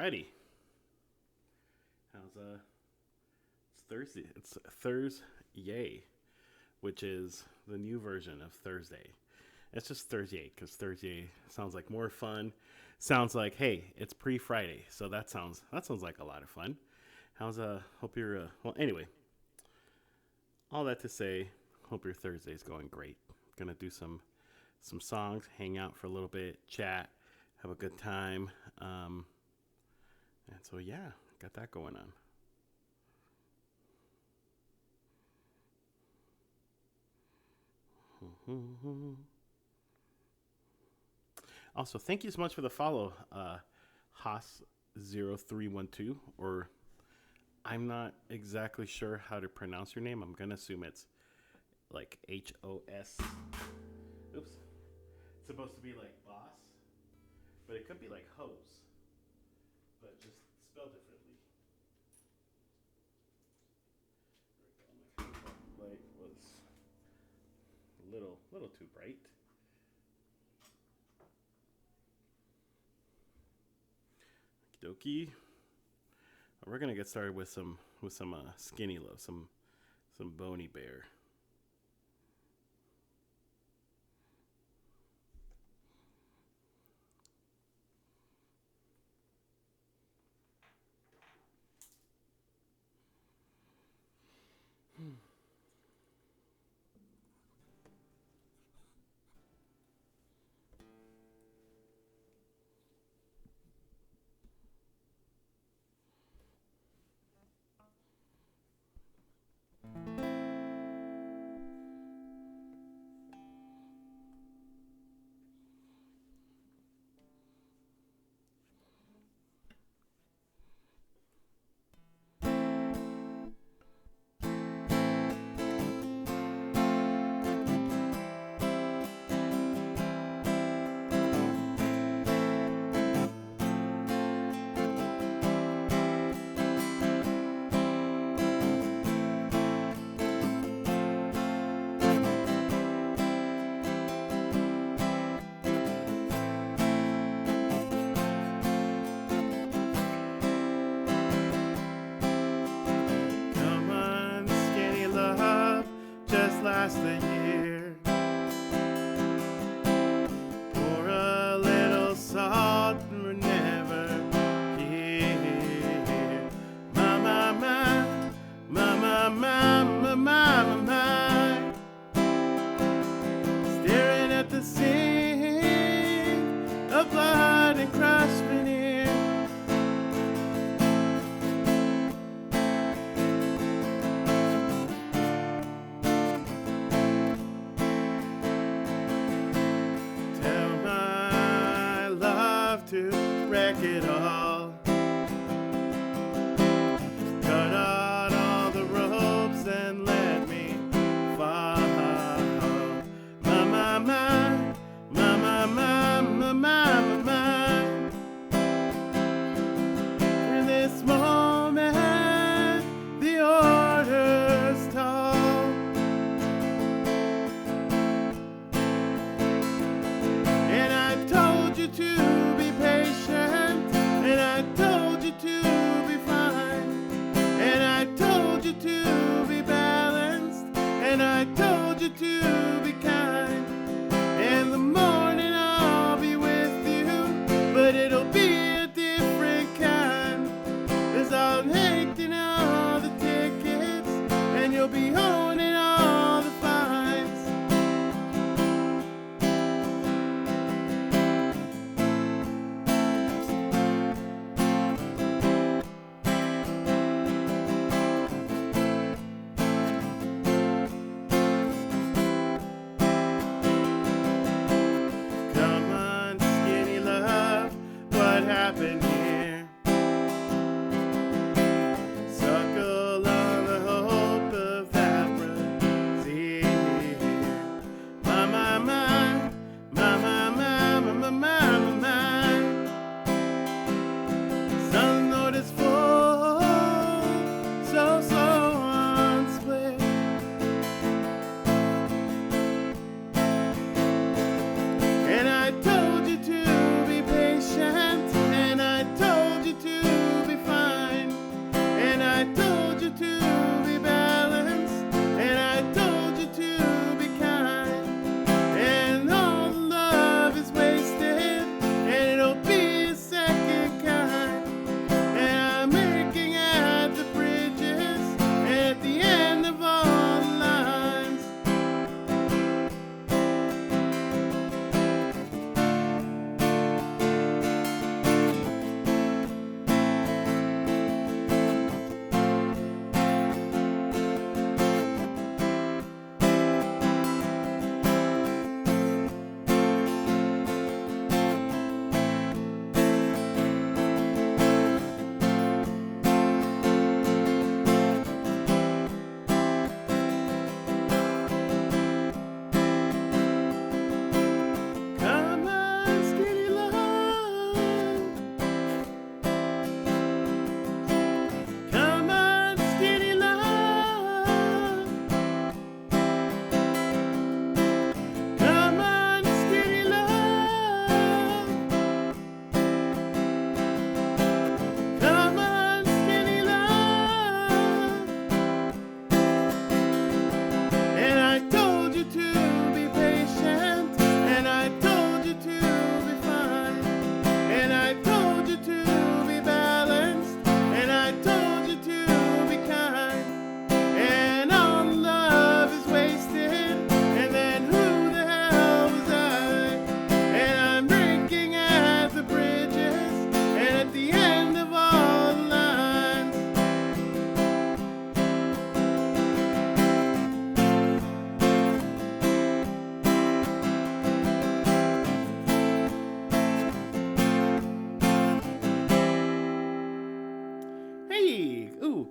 Alrighty. It's Thursday. It's Thurs-Yay, which is the new version of Thursday. It's just Thurs-Yay because Thurs-Yay sounds like more fun. Sounds like, hey, it's pre-Friday, so that sounds like a lot of fun. Hope you're well. Anyway, all that to say, hope your Thursday's going great. Gonna do some songs, hang out for a little bit, chat, have a good time. And so yeah, got that going on. Also, thank you so much for the follow, Haas0312, or I'm not exactly sure how to pronounce your name. I'm going to assume it's like HOS. Oops. It's supposed to be like boss, but it could be like hose, but just spelled differently. My light was a little too bright. Okie dokie. We're gonna get started with some skinny love, some bony bear. Last a year. Pour a little salt and we're never here. My, staring at the sink of blood and crushed veneer. To wreck it all. Cut out all the ropes and let me fall. My. In this moment, the order's tall. And I told you to and I told you to be fine, and I told you to be balanced, and I told you to be kind. In the morning I'll be with you, but it'll be a different kind, 'cause I'll take in all the tickets, and you'll be owning all the fines. Happened here. Suckle on the hope of that brazier. My. Sun notice full, so on split. And I told you to be patient, and I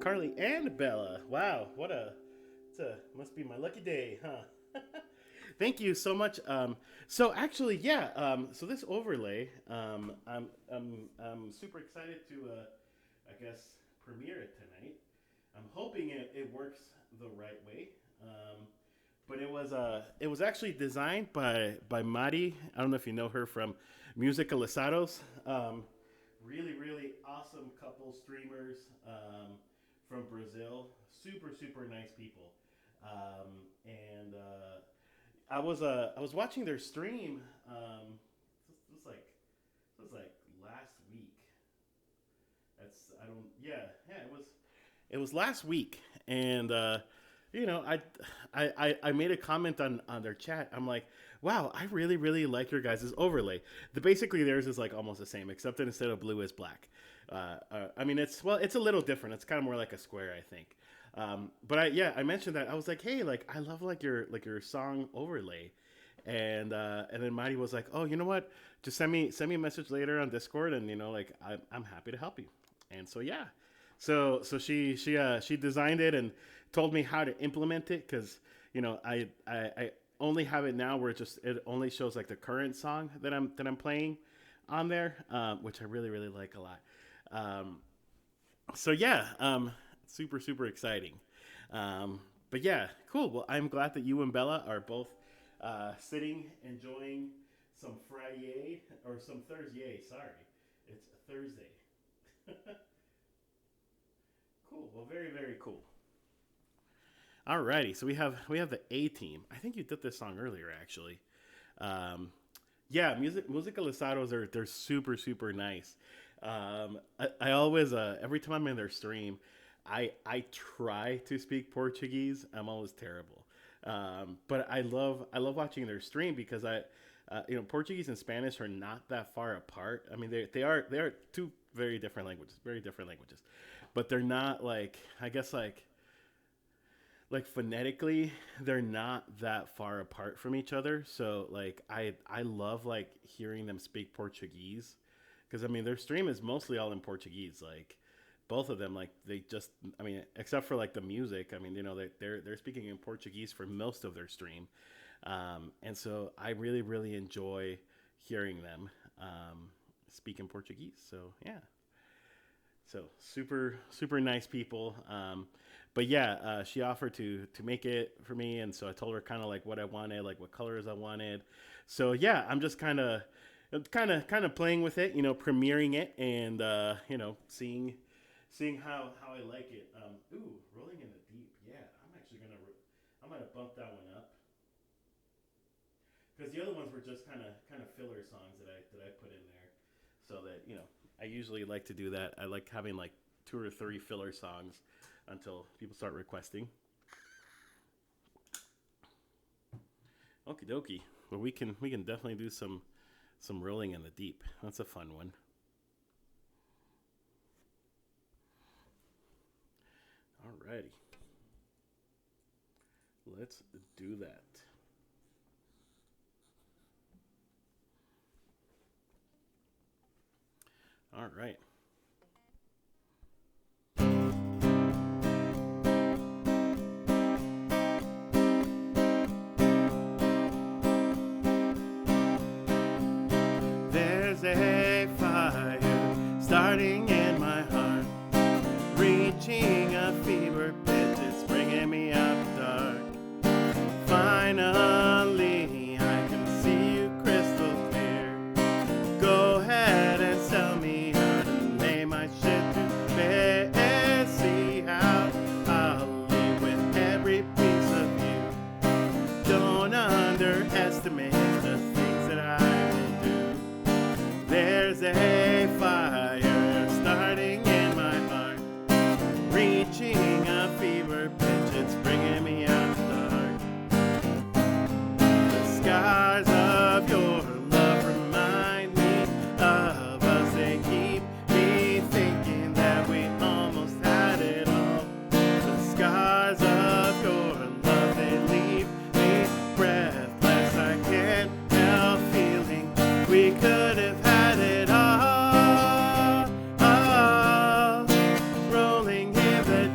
Carly and Bella. Wow, must be my lucky day, huh? Thank you so much. So actually, yeah. So this overlay, I'm super excited to, I guess, premiere it tonight. I'm hoping it works the right way. But it was actually designed by Mari. I don't know if you know her from Musica Lisados. Really awesome couple streamers from Brazil. Super nice people. And I was watching their stream. It was like last week. That's I don't yeah it was last week, and you know I made a comment on their chat. I'm like, wow, I really like your guys' overlay. Basically theirs is like almost the same, except that instead of blue is black. I mean it's a little different. It's kind of more like a square, I think. But I mentioned that. I was like, hey, like I love like your song overlay, and then Mighty was like, oh, you know what? Just send me a message later on Discord, and you know, like I'm happy to help you. And so yeah, so she designed it and told me how to implement it, because you know I only have it now where it only shows like the current song that I'm playing on there, which I really like a lot. So yeah, super exciting. But yeah, cool. Well, I'm glad that you and Bella are both sitting enjoying some Friday or some Thurs-Yay. Sorry, it's Thursday. Cool. Well, very cool. Alrighty, so we have the A team. I think you did this song earlier, actually. Yeah, Musica Lisados they're super nice. I always every time I'm in their stream, I try to speak Portuguese. I'm always terrible, but I love watching their stream because you know, Portuguese and Spanish are not that far apart. I mean, they are two very different languages, but they're not like, I guess like phonetically they're not that far apart from each other. So like I love like hearing them speak Portuguese, because I mean their stream is mostly all in Portuguese. Like both of them, like they just, I mean, except for like the music, I mean, you know, they're speaking in Portuguese for most of their stream. And so I really enjoy hearing them speak in Portuguese. So yeah, so super nice people. But yeah, she offered to make it for me, and so I told her kind of like what I wanted, like what colors I wanted. So yeah, I'm just kind of playing with it, you know, premiering it, and you know, seeing how I like it. Ooh, Rolling in the Deep. Yeah, I'm gonna bump that one up, because the other ones were just kind of filler songs that I put in there, so that, you know, I usually like to do that. I like having like 2 or 3 filler songs until people start requesting. Okie dokie. Well, we can definitely do some Rolling in the Deep. That's a fun one. Alrighty. Let's do that. All right. There's a fire starting in my heart, reaching a fever pitch, it's bringing me out dark. Finally, I can see you crystal clear. Go ahead and tell me how to lay my shit to bed. See how I'll leave with every piece of you. Don't underestimate the things that I will do. There's a fire starting in my heart, reaching a fever pitch, it's bringing me out dark. The scars of your love remind me of us. They keep me thinking that we almost had it all. The scars of your love, they leave me breathless. I can't help feeling we could have had it all. Rolling in the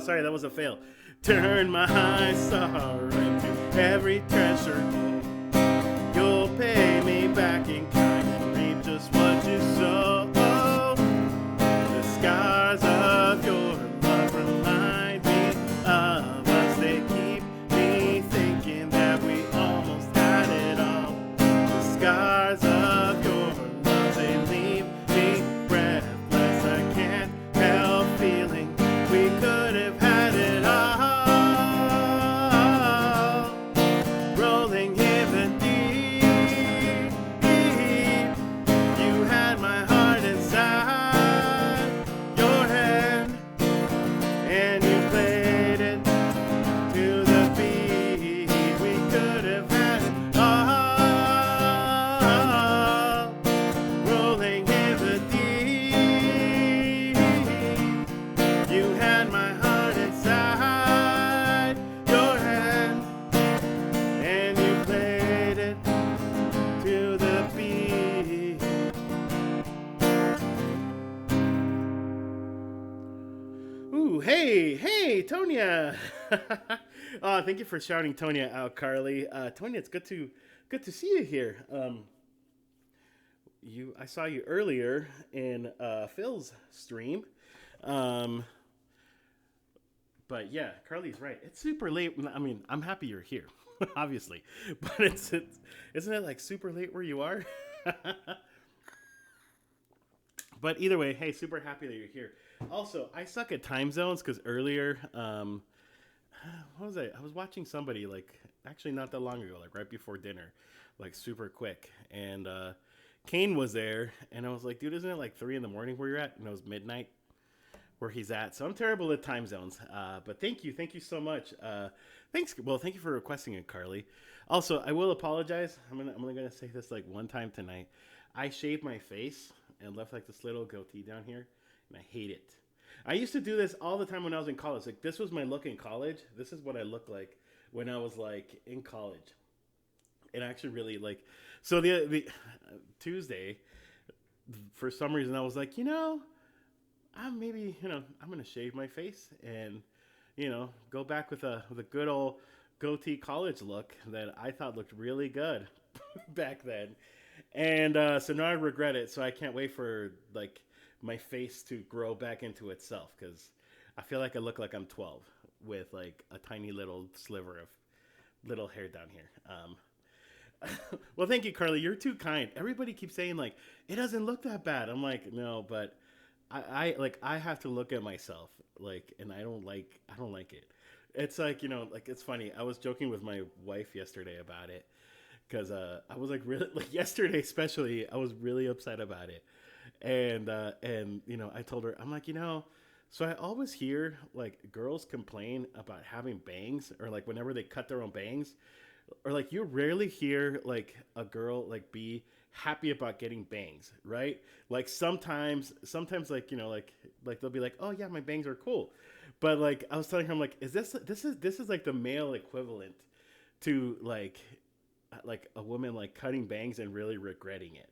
sorry, that was a fail. Turn my sorrow into every treasure. You'll pay me back in kind and reap just what you sow. The scars of your love remind me of us. They keep me thinking that we almost had it all. The scars of your love, they leave me breathless. I can't help feeling we could have had it all. Rolling in the deep, you had my heart inside your hand, and you played it to the beat. We could have had it all. Rolling in the deep, you had my heart inside your hand, and you played it to the beat. Ooh, hey, Tonya. Thank you for shouting Tonya out, Carly. Tonya, it's good to see you here. I saw you earlier in Phil's stream. But yeah, Carly's right. It's super late. I mean, I'm happy you're here, obviously. But isn't it like super late where you are? But either way, hey, super happy that you're here. Also, I suck at time zones because earlier, what was I? I was watching somebody actually not that long ago, like right before dinner, like super quick. And Kane was there, and I was like, dude, isn't it like 3 a.m. where you're at? And it was midnight where he's at. So I'm terrible at time zones. But thank you so much. Thanks. Well, thank you for requesting it, Carly. Also, I will apologize. I'm only gonna say this like one time tonight. I shaved my face and left like this little goatee down here, and I hate it. I used to do this all the time when I was in college. Like this was my look in college. This is what I looked like when I was like in college. And I actually really like. So the Tuesday, for some reason, I was like, I'm gonna shave my face and go back with a good old goatee college look that I thought looked really good back then. And so now I regret it. So I can't wait for like my face to grow back into itself because I feel like I look like I'm 12 with like a tiny little sliver of little hair down here. Well, thank you, Carly. You're too kind. Everybody keeps saying like it doesn't look that bad. I'm like, no, but I have to look at myself like, and I don't like it. It's like it's funny. I was joking with my wife yesterday about it because I was like really like yesterday especially I was really upset about it, and I told her I'm like so I always hear like girls complain about having bangs or like whenever they cut their own bangs. Or like you rarely hear like a girl like be happy about getting bangs, right? Like sometimes like like they'll be like, oh yeah, my bangs are cool, but like I was telling her I'm like, this is like the male equivalent to like a woman like cutting bangs and really regretting it.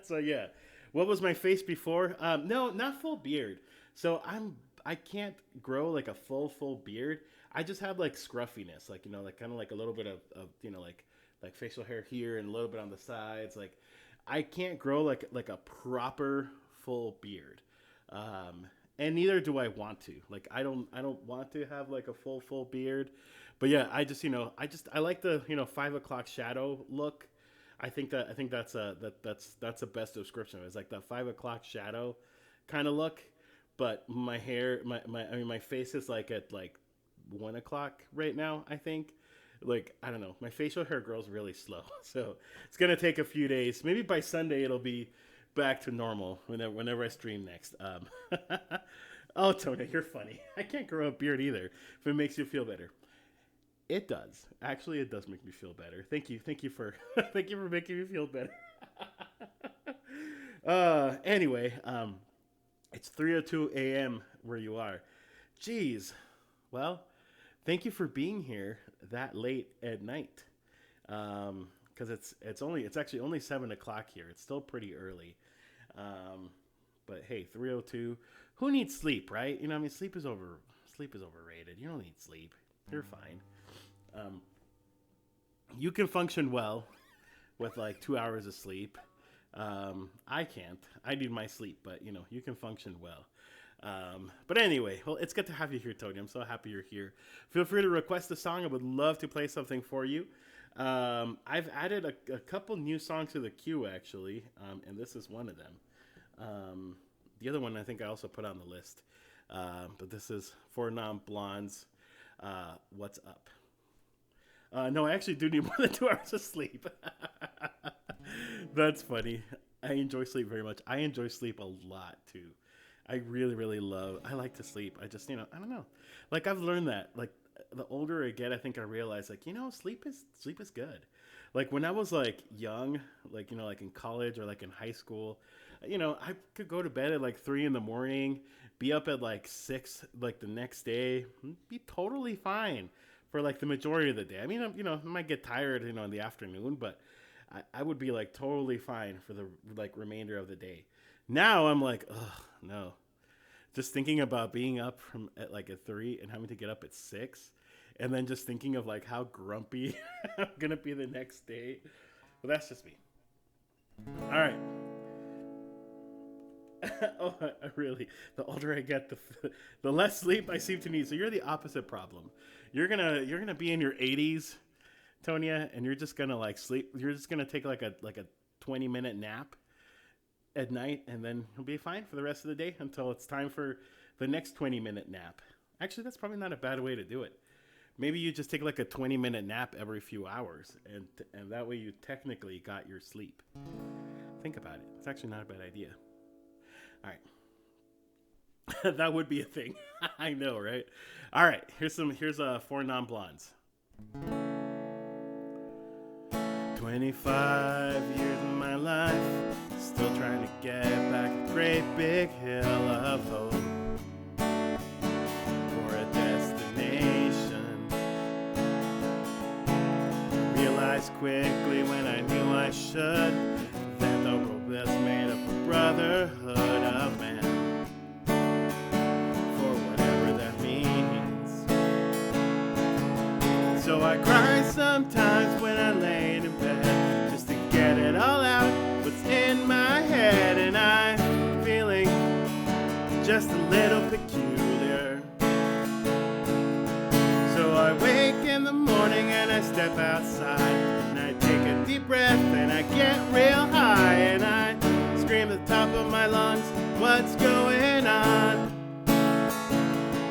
So yeah, what was my face before? No, not full beard. So I can't grow like a full beard. I just have like scruffiness, like like kind of like a little bit of like facial hair here and a little bit on the sides. Like I can't grow like a proper full beard, and neither do I want to. Like I don't want to have like a full beard, but yeah, I just I like the 5 o'clock shadow look. I think that's the best description. It's like the 5 o'clock shadow kind of look, but my hair, my face is like at like 1 o'clock right now. I think like I don't know, my facial hair grows really slow, so it's gonna take a few days. Maybe by Sunday it'll be back to normal whenever I stream next. Oh, Tony, you're funny. I can't grow a beard either if it makes you feel better. It does. Actually, it does make me feel better. Thank you for thank you for making me feel better. Anyway, it's 3:02 a.m. where you are. Jeez. Well, thank you for being here that late at night. Because it's actually only 7 o'clock here. It's still pretty early. But hey, 3:02. Who needs sleep, right? Sleep is Sleep is overrated. You don't need sleep. You're fine. You can function well with like 2 hours of sleep. I can't. I need my sleep, but you can function well. But anyway, well, it's good to have you here, Tony. I'm so happy you're here. Feel free to request a song. I would love to play something for you. I've added a couple new songs to the queue, actually, and this is one of them. The other one I think I also put on the list, but this is For Non-Blondes, What's Up. No, I actually do need more than 2 hours of sleep. That's funny. I enjoy sleep very much. I enjoy sleep a lot, too. I really, really I like to sleep. I just, I don't know. Like, I've learned that. Like, the older I get, I think I realize, like, sleep is good. Like, when I was, like, young, like, like in college or, like, in high school, I could go to bed at, like, 3 in the morning, be up at, like, 6, like, the next day, be totally fine for, like, the majority of the day. I mean, I might get tired, in the afternoon, but I would be, like, totally fine for the, like, remainder of the day. Now I'm like, ugh, no. Just thinking about being up at 3 and having to get up at 6, and then just thinking of like how grumpy I'm gonna be the next day. Well, that's just me. All right. Oh, really? The older I get, the less sleep I seem to need. So you're the opposite problem. You're gonna be in your 80s, Tonya, and you're just gonna like sleep. You're just gonna take like a 20-minute nap at night, and then you'll be fine for the rest of the day until it's time for the next 20-minute nap. Actually, that's probably not a bad way to do it. Maybe you just take like a 20-minute nap every few hours, and that way you technically got your sleep. Think about it. It's actually not a bad idea. All right. That would be a thing. I know, right? All right. Here's For Non-Blondes. 25 years of my life, still trying to get back a great big hill of hope for a destination. Realized quickly when I knew I should that the world was made up of brotherhood of man, for whatever that means. So I cry sometimes when I lay in bed, just to get it all out, what's in my head, and I'm feeling just a little peculiar. So I wake in the morning and I step outside, and I take a deep breath and I get real high, and I scream at the top of my lungs, what's going on?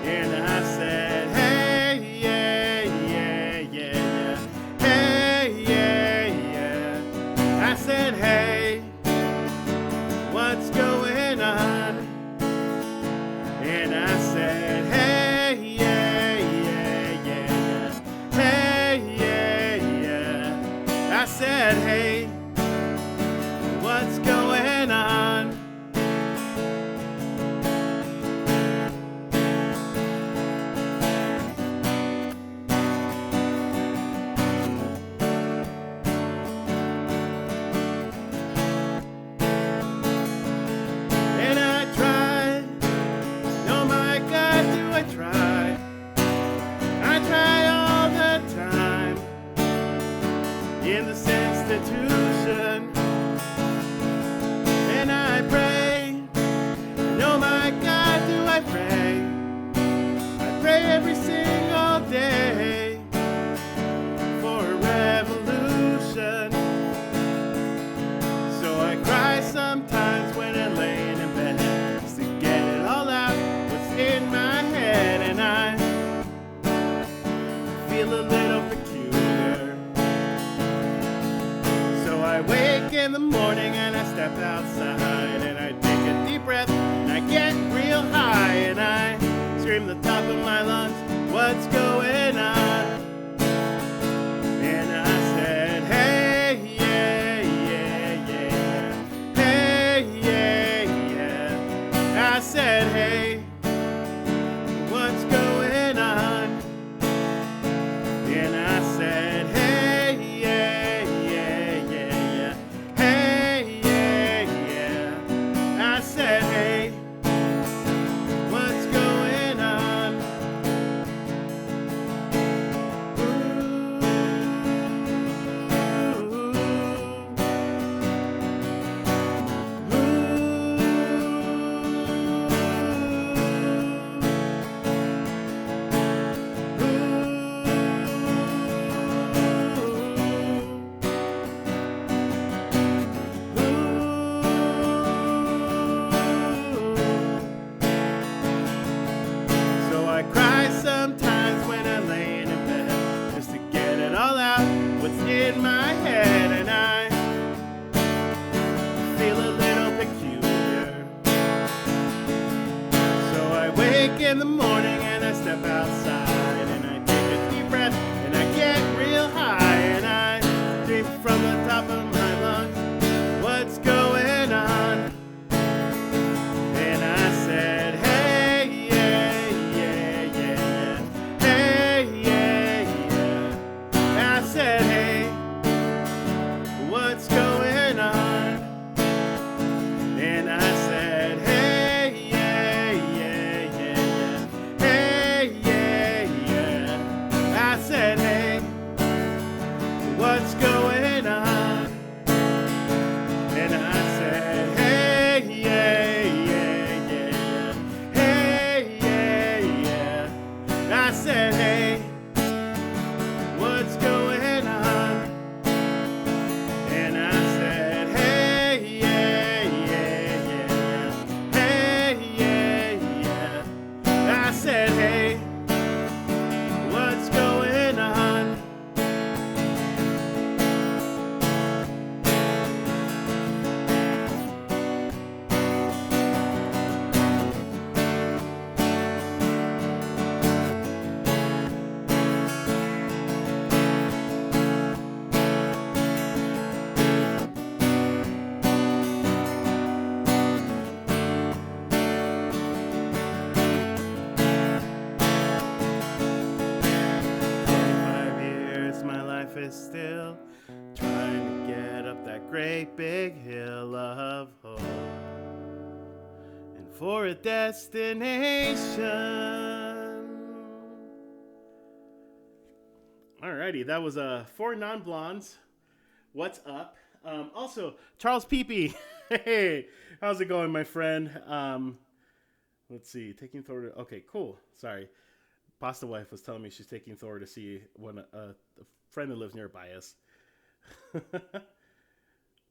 And I said, hey, yeah, yeah, yeah, yeah, hey, yeah, yeah. I said, hey, what's going on? And I said, hey, yeah, yeah, yeah, hey, yeah, yeah. I said, hey, what's going on? And I tried, oh my God, do I try? I try all the time in this institution. And I pray, and oh my God, do I pray? I pray every single day for a revolution. So I cry sometimes when I'm laying in bed, just to get it all out, what's in my head, and I feel a little peculiar. So I wake in the morning and I step outside, and I take a deep breath and I get real high, and I scream at the top of my lungs, what's going on? And I said, hey, yeah, yeah, yeah, hey, yeah, yeah. I said, hey, what's going on? And I said, hey, yeah, yeah, yeah, yeah, hey, yeah, yeah. I said, hey, what's going on? in the morning and I step outside and I take a deep breath and I get real high and I dream from the top of my lungs, what's going on? And I said, hey, yeah, yeah, yeah, yeah, hey, yeah, yeah. I said, hey, what's going on? And I said, hey, yeah, yeah, yeah, yeah, hey, yeah, yeah. I said, hey, what's going on? And I said, hey, yeah, yeah, yeah, yeah, hey, yeah, yeah. I said, hey, what's going on? And I said, hey, yeah, yeah, yeah, hey, yeah, yeah. I said, hey, what's going on? Is still trying to get up that great big hill of hope and for a destination. Alrighty, that was Four Non-Blondes. What's up? Also, Charles Peepee. Hey, how's it going, my friend? Let's see, taking Thor to... Okay, cool. Sorry. Pasta Wife was telling me she's taking Thor to see one a friend that lives nearby us.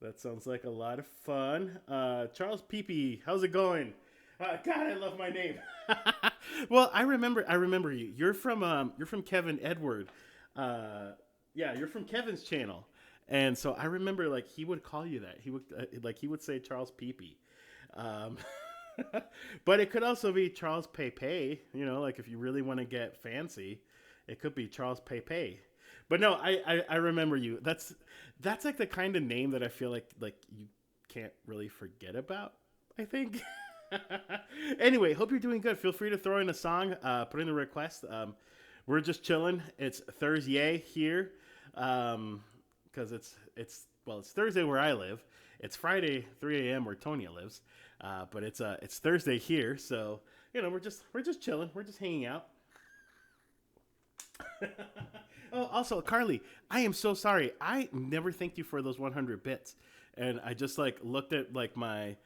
That sounds like a lot of fun. Charles Peepee, how's it going? God, I love my name. Well, I remember you. You're from Kevin Edward. Yeah, you're from Kevin's channel, and so I remember like he would call you that. He would say Charles Peepee. But it could also be Charles Pepe, like if you really want to get fancy, it could be Charles Pepe. But no, I remember you. That's like the kind of name that I feel like you can't really forget about, I think. Anyway, hope you're doing good. Feel free to throw in a song, put in a request. We're just chilling. It's Thurs-Yay here. Because it's Thursday where I live. It's Friday 3 a.m. where Tonya lives. But it's Thursday here, so we're just chilling. We're just hanging out. Oh, also, Carly, I am so sorry. I never thanked you for those 100 bits, and I just looked at my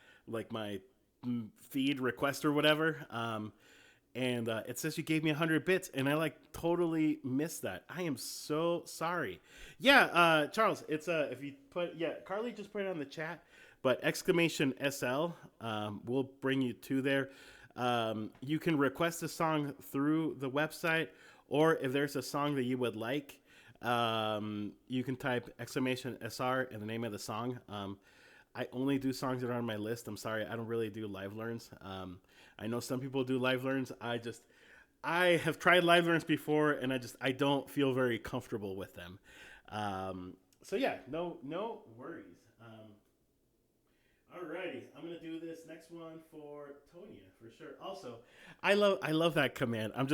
feed request or whatever, and it says you gave me 100 bits, and I totally missed that. I am so sorry. Yeah, Charles, it's if you Carly just put it on the chat, but exclamation SL will bring you to there. You can request a song through the website. Or if there's a song that you would like, you can type exclamation SR and the name of the song. I only do songs that are on my list. I'm sorry, I don't really do live learns. I know some people do live learns. I have tried live learns before, and I don't feel very comfortable with them. So yeah, no worries. Alrighty, I'm gonna do this next one for Tonya for sure. Also, I love that command. I was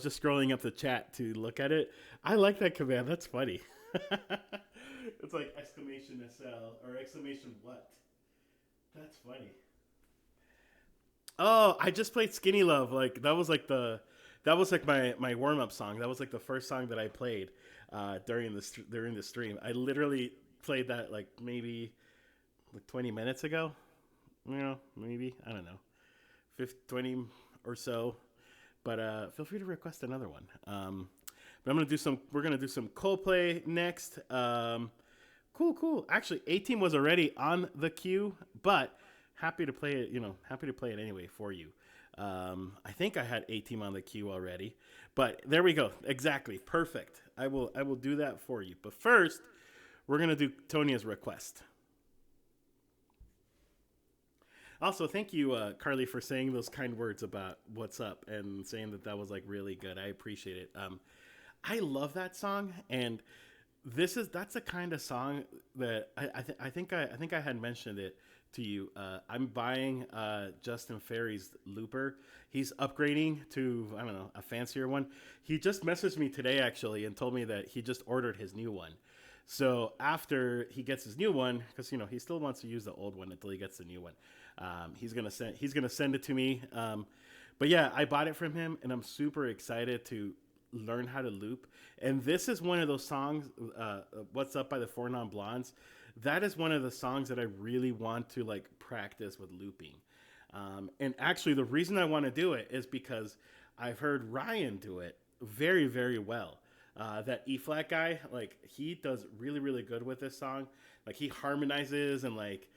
just scrolling up the chat to look at it. I like that command. That's funny. It's like exclamation SL or exclamation what? That's funny. Oh, I just played Skinny Love. That was my warm up song. That was the first song that I played during the stream. I literally played that maybe 20 minutes ago, maybe, I don't know, 20 or so, but feel free to request another one. But we're going to do some Coldplay next. Cool. Actually, A-Team was already on the queue, but happy to play it anyway for you. I think I had A-Team on the queue already, but there we go. Exactly. Perfect. I will do that for you. But first, we're going to do Tonya's request. Also, thank you, Carly, for saying those kind words about what's up and saying that that was like really good. I appreciate it. I love that song, and that's the kind of song that I think I had mentioned it to you. I'm buying Justin Ferry's looper. He's upgrading to, I don't know, a fancier one. He just messaged me today actually and told me that he just ordered his new one. So after he gets his new one, because he still wants to use the old one until he gets the new one, he's gonna send it to me. But yeah, I bought it from him, and I'm super excited to learn how to loop. And this is one of those songs, "What's Up" by the Four Non Blondes. That is one of the songs that I really want to like practice with looping. And actually, the reason I want to do it is because I've heard Ryan do it very, very well. That E flat guy, like he does really, really good with this song. Like he harmonizes and like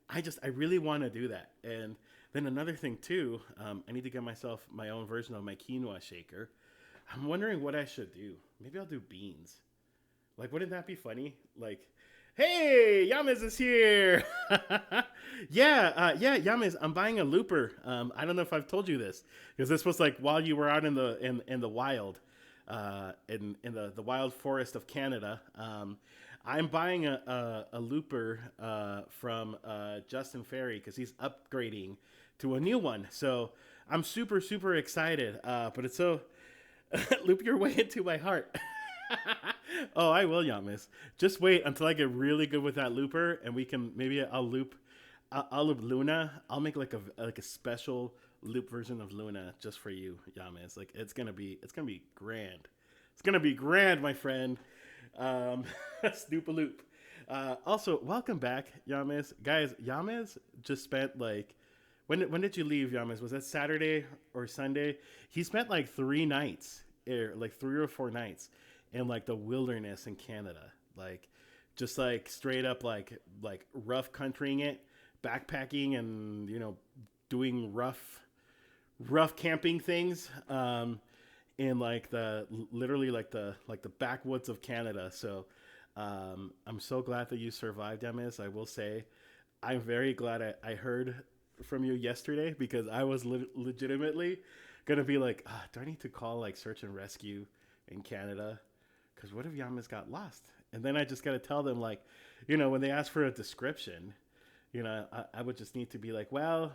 I really want to do that. And then another thing too, I need to get myself my own version of my quinoa shaker. I'm wondering what I should do. Maybe I'll do beans. Like, wouldn't that be funny? Like, hey, Yamas is here. Yeah, Yamas. I'm buying a looper. I don't know if I've told you this because this was like while you were out in the wild, in the wild forest of Canada. I'm buying a looper from Justin Ferry because he's upgrading to a new one. So I'm super super excited. But it's so loop your way into my heart. Oh, I will, Yamas. Just wait until I get really good with that looper, and we can maybe I'll loop Luna. I'll make like a special loop version of Luna just for you, Yamas. Like it's gonna be grand. It's gonna be grand, my friend. Um, Snoop a loop. Also, welcome back, Yamas. Guys, Yamas just spent like when did you leave, Yamas? Was that Saturday or Sunday? He spent like 3 nights, like 3 or 4 nights, in like the wilderness in Canada, like just like straight up like rough countrying it, backpacking, and doing rough camping things. In like the literally like the backwoods of Canada. So I'm so glad that you survived, Yamas. I will say, I'm very glad I heard from you yesterday because I was legitimately gonna be like, do I need to call like search and rescue in Canada? Because what if Yamas got lost? And then I just gotta tell them like, when they ask for a description, I would just need to be like, well,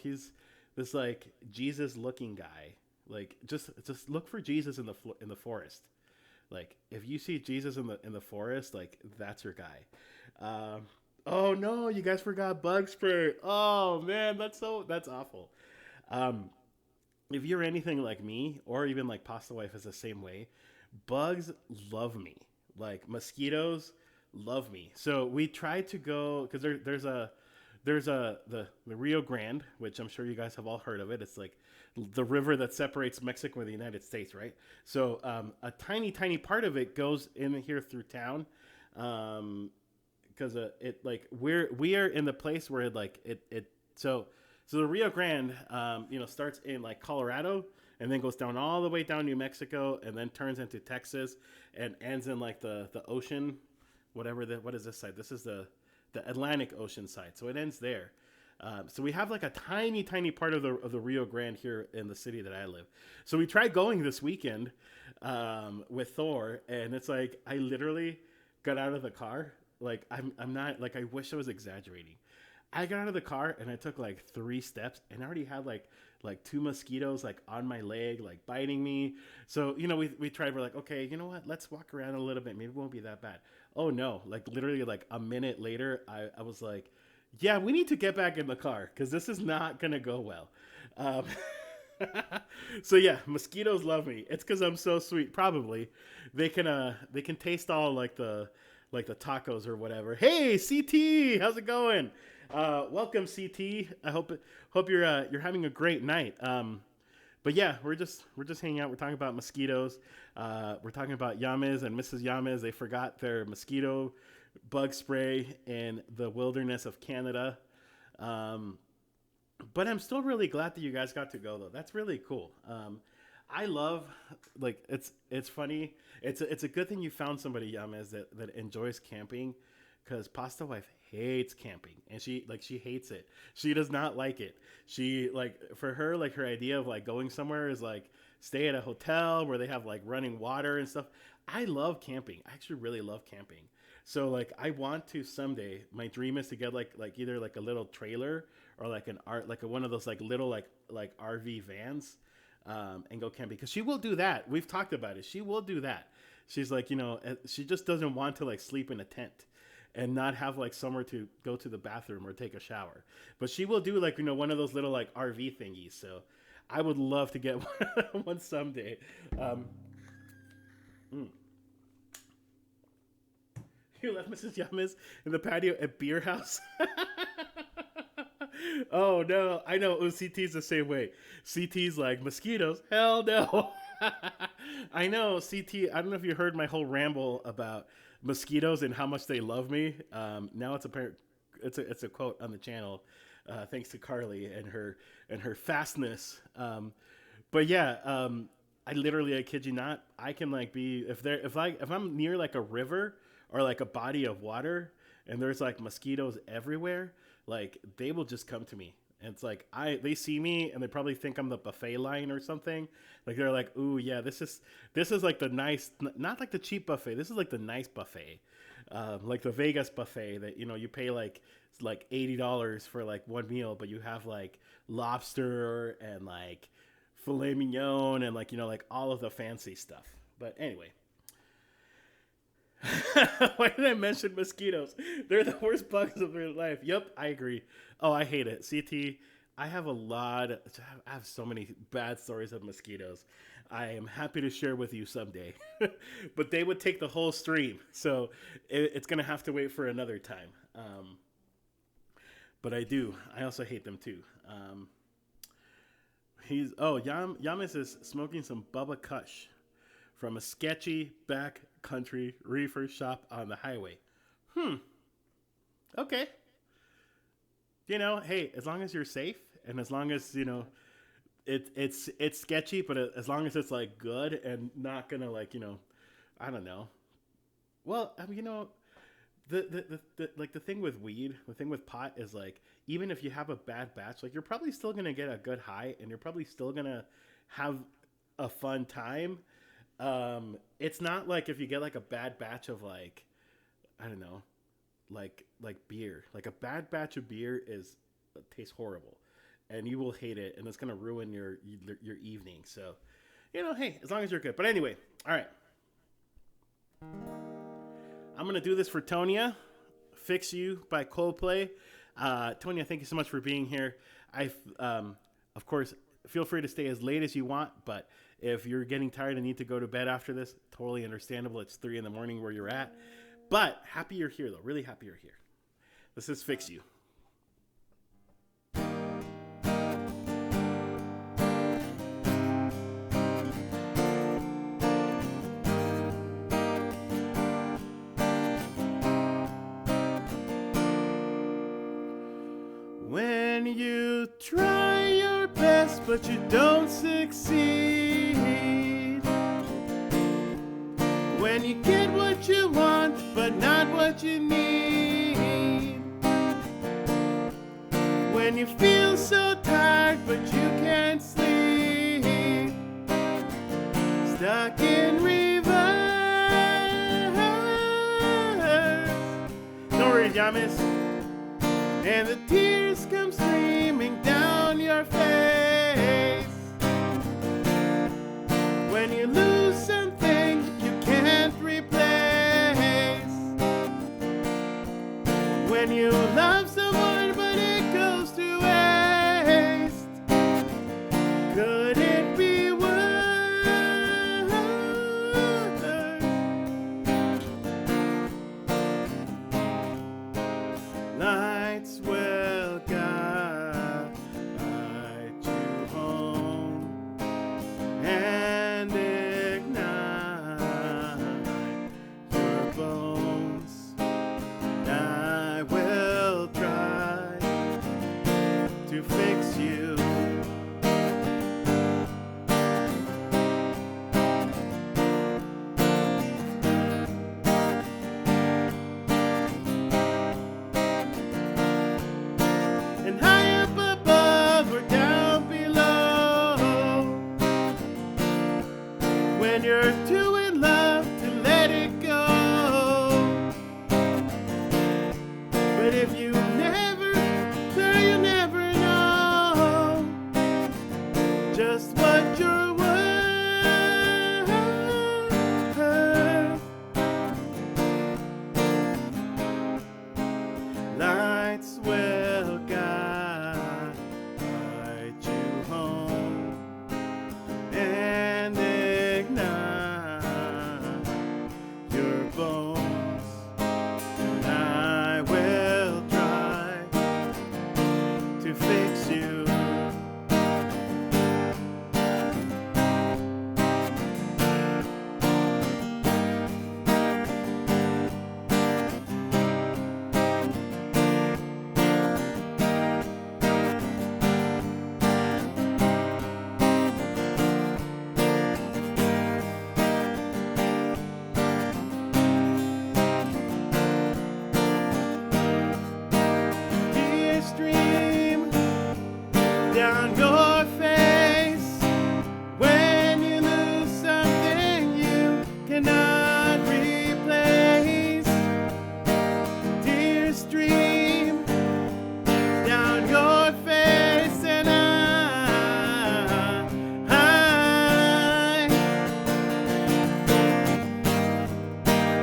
he's this like Jesus looking guy. Like just look for Jesus in the forest. Like if you see Jesus in the forest, like that's your guy. Oh no, you guys forgot bug spray. Oh man, that's awful. Um, if you're anything like me, or even like Pasta Wife is the same way, bugs love me. Like mosquitoes love me. So we tried to go because there's the Rio Grande, which I'm sure you guys have all heard of it. It's like the river that separates Mexico and the United States, right? So a tiny part of it goes in here through town. Because it like we are in the place where so the Rio Grande starts in like Colorado and then goes down all the way down New Mexico and then turns into Texas and ends in like the ocean, what is this side? This is the Atlantic Ocean side, so it ends there. So we have like a tiny part of the Rio Grande here in the city that I live. So we tried going this weekend with Thor, and it's like I literally got out of the car. Like I'm not like I wish I was exaggerating. I got out of the car and I took like 3 steps and I already had like 2 mosquitoes like on my leg like biting me. So we tried. We're like, okay, you know what? Let's walk around a little bit. Maybe it won't be that bad. Oh no! Like literally like a minute later, I was like, yeah, we need to get back in the car because this is not gonna go well. Um, so yeah, mosquitoes love me. It's because I'm so sweet. Probably they can taste all like the tacos or whatever. Hey, CT, how's it going? Welcome, CT. I hope you're having a great night. But yeah, we're just hanging out. We're talking about mosquitoes. We're talking about Yamas and Mrs. Yamas. They forgot their mosquito bug spray in the wilderness of Canada. But I'm still really glad that you guys got to go though. That's really cool. I love like it's funny. It's a good thing you found somebody, Yamas, that enjoys camping, because Pasta Wife hates camping, and she hates it. She does not like it. She like for her like her idea of like going somewhere is like stay at a hotel where they have like running water and stuff. I love camping. I actually really love camping. So like I want to someday. My dream is to get like either like a little trailer or like an art like one of those like little like RV vans, and go camping because she will do that. We've talked about it. She will do that. She's like she just doesn't want to like sleep in a tent and not have like somewhere to go to the bathroom or take a shower. But she will do like one of those little like RV thingies. So I would love to get one someday. You left Mrs. Yamas in the patio at Beer House. Oh no, I know. CT's the same way. CT's like mosquitoes. Hell no. I know CT. I don't know if you heard my whole ramble about mosquitoes and how much they love me. Now it's apparent. It's a quote on the channel, thanks to Carly and her fastness. But yeah, I literally, I kid you not, I can like be if I'm near like a river or like a body of water and there's like mosquitoes everywhere, like they will just come to me. And it's like they see me and they probably think I'm the buffet line or something. Like they're like, "Ooh, yeah, this is like the nice, not like the cheap buffet. This is like the nice buffet, like the Vegas buffet that you pay like $80 for like one meal, but you have like lobster and like filet mignon and like like all of the fancy stuff." But anyway. Why did I mention mosquitoes? They're the worst bugs of their life. Yep, I agree. Oh, I hate it. CT, I have so many bad stories of mosquitoes. I am happy to share with you someday. But they would take the whole stream. So it's going to have to wait for another time. But I do. I also hate them too. Yamas is smoking some Bubba Kush from a sketchy backcountry reefer shop on the highway. Okay. Hey, as long as you're safe and as long as, it's sketchy, but as long as it's like good and not gonna like, I don't know. Well, I mean, the thing with weed, the thing with pot is like, even if you have a bad batch, like you're probably still gonna get a good high and you're probably still gonna have a fun time. It's not like if you get like a bad batch of like, I don't know, like beer. Like a bad batch of beer tastes horrible, and you will hate it, and it's gonna ruin your evening. So, hey, as long as you're good. But anyway, all right, I'm gonna do this for Tonya. "Fix You" by Coldplay. Tonya, thank you so much for being here. Of course, feel free to stay as late as you want, but if you're getting tired and need to go to bed after this, totally understandable. It's 3 a.m. where you're at. But happy you're here, though. Really happy you're here. This is "Fix You." When you try your best, but you don't succeed. When you get what you want, but not what you need. When you feel so tired, but you can't sleep. Stuck in reverse. No worries, Yamas. And the tears come streaming down your face. When you lose something you can't replace. When you love someone but it goes to waste. Could it be worse? Lights will guide you home and ignite your bones. I will try lights will guide you home and ignite your bones. And I will try to fix you. Down your face when you lose something you cannot replace. Tears stream down your face, and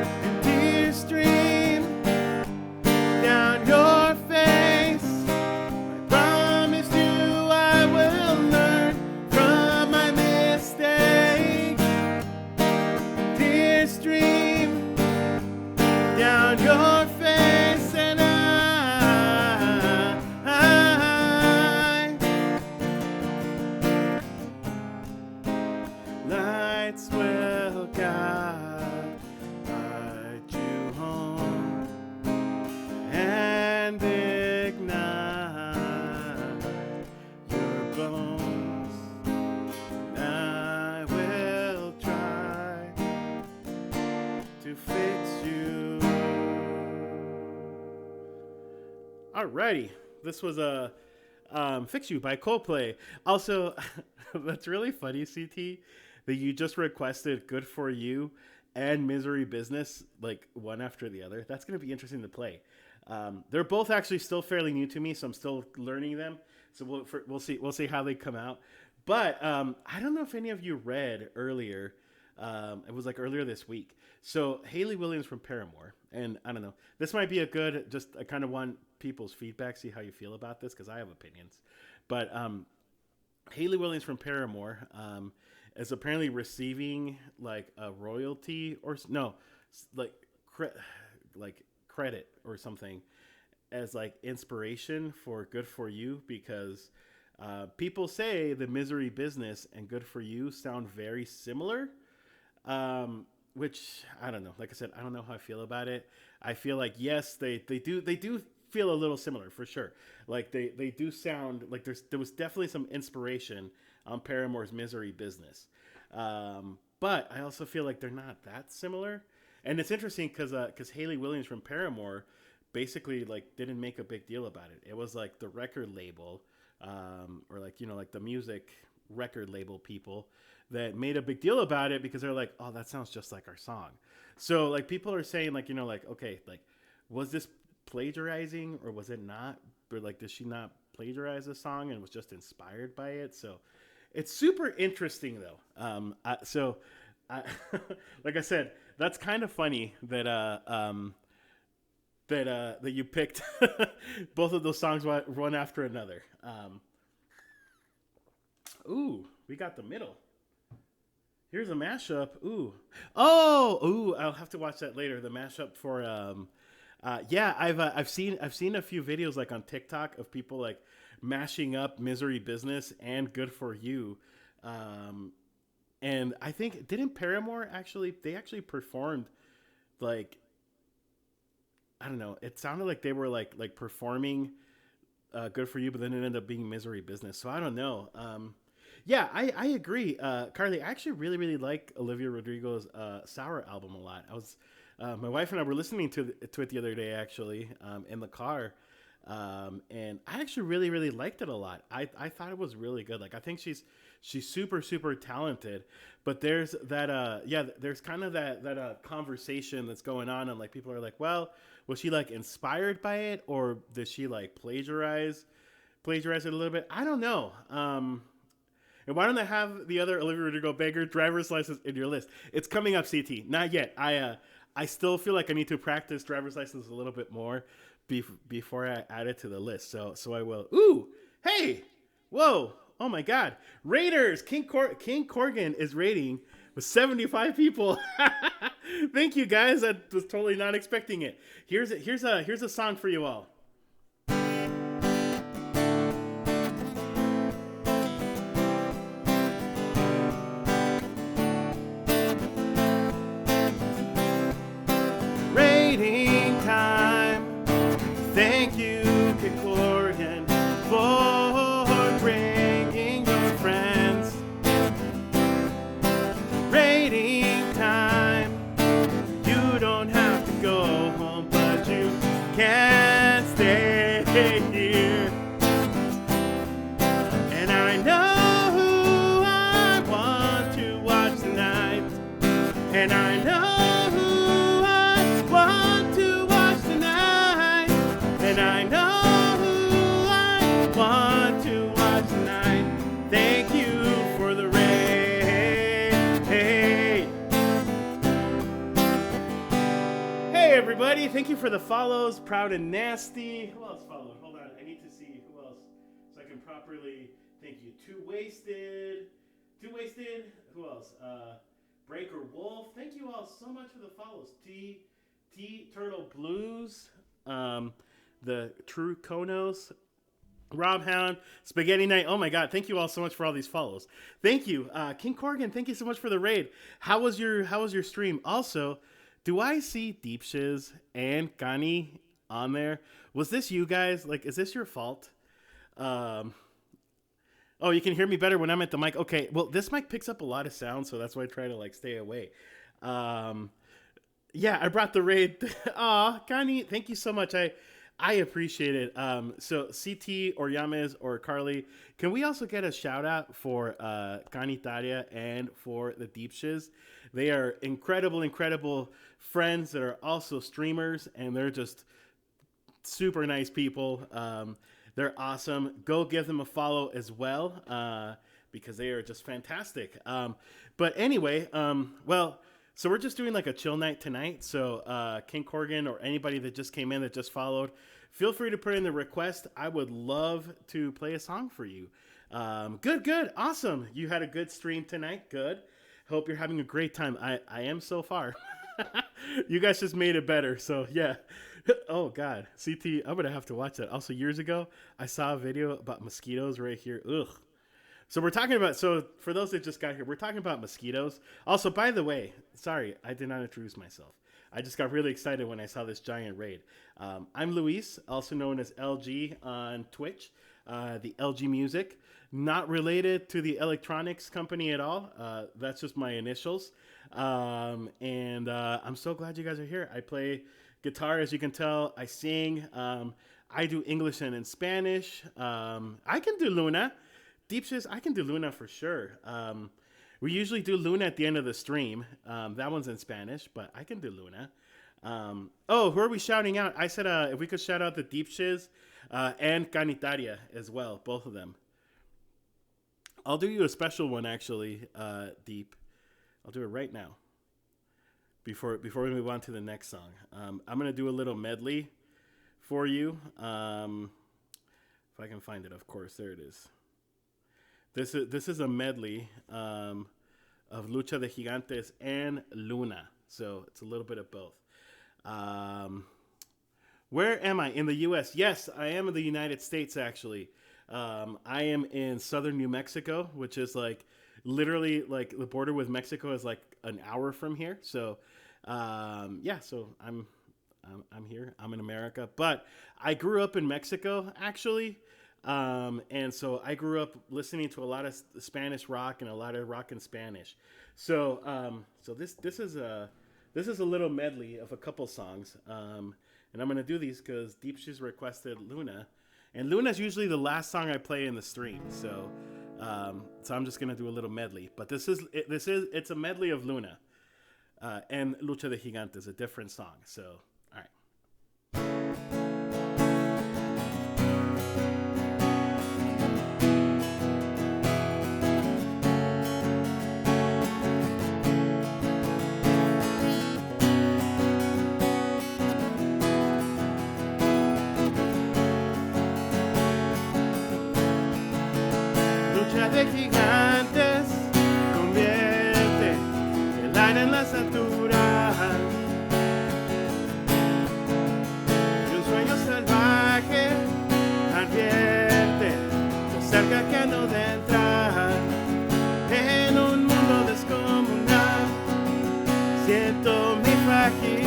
and tears stream down your face. I promise you I will learn from my mistake. Tears stream down your face, and lights will guide you home and ignite your bones. I will try to fix you. Alrighty, this was a Fix You by Coldplay. Also, that's really funny, CT, that you just requested Good For You and Misery Business, like one after the other. That's going to be interesting to play. They're both actually still fairly new to me, so I'm still learning them. So we'll see how they come out. But I don't know if any of you read earlier. It was like earlier this week. So Hayley Williams from Paramore, and I don't know. This might be a good. Just I kind of want people's feedback, see how you feel about this, because I have opinions. But Hayley Williams from Paramore is apparently receiving like a royalty or no, like credit or something as like inspiration for Good For You, because people say the Misery Business and Good For You sound very similar, which I don't know. Like I said, I don't know how I feel about it. I feel like yes, they do feel a little similar for sure. Like they do sound like there was definitely some inspiration on Paramore's Misery Business, but I also feel like they're not that similar. And it's interesting because Hayley Williams from Paramore basically like didn't make a big deal about it. It was like the record label, or like like the music record label people that made a big deal about it, because they're like, oh, that sounds just like our song. So like people are saying like like okay, like was this plagiarizing or was it not? Or like did she not plagiarize the song and was just inspired by it? So it's super interesting though. Like I said, that's kind of funny that that you picked both of those songs one after another. Ooh, we got the middle. Here's a mashup. I'll have to watch that later. The mashup for yeah, I've seen a few videos like on TikTok of people like mashing up Misery Business and Good For You. And I think didn't Paramore actually performed like, I don't know, it sounded like they were like performing Good For You, but then it ended up being Misery Business. So I don't know. Yeah, I agree. Carly, I actually really, really like Olivia Rodrigo's Sour album a lot. I was my wife and I were listening to it the other day, actually, in the car. And I actually really, really liked it a lot. I thought it was really good. Like, I think she's super, super talented, but there's that, there's kind of that conversation that's going on. And like, people are like, well, was she like inspired by it, or did she like plagiarize it a little bit? I don't know. And why don't I have the other Olivia Rodrigo banger, Driver's License, in your list? It's coming up, CT. Not yet. I still feel like I need to practice Driver's License a little bit more. before I add it to the list. So I will. Ooh, hey, whoa, oh my God, Raiders. King Corgan is rating with 75 people. Thank you guys. I was totally not expecting it. Here's a song for you all. Rating time. Thank you, King Corgan, for bringing your friends. Rating time. You don't have to go home, but you can stay here. And I know who I want to watch tonight. And I know who I want to watch tonight. And I know who I want to watch tonight. Thank you for the raid. Hey everybody, thank you for the follows. Proud and Nasty. Who else followed? Hold on, I need to see who else so I can properly thank you. Too Wasted. Who else? Breaker Wolf. Thank you all so much for the follows. T Turtle Blues. The True Konos. Rob Hound, Spaghetti Night. Oh my God! Thank you all so much for all these follows. Thank you, King Corgan. Thank you so much for the raid. How was your stream? Also, do I see Deep Shiz and Gani on there? Was this you guys? Like, is this your fault? Oh, you can hear me better when I'm at the mic. Okay, well, this mic picks up a lot of sound, so that's why I try to like stay away. Yeah, I brought the raid. Aw, Gani, thank you so much. I appreciate it. So CT or Yames or Carly, can we also get a shout out for Gani Taria and for the Deep Shiz? They are incredible friends that are also streamers, and they're just super nice people. They're awesome. Go give them a follow as well because they are just fantastic. But anyway, well, so we're just doing like a chill night tonight. So King Corgan or anybody that just came in that just followed, feel free to put in the request. I would love to play a song for you. Good. Awesome. You had a good stream tonight. Good. Hope you're having a great time. I am so far. You guys just made it better. So yeah. Oh God. CT, I'm going to have to watch that. Also, years ago, I saw a video about mosquitoes right here. Ugh. So we're talking about, so for those that just got here, we're talking about mosquitoes. Also, by the way, sorry, I did not introduce myself. I just got really excited when I saw this giant raid. I'm Luis, also known as LG on Twitch, the LG Music. Not related to the electronics company at all. That's just my initials. And I'm so glad you guys are here. I play guitar, as you can tell. I sing. I do English and in Spanish. I can do Luna. Deep Shiz, I can do Luna for sure. We usually do Luna at the end of the stream. That one's in Spanish, but I can do Luna. Oh, who are we shouting out? I said if we could shout out the Deep Shiz and Canitaria as well, both of them. I'll do you a special one, actually, Deep. I'll do it right now before we move on to the next song. I'm going to do a little medley for you. If I can find it, of course. There it is. This is a medley of Lucha de Gigantes and Luna. So it's a little bit of both. Where am I? In the U.S. Yes, I am in the United States, actually. I am in southern New Mexico, which is like literally like the border with Mexico is like an hour from here. So yeah, so I'm here. I'm in America, but I grew up in Mexico, actually. And so I grew up listening to a lot of Spanish rock and a lot of rock in Spanish. So, so this is a little medley of a couple songs. And I'm going to do these because Deep Shiz requested Luna, and Luna's usually the last song I play in the stream. So, so I'm just going to do a little medley, but it's a medley of Luna, and Lucha de Gigantes, a different song. So, all right. de gigantes, convierte el aire en las alturas. Y un sueño salvaje advierte lo cerca que ando de entrar en un mundo descomunal. Siento mi fragilidad.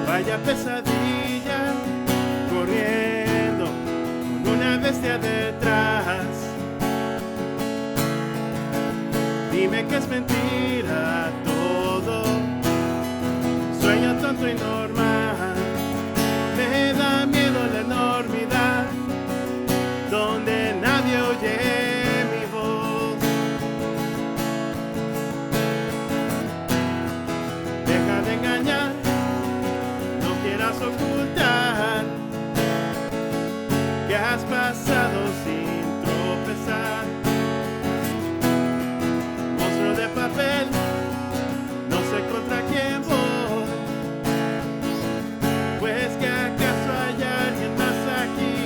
Vaya pesadilla, corriendo con una bestia detrás. Dime que es mentira todo, sueño tonto y normal. Me da miedo la enormidad, donde nadie oye mi voz. Deja de engañar, no quieras ocultar que has pasado sin tropezar. Monstruo de papel, no sé contra quién voy, pues que acaso hay alguien más aquí.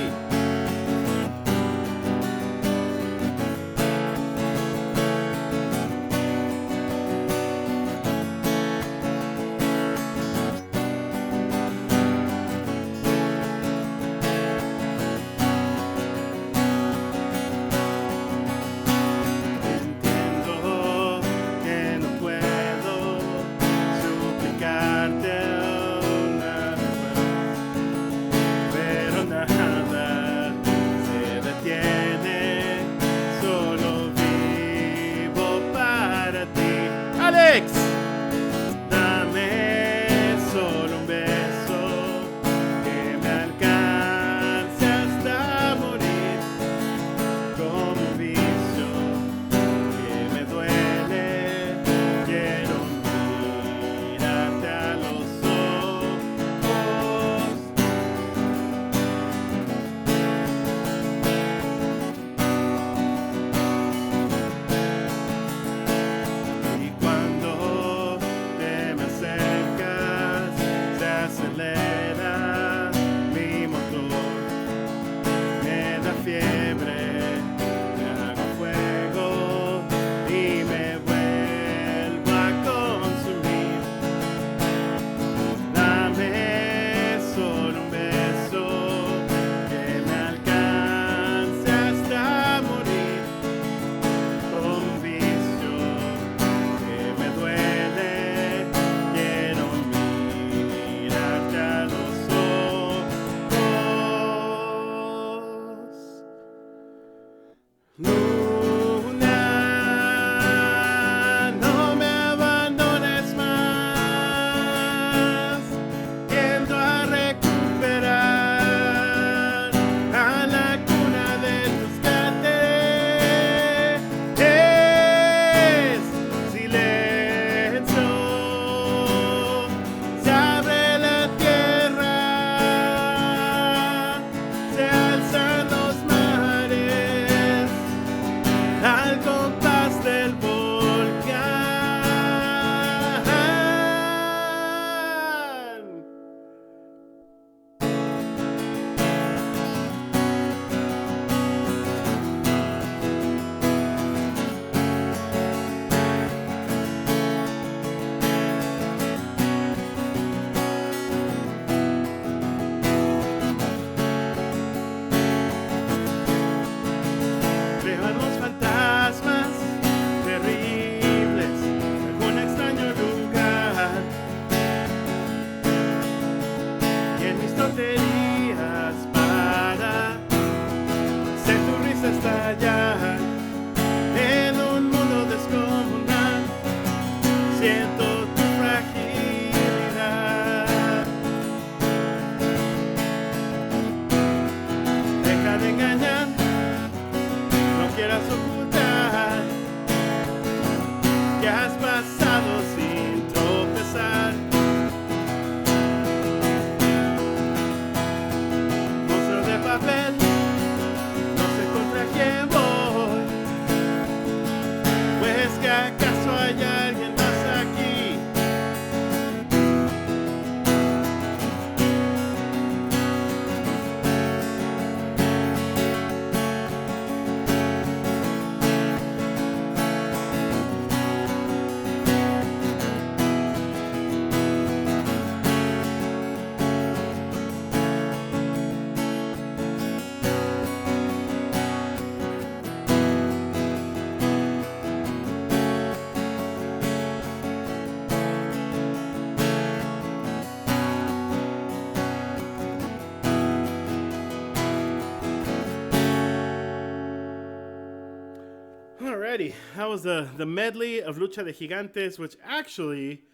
Alrighty, that was the medley of Lucha de Gigantes, which actually,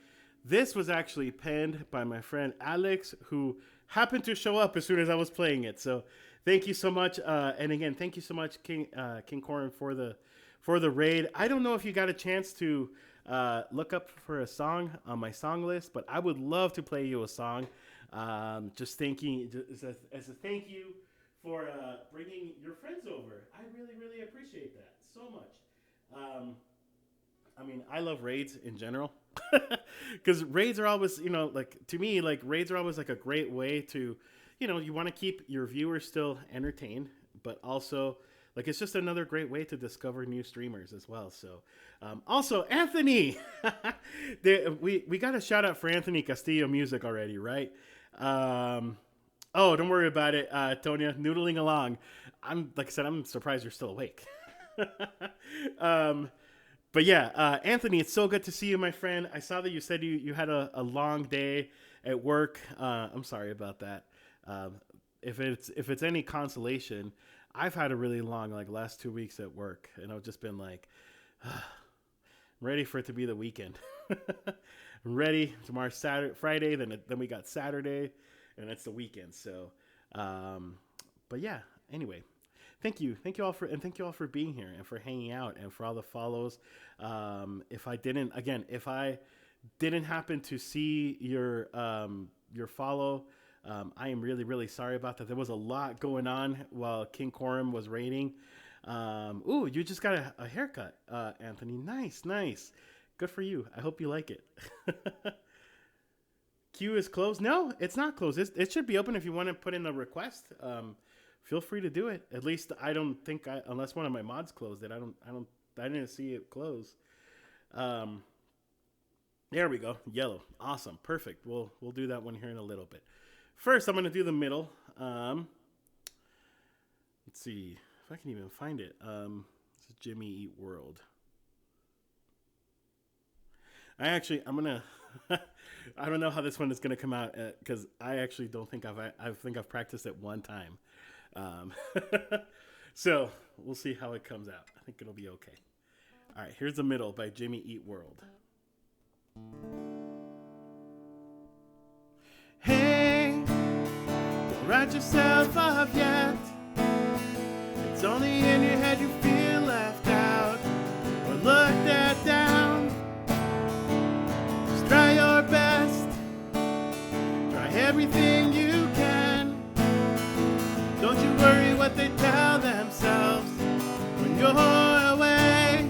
this was actually penned by my friend Alex, who happened to show up as soon as I was playing it. So thank you so much, and again, thank you so much, King Corin, for the raid. I don't know if you got a chance to look up for a song on my song list, but I would love to play you a song. Just thanking as a thank you for bringing your friends over. I really, really appreciate that so much. I mean, I love raids in general because raids are always, like to me, like raids are always like a great way to, you want to keep your viewers still entertained, but also like it's just another great way to discover new streamers as well. So, also Anthony, we got a shout out for Anthony Castillo Music already, right? Oh, don't worry about it, Tonya. Noodling along. Like I said, I'm surprised you're still awake. But yeah, Anthony, it's so good to see you, my friend. I saw that you said you had a long day at work. I'm sorry about that. If it's any consolation, I've had a really long last 2 weeks at work, and I've just been like, I'm ready for it to be the weekend. I'm ready. Tomorrow's Friday, then we got Saturday, and it's the weekend. So, but yeah. Anyway, thank you all for being here and for hanging out and for all the follows. If I didn't happen to see your follow, I am really, really sorry about that. There was a lot going on while King Corum was raiding. Ooh, you just got a haircut, Anthony. Nice. Good for you. I hope you like it. Queue is closed. No, it's not closed. It should be open if you want to put in a request. Feel free to do it. At least I don't think unless one of my mods closed it. I didn't see it close. There we go. Yellow. Awesome. Perfect. We'll do that one here in a little bit. First, I'm going to do the middle. Let's see if I can even find it. This is Jimmy Eat World. I'm gonna. I don't know how this one is gonna come out because I actually don't think I've practiced it one time. So we'll see how it comes out. I think it'll be okay. All right, here's the middle by Jimmy Eat World. Hey, don't write yourself off yet. It's only in your head you feel left out or looked at down. Just try your best. Try everything you can. Don't you worry what they tell themselves when you're away.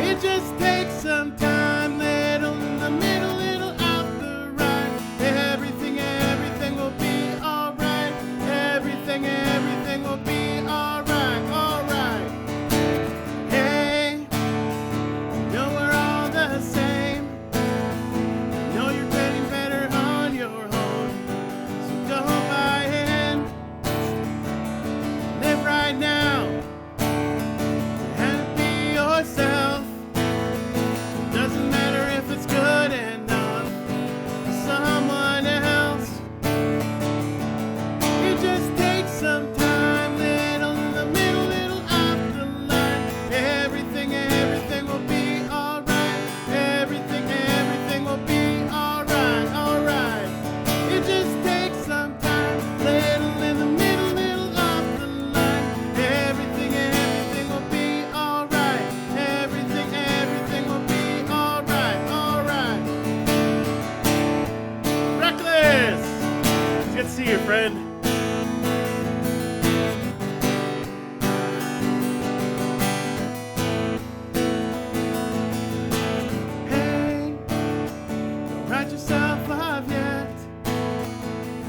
It just takes some time, little in the middle, little out the right. Everything will be alright. Everything will be alright. Hey, you know we're all the same. You know you're getting better on your own. So don't buy in. Live right now. And be yourself. Doesn't matter if it's good enough for someone else. It just takes some time, little in the middle, little off the line. Everything will be alright. Everything will be alright. It just takes some time, little in the middle, little off the line. Everything will be alright. Everything will be alright. Reckless! It's good to see you, friend. Hey, don't write yourself off yet.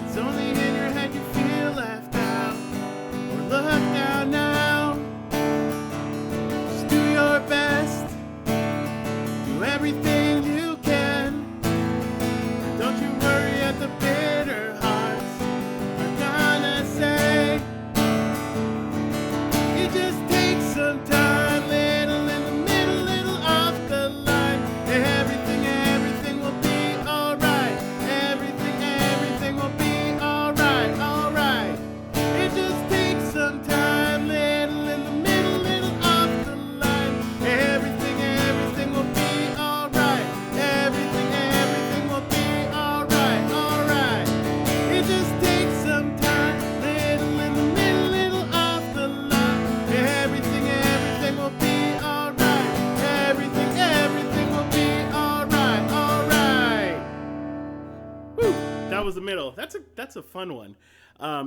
It's only in your head you feel left out or looked down now. Just do your best. Do everything you can. Don't you worry at the bitter hearts are gonna say. It just takes some time, little in the middle, little off the line. Everything will be alright. was the middle. That's a fun one.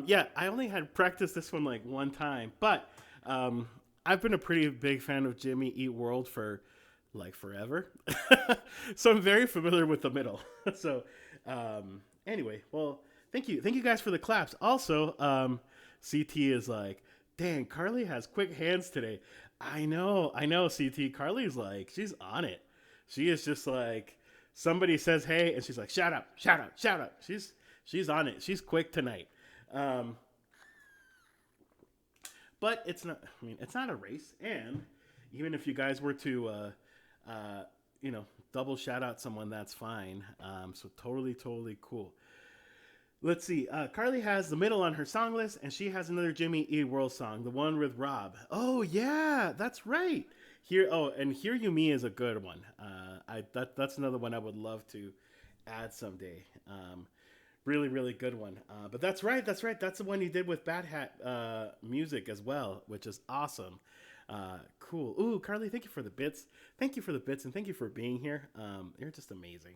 Yeah, I only had practiced this one like one time, but I've been a pretty big fan of Jimmy Eat World for like forever, so I'm very familiar with the middle. So anyway, well, thank you guys for the claps. Also, CT is like, dang, Carly has quick hands today. I know, CT. Carly's like, she's on it. She is just like, somebody says hey, and she's like, shout out, shout out, shout out. She's on it. She's quick tonight. Um, but it's not. I mean, it's not a race. And even if you guys were to, you know, double shout out someone, that's fine. So totally cool. Let's see. Carly has the middle on her song list, and she has another Jimmy Eat World song, the one with Rob. Oh yeah, that's right. Here, oh, and Hear You Me is a good one. That's another one I would love to add someday. Really good one. But that's right. That's the one you did with Bad Hat music as well, which is awesome. Cool. Ooh, Carly, thank you for the bits. Thank you for the bits, and thank you for being here. You're just amazing.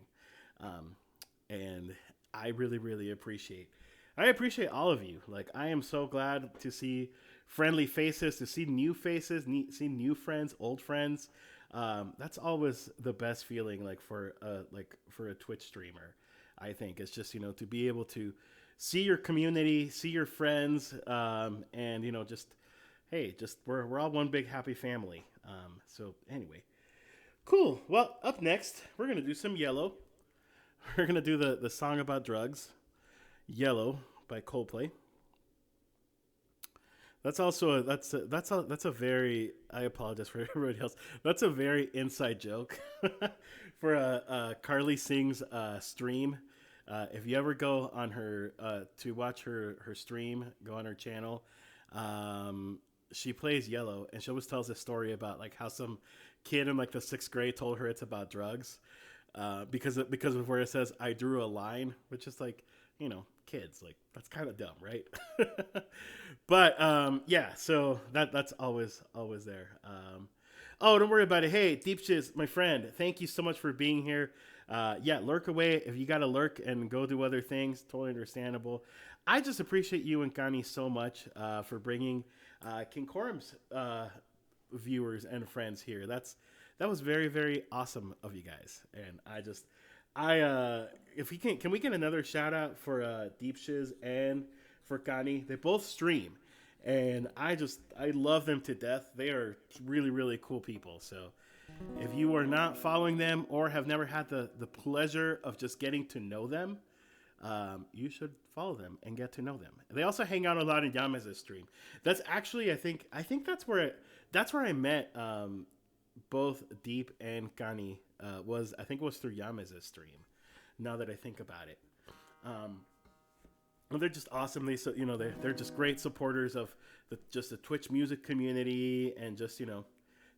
And I really appreciate. I appreciate all of you. Like, I am so glad to see friendly faces, to see new faces, see new friends, old friends. That's always the best feeling, like for a Twitch streamer. I think it's just, you know, to be able to see your community, see your friends, and, you know, just, hey, just we're all one big happy family. So anyway, cool. Well, up next, we're gonna do some Yellow. We're gonna do the song about drugs, Yellow by Coldplay. That's also that's a very, I apologize for everybody else. That's a very inside joke for a Carly Sings stream. If you ever go on her to watch her stream, go on her channel. She plays Yellow, and she always tells a story about like how some kid in like the 6th grade told her it's about drugs. Because of where it says I drew a line, which is like, you know, kids, like that's kind of dumb, right? But yeah, so that's always there. Oh, don't worry about it. Hey, Deep Shiz, my friend, thank you so much for being here. Yeah, lurk away if you gotta lurk and go do other things. Totally understandable. I just appreciate you and Kani so much for bringing King Korum's viewers and friends here. That was very awesome of you guys, and if we can we get another shout out for Deep Shiz and for Kani? They both stream, and I love them to death. They are really cool people. So if you are not following them or have never had the pleasure of just getting to know them, you should follow them and get to know them. They also hang out a lot in JAMS' stream. That's actually I think that's where I met both Deep and Kani. Was through Yama's stream. Now that I think about it, well, they're just awesome. They're just great supporters of the Twitch music community, and just, you know,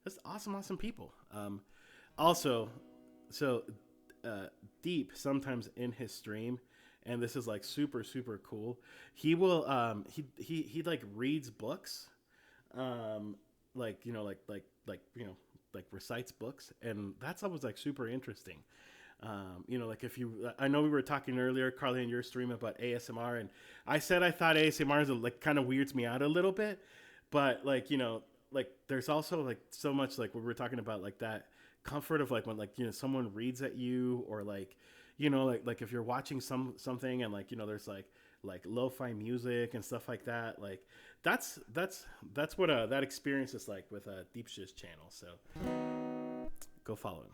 just awesome people. Also, so Deep sometimes in his stream, and this is like super cool. He will he like reads books, like, you know, like you know, like recites books, and that's always like super interesting. You know, like I know we were talking earlier, Carly, in your stream about ASMR, and I said I thought ASMR is like kind of weirds me out a little bit, but like, you know, like there's also like so much like what we were talking about, like that comfort of like when, like, you know, someone reads at you, or like, you know, like if you're watching something and like, you know, there's like lo-fi music and stuff like that. Like that's what that experience is like with Deep Shiz channel. So go follow him.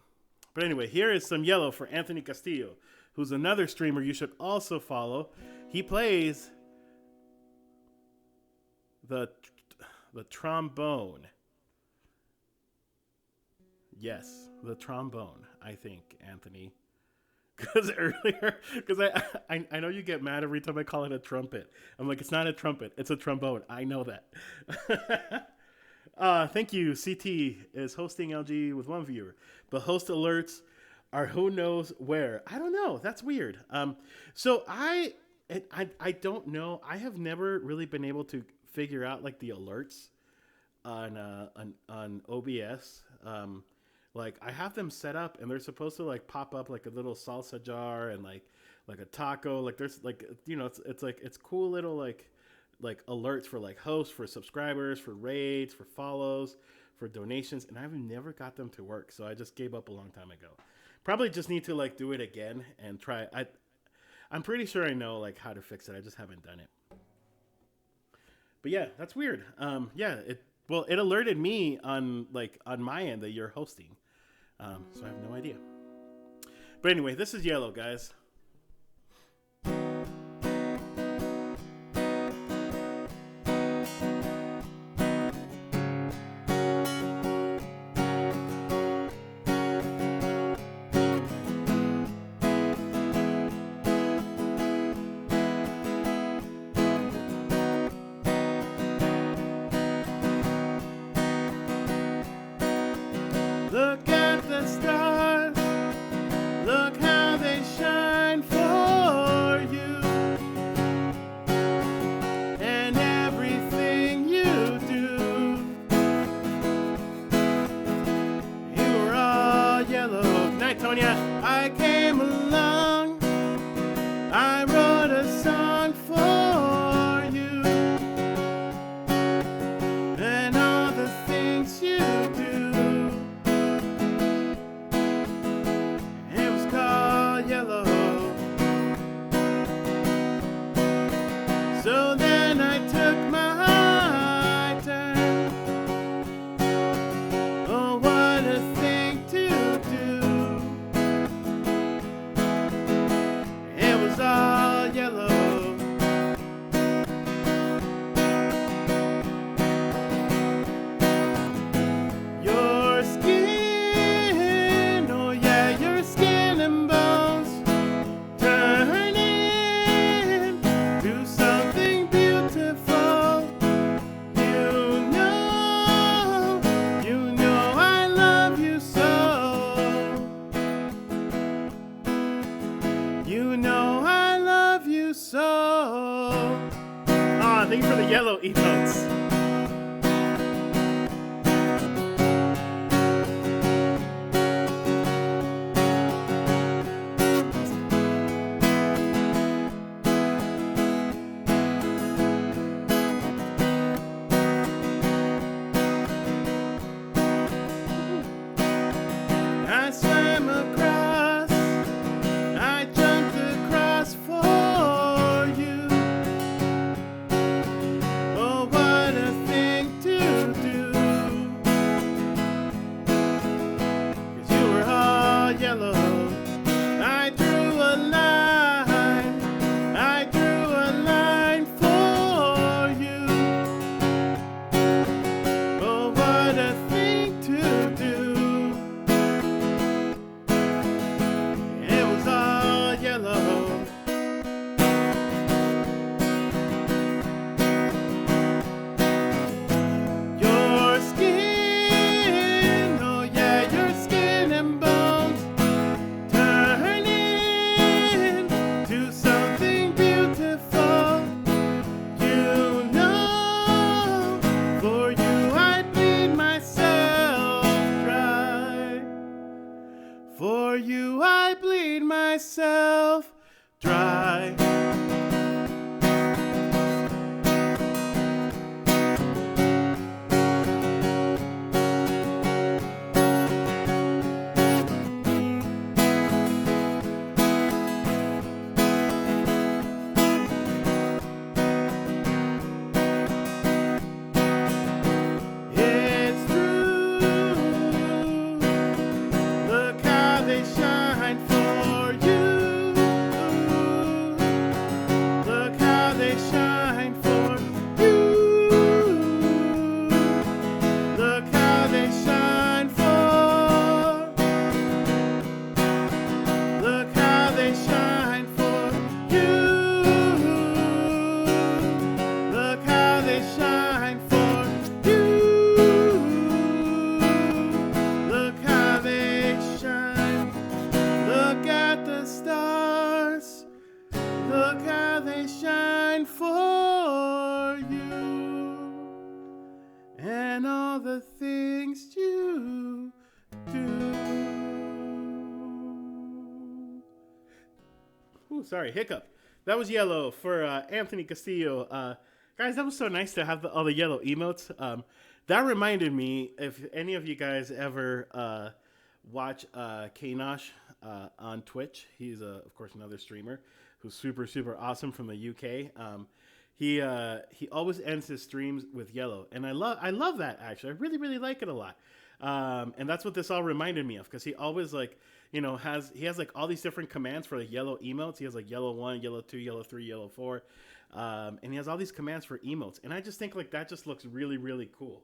But anyway, here is some Yellow for Anthony Castillo, who's another streamer you should also follow. He plays the trombone. Yes, the trombone, I think, Anthony. Because I know you get mad every time I call it a trumpet. I'm like, it's not a trumpet, it's a trombone. I know that. Thank you. CT is hosting LG with one viewer, but host alerts are who knows where. I don't know. That's weird. So I don't know. I have never really been able to figure out like the alerts on OBS. Like I have them set up, and they're supposed to like pop up like a little salsa jar and like a taco. Like there's like it's like it's cool little like alerts for like hosts, for subscribers, for raids, for follows, for donations, and I've never got them to work. So I just gave up a long time ago. Probably just need to like do it again and try. I'm pretty sure I know like how to fix it. I just haven't done it. But yeah, that's weird. Yeah, it alerted me on my end that you're hosting. So I have no idea. But anyway, this is Yellow, guys. Look at the stars, look how they shine for you, and everything you do. You were all yellow. Good night, Tonya. I came along, I wrote a song for you, and all the things you do. Yellow. So then I took my turn. Oh, what a thing to do. It was all yellow. Your skin, oh yeah, your skin and bones turn into something beautiful. You know I love you so. You know I love you so. Ah, thank you for the yellow emotes. I swam across, I jumped across for you. Oh, what a thing to do. 'Cause you were all yellow. I drew a line for you. Oh, what a thing to do. Yellow. Your skin, oh yeah, your skin and bones turn into something beautiful. You know, for you I'd bleed myself dry. For you I bleed myself dry. It's true. Look how they shine for you. Ooh, sorry, hiccup. That was yellow for Anthony Castillo. Guys, that was so nice to have all the yellow emotes. That reminded me, if any of you guys ever watch Kanosh on Twitch, he's of course another streamer who's super super awesome from the UK. He always ends his streams with yellow, and I love that actually. I really really like it a lot. And that's what this all reminded me of, because he always like has like all these different commands for like yellow emotes. He has like yellow 1, yellow 2, yellow 3, yellow 4, and he has all these commands for emotes, and I just think like that just looks really really cool.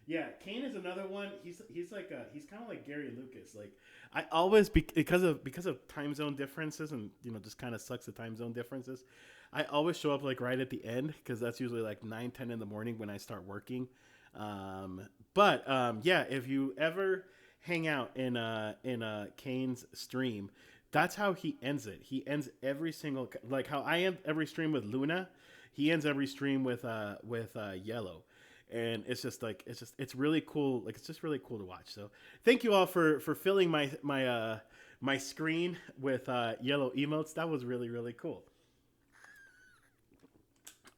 Yeah, Kane is another one. He's like he's kind of like Gary Lucas. Like I always because of time zone differences, and just kind of sucks the time zone differences. I always show up like right at the end, because that's usually like 9-10 in the morning when I start working. But yeah, if you ever hang out in Kane's stream, that's how he ends it. He ends every single, like how I end every stream with Luna, he ends every stream with yellow. And it's really cool. Like, it's just really cool to watch. So thank you all for filling my screen with yellow emotes. That was really really cool.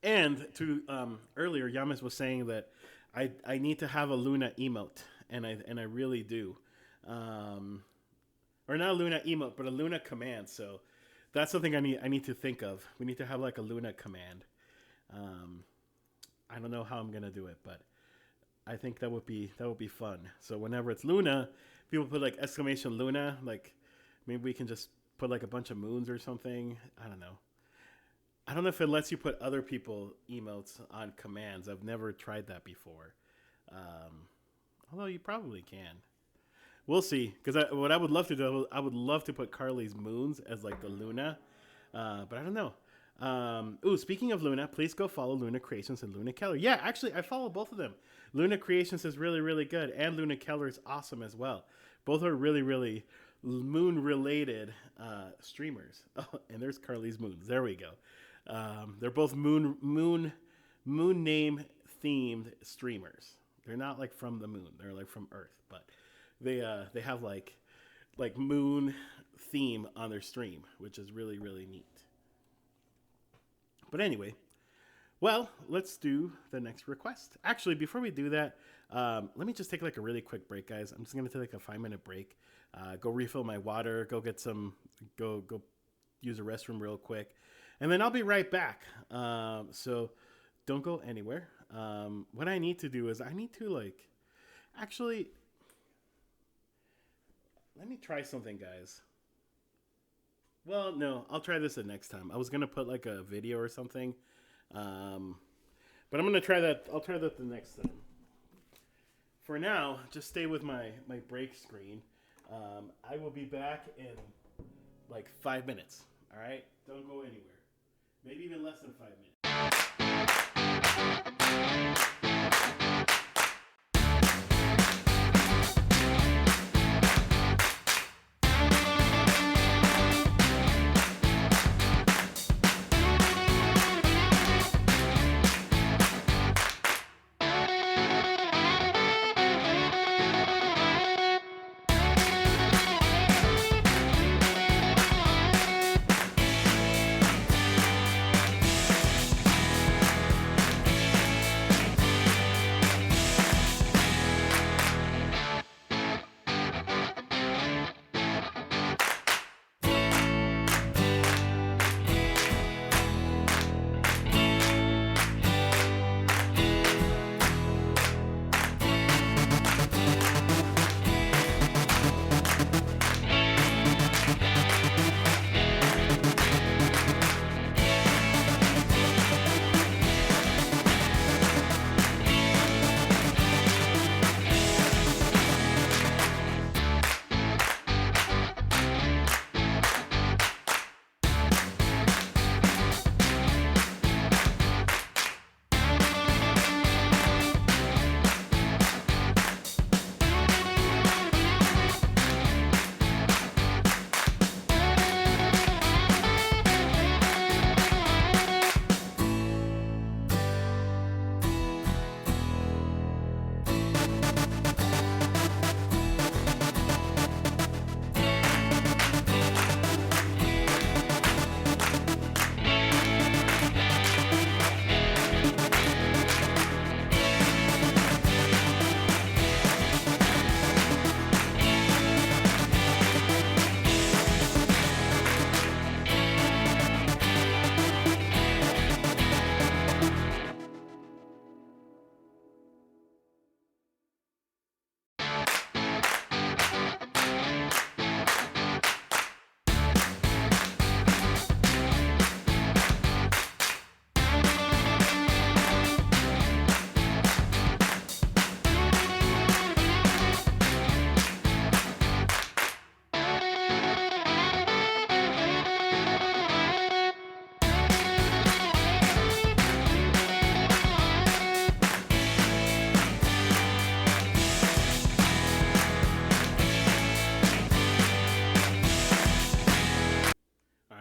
And to earlier, Yamas was saying that I need to have a Luna emote, and I really do, or not a Luna emote, but a Luna command. So that's something I need to think of. We need to have like a Luna command. I don't know how I'm gonna do it, but I think that would be fun. So whenever it's Luna, people put like exclamation Luna. Like maybe we can just put like a bunch of moons or something. I don't know. I don't know if it lets you put other people emotes on commands. I've never tried that before. Although you probably can. We'll see. Because what I would love to do, I would love to put Carly's moons as like the Luna. But I don't know. Ooh, speaking of Luna, please go follow Luna Creations and Luna Keller. Yeah, actually, I follow both of them. Luna Creations is really, really good. And Luna Keller is awesome as well. Both are really, really moon-related streamers. Oh, and there's Carly's moons. There we go. They're both moon name themed streamers. They're not like from the moon. They're like from Earth, but they have like moon theme on their stream, which is really really neat. But anyway, well, let's do the next request. Actually, before we do that, let me just take like a really quick break, guys. I'm just gonna take like a 5-minute break. Go refill my water. Go get some. Go use a restroom real quick. And then I'll be right back. So don't go anywhere. What I need to do is I need to actually, let me try something, guys. Well, no, I'll try this the next time. I was going to put like a video or something. But I'm going to try that. I'll try that the next time. For now, just stay with my break screen. I will be back in like 5 minutes. All right? Don't go anywhere. Maybe even less than 5 minutes.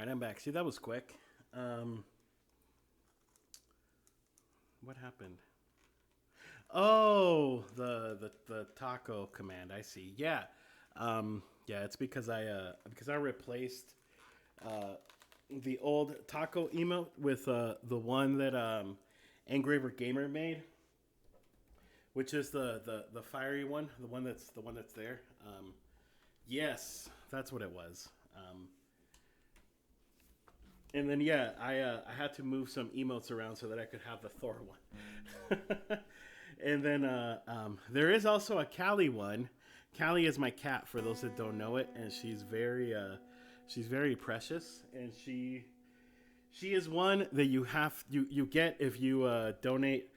right, I'm back. See, that was quick. Um, what happened? Oh, the taco command. I see. Yeah, yeah. It's because I replaced uh, the old taco emote with the one that Engraver Gamer made, which is the fiery one, the one that's there. Yes, that's what it was. And then yeah, I had to move some emotes around so that I could have the Thor one. And then there is also a Callie one. Callie is my cat for those that don't know it, and she's very precious, and she is one that you get if you donate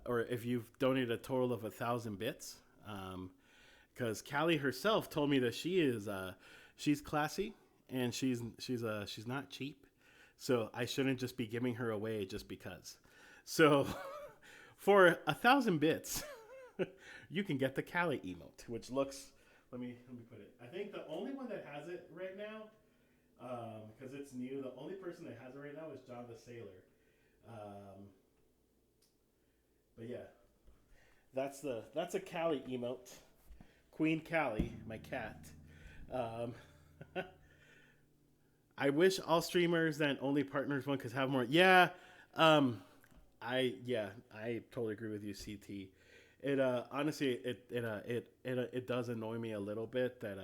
or if you've donated a total of 1,000 bits. Because Callie herself told me that she's classy and she's not cheap, so I shouldn't just be giving her away just because. So for 1,000 bits, you can get the Callie emote, which looks. Let me put it. I think the only one that has it right now, because it's new. The only person that has it right now is John the Sailor. Um, but yeah, that's a Callie emote. Queen Callie, my cat. Um, I wish all streamers and only partners one could have more. Yeah, um, I totally agree with you, CT. It honestly it does annoy me a little bit that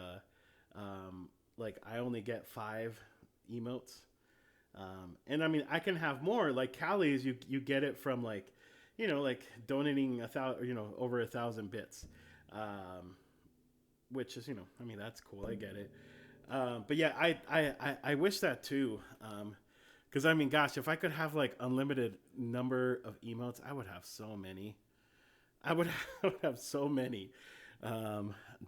like I only get 5 emotes. And I mean I can have more like Callie's. You get it from like like donating 1,000 over 1,000 bits. Um, which is I mean that's cool. I get it. But yeah, I wish that too. Because I mean, gosh, if I could have like unlimited number of emotes, I would have so many. I would, I would have so many.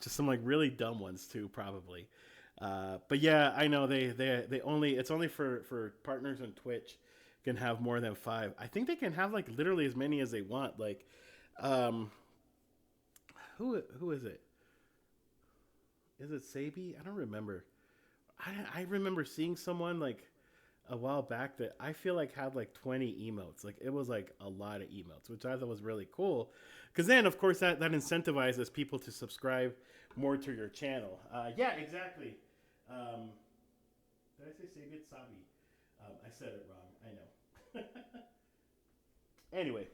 Just some like really dumb ones too, probably. But yeah, I know they only it's only for partners on Twitch can have more than 5. I think they can have like literally as many as they want. Like, um, who is it? Is it Sabi? I don't remember. I remember seeing someone like a while back that I feel like had like 20 emotes. Like it was like a lot of emotes, which I thought was really cool. Because then, of course, that incentivizes people to subscribe more to your channel. Yeah, exactly. Um, did I say Sabi? It's Sabi. I said it wrong. I know. Anyway,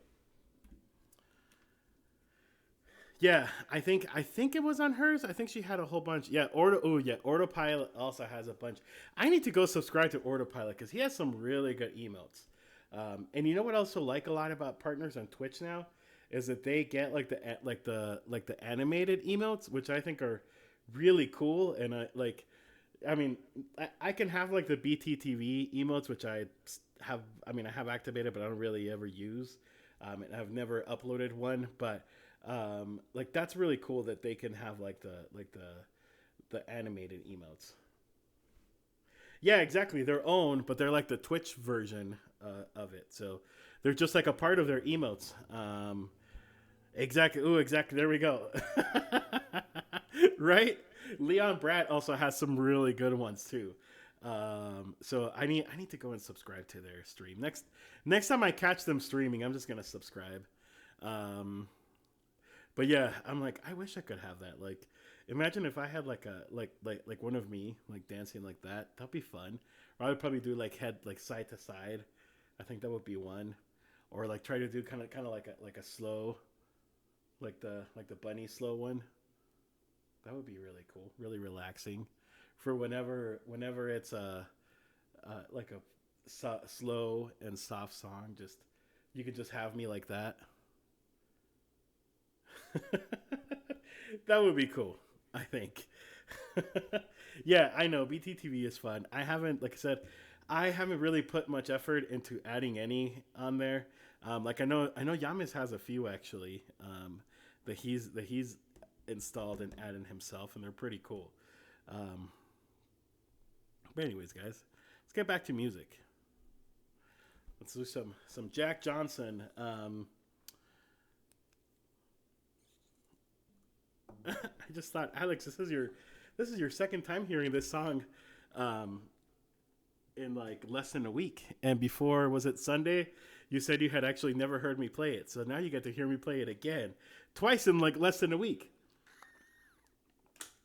yeah, I think it was on hers. I think she had a whole bunch. Yeah, Autopilot also has a bunch. I need to go subscribe to Autopilot because he has some really good emotes. And you know what I also like a lot about partners on Twitch now is that they get like the animated emotes, which I think are really cool. And I mean, I can have like the BTTV emotes, which have. I mean, I have activated, but I don't really ever use. And I've never uploaded one, but like that's really cool that they can have like the animated emotes. Yeah, exactly. Their own, but they're like the Twitch version of it. So they're just like a part of their emotes. Exactly. Ooh, exactly. There we go. Right? Leon Bratt also has some really good ones too. So I need to go and subscribe to their stream. Next time I catch them streaming, I'm just gonna subscribe. Um, but yeah, I'm like, I wish I could have that. Like, imagine if I had like a like one of me like dancing like that. That'd be fun. Or I would probably do like head like side to side. I think that would be one. Or like try to do kind of like a slow like the bunny slow one. That would be really cool, really relaxing, for whenever it's like a slow and soft song. Just you could just have me like that. That would be cool. I think. Yeah, I know BTTV is fun. I haven't, like I said, I haven't really put much effort into adding any on there. Like I know Yamis has a few actually that he's installed and added himself, and they're pretty cool. Um, but anyways, guys, let's get back to music. Let's do some Jack Johnson. I just thought, Alex, this is your second time hearing this song. Um, in like less than a week. And before, was it Sunday? You said you had actually never heard me play it. So now you get to hear me play it again. Twice in like less than a week.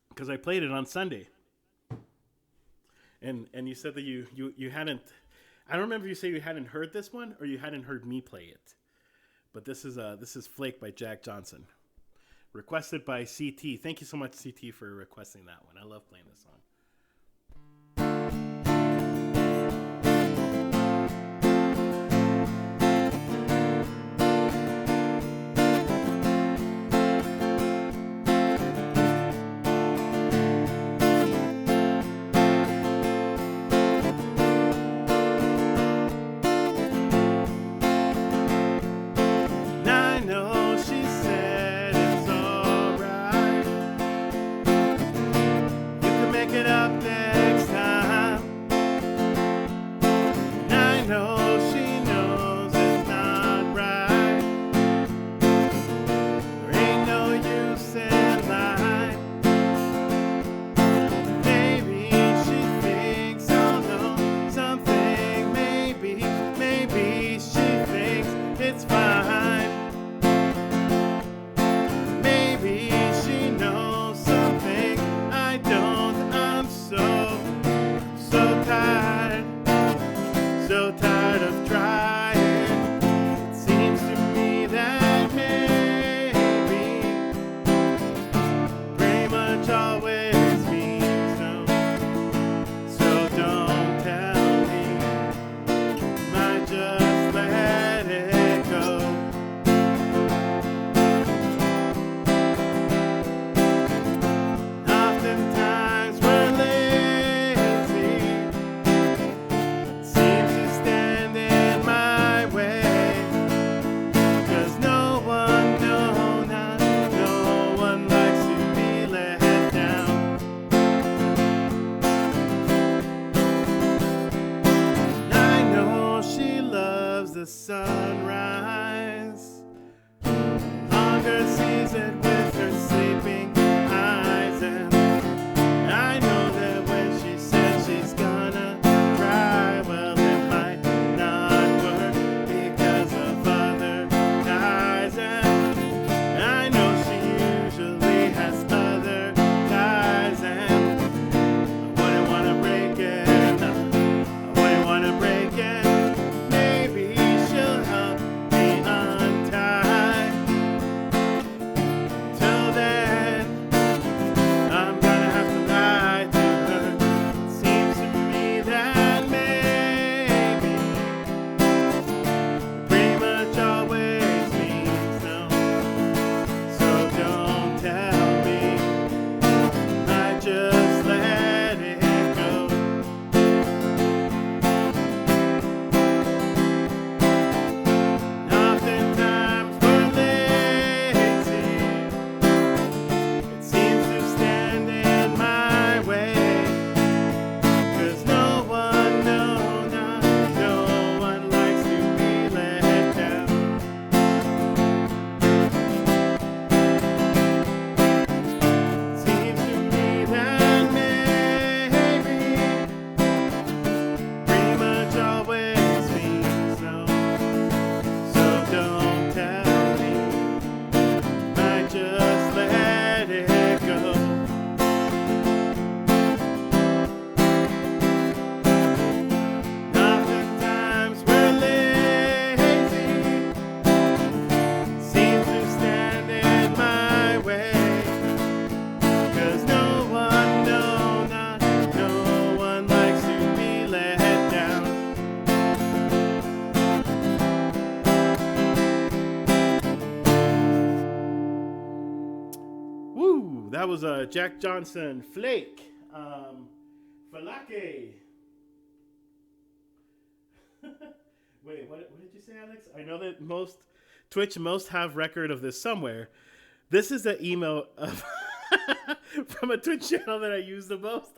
Because I played it on Sunday. And you said that you hadn't, I don't remember if you said you hadn't heard this one or you hadn't heard me play it. But this is Flake by Jack Johnson. Requested by CT. Thank you so much, CT, for requesting that one. I love playing this song. That was Jack Johnson, Flake, Falake. Wait, what did you say, Alex? I know that Twitch have record of this somewhere. This is the email of from a Twitch channel that I use the most.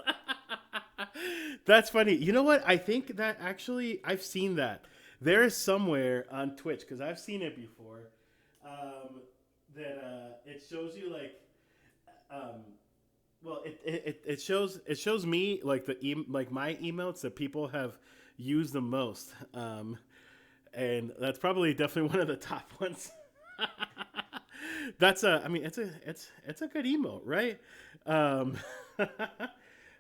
That's funny. You know what? I think that actually I've seen that. There is somewhere on Twitch, because I've seen it before, that it shows you Well, it shows me like like my emails that people have used the most, and that's probably definitely one of the top ones. That's a I mean it's a good emote, right? Um,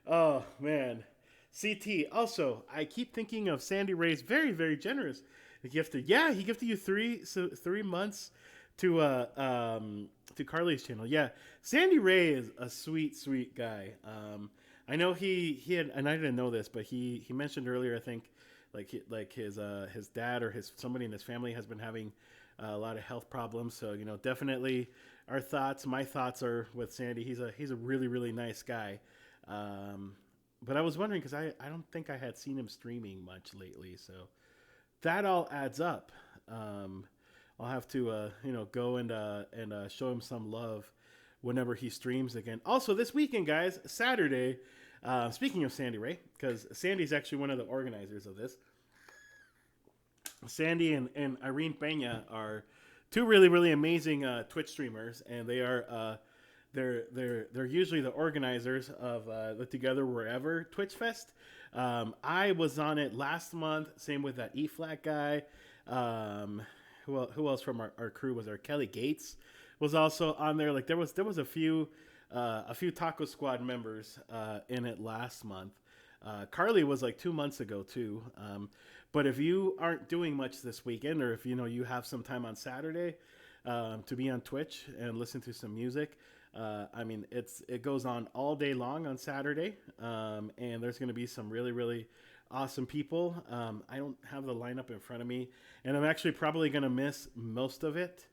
oh man, CT. Also, I keep thinking of Sandy Ray's very generous gifted. Yeah, he gifted you 3 months to Carly's channel. Yeah, Sandy Ray is a sweet guy. I know he had, and I didn't know this, but he mentioned earlier, I think, like his dad or his somebody in his family has been having a lot of health problems. So definitely my thoughts are with Sandy. He's a really nice guy. Um, but I was wondering because I don't think I had seen him streaming much lately, so that all adds up. Um, I'll have to go and show him some love whenever he streams again. Also, this weekend, guys, Saturday. Speaking of Sandy Ray, because Sandy's actually one of the organizers of this. Sandy and Irene Pena are two really amazing Twitch streamers, and they're usually the organizers of the Together Wherever Twitch Fest. I was on it last month. Same with that E Flat guy. Who else from our crew was there? Kelly Gates was also on there. Like there was a few Taco Squad members in it last month. Carly was like 2 months ago too. But if you aren't doing much this weekend, or if you have some time on Saturday to be on Twitch and listen to some music, I mean it goes on all day long on Saturday, and there's going to be some really awesome people. I don't have the lineup in front of me, and I'm actually probably going to miss most of it,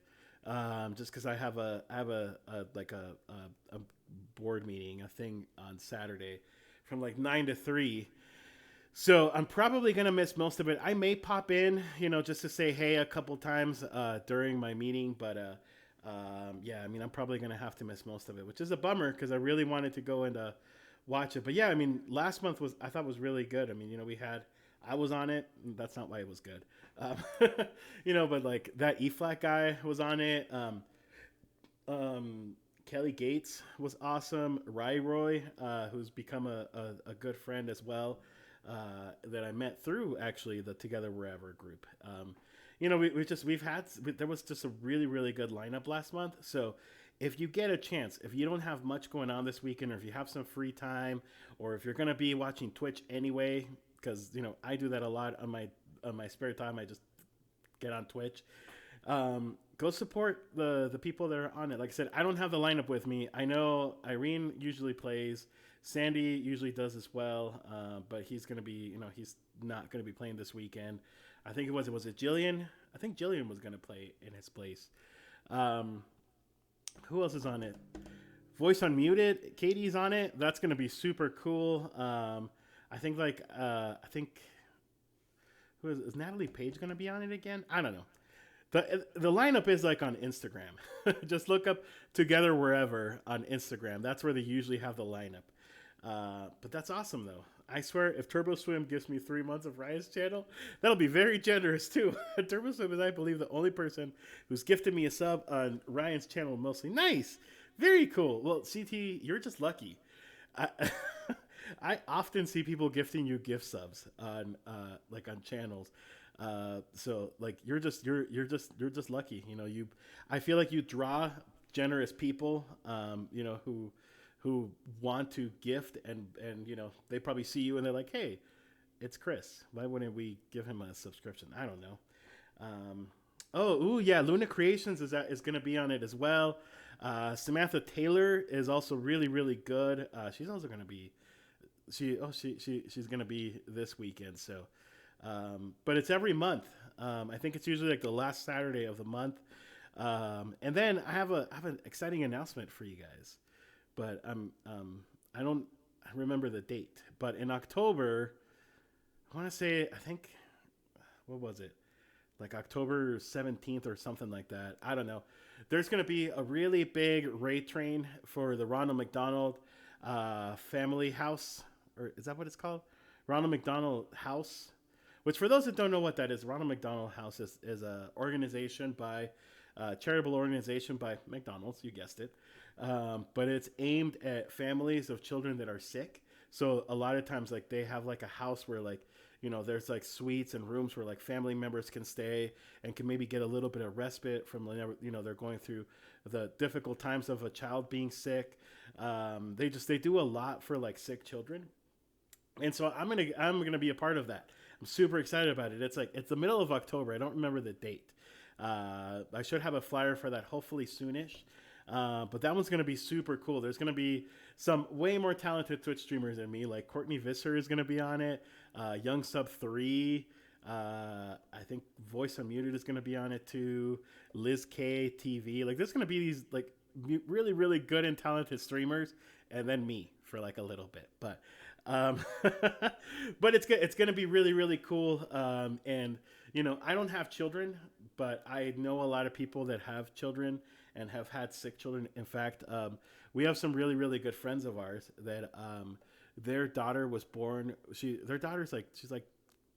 just because I have a board meeting, a thing on Saturday from like 9 to 3. So I'm probably gonna miss most of it. I may pop in, just to say hey a couple times during my meeting, but yeah, I mean I'm probably gonna have to miss most of it, which is a bummer because I really wanted to go and watch it. But yeah, I mean last month I thought was really good. I mean I was on it. That's not why it was good, um, but like that E flat guy was on it. Kelly Gates was awesome. Roy, who's become a good friend as well, that I met through actually the Together Wherever group. There was just a really good lineup last month. So if you get a chance, if you don't have much going on this weekend, or if you have some free time, or if you're gonna be watching Twitch anyway, because I do that a lot on my spare time. I just get on Twitch. Go support the people that are on it. Like I said, I don't have the lineup with me. I know Irene usually plays. Sandy usually does as well, but he's gonna be, he's not gonna be playing this weekend. I think was it Jillian? I think Jillian was gonna play in his place. Who else is on it? Voice Unmuted. Katie's on it. That's gonna be super cool. I think who is Natalie Page gonna be on it again? I don't know. The lineup is like on Instagram. Just look up Together Wherever on Instagram. That's where they usually have the lineup. But that's awesome though. I swear, if Turbo Swim gives me 3 months of Ryan's channel, that'll be very generous too. Turbo Swim is, I believe, the only person who's gifted me a sub on Ryan's channel mostly. Nice, very cool. Well, CT, you're just lucky. I, I often see people gifting you gift subs on on channels. So like you're just lucky. I feel like you draw generous people. Who want to gift and they probably see you and they're like, hey, it's Chris. Why wouldn't we give him a subscription? I don't know. Yeah, Luna Creations is going to be on it as well. Samantha Taylor is also really good. She's also going to be she's going to be this weekend. So, but it's every month. I think it's usually like the last Saturday of the month. And then I have an exciting announcement for you guys. But I don't remember the date. But in October, I want to say, I think, what was it? Like October 17th or something like that. I don't know. There's going to be a really big raid train for the Ronald McDonald Family House. Or is that what it's called? Ronald McDonald House. Which for those that don't know what that is, Ronald McDonald House is an organization by charitable organization by McDonald's, you guessed it. But it's aimed at families of children that are sick. So a lot of times, like they have like a house where like there's like suites and rooms where like family members can stay and can maybe get a little bit of respite from whenever they're going through the difficult times of a child being sick. They do a lot for like sick children, and so I'm gonna be a part of that. I'm super excited about it. It's the middle of October. I don't remember the date. I should have a flyer for that hopefully soonish. But that one's going to be super cool. There's going to be some way more talented Twitch streamers than me. Like Courtney Visser is going to be on it. Young Sub 3. I think Voice Unmuted is going to be on it too. Liz K TV. Like there's going to be these like really, really good and talented streamers. And then me for like a little bit. But but it's going to be really, really cool. And, I don't have children, but I know a lot of people that have children and have had sick children. In fact, we have some really, really good friends of ours that their daughter was born. Their daughter's she's like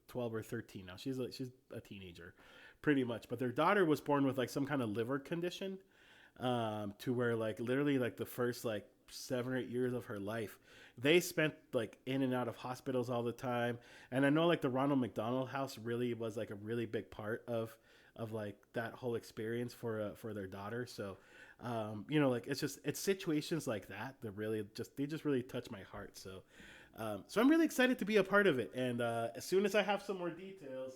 12 or 13 now. She's a teenager, pretty much. But their daughter was born with like some kind of liver condition, to where like literally like the first like 7 or 8 years of her life, they spent like in and out of hospitals all the time. And I know like the Ronald McDonald House really was like a really big part of like that whole experience for their daughter. So, like it's situations like that really really touch my heart. So, so I'm really excited to be a part of it. And as soon as I have some more details,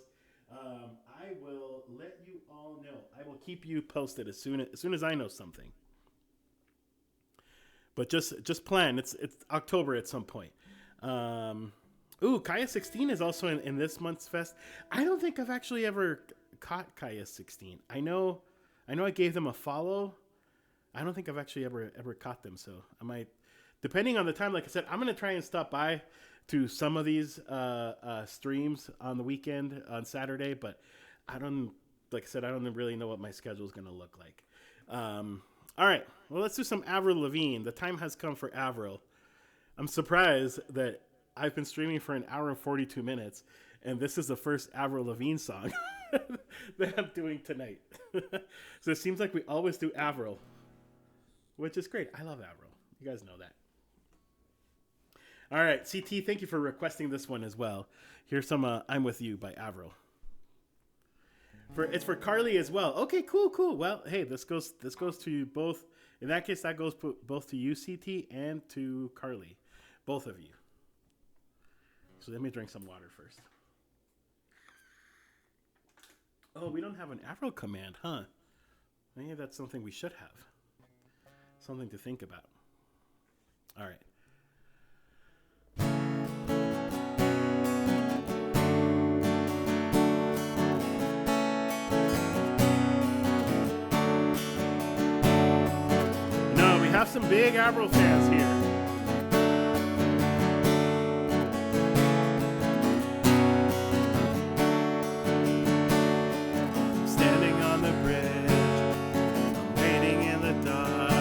I will let you all know. I will keep you posted as soon as I know something. But just plan. It's October at some point. Kaya 16 is also in this month's fest. I don't think I've actually ever caught Kaya 16. I know I gave them a follow. I don't think I've actually ever caught them. So I might, depending on the time, like I said, I'm going to try and stop by to some of these streams on the weekend on Saturday, but I don't really know what my schedule is going to look like. All right, well, let's do some Avril Lavigne. The time has come for Avril. I'm surprised that I've been streaming for an hour and 42 minutes, and this is the first Avril Lavigne song that I'm doing tonight. So it seems like we always do Avril, which is great. I love Avril. You guys know that. All right, CT, thank you for requesting this one as well. Here's some I'm With You by Avril. It's for Carly as well. Okay, cool. Well, hey, this goes to you both. In that case, that goes both to you, CT, and to Carly, both of you. So let me drink some water first. Oh, we don't have an Avril command, huh? Maybe that's something we should have. Something to think about. All right. Have some big Avril fans here. Standing on the bridge, I'm waiting in the dark. I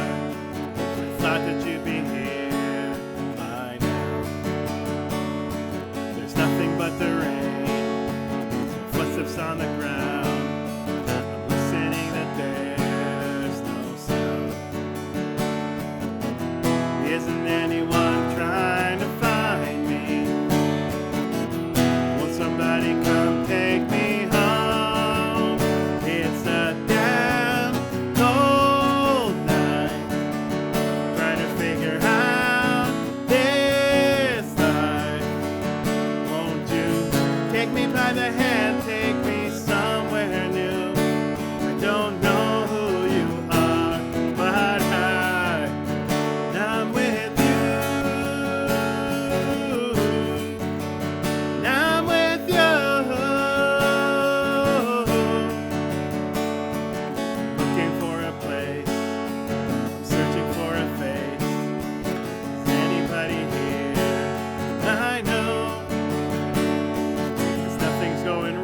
thought that you'd be here by now. There's nothing but the rain, footsteps on the ground. I'm listening to there's no sound. Isn't anyone trying to find me? Won't somebody come take me home? It's a damn cold night, trying to figure out this life. Won't you take me by the hand, take me somewhere new? I don't know who you are, but I'm with you. I'm with you. Looking for a place, I'm searching for a face. Is anybody here? I know, 'cause nothing's going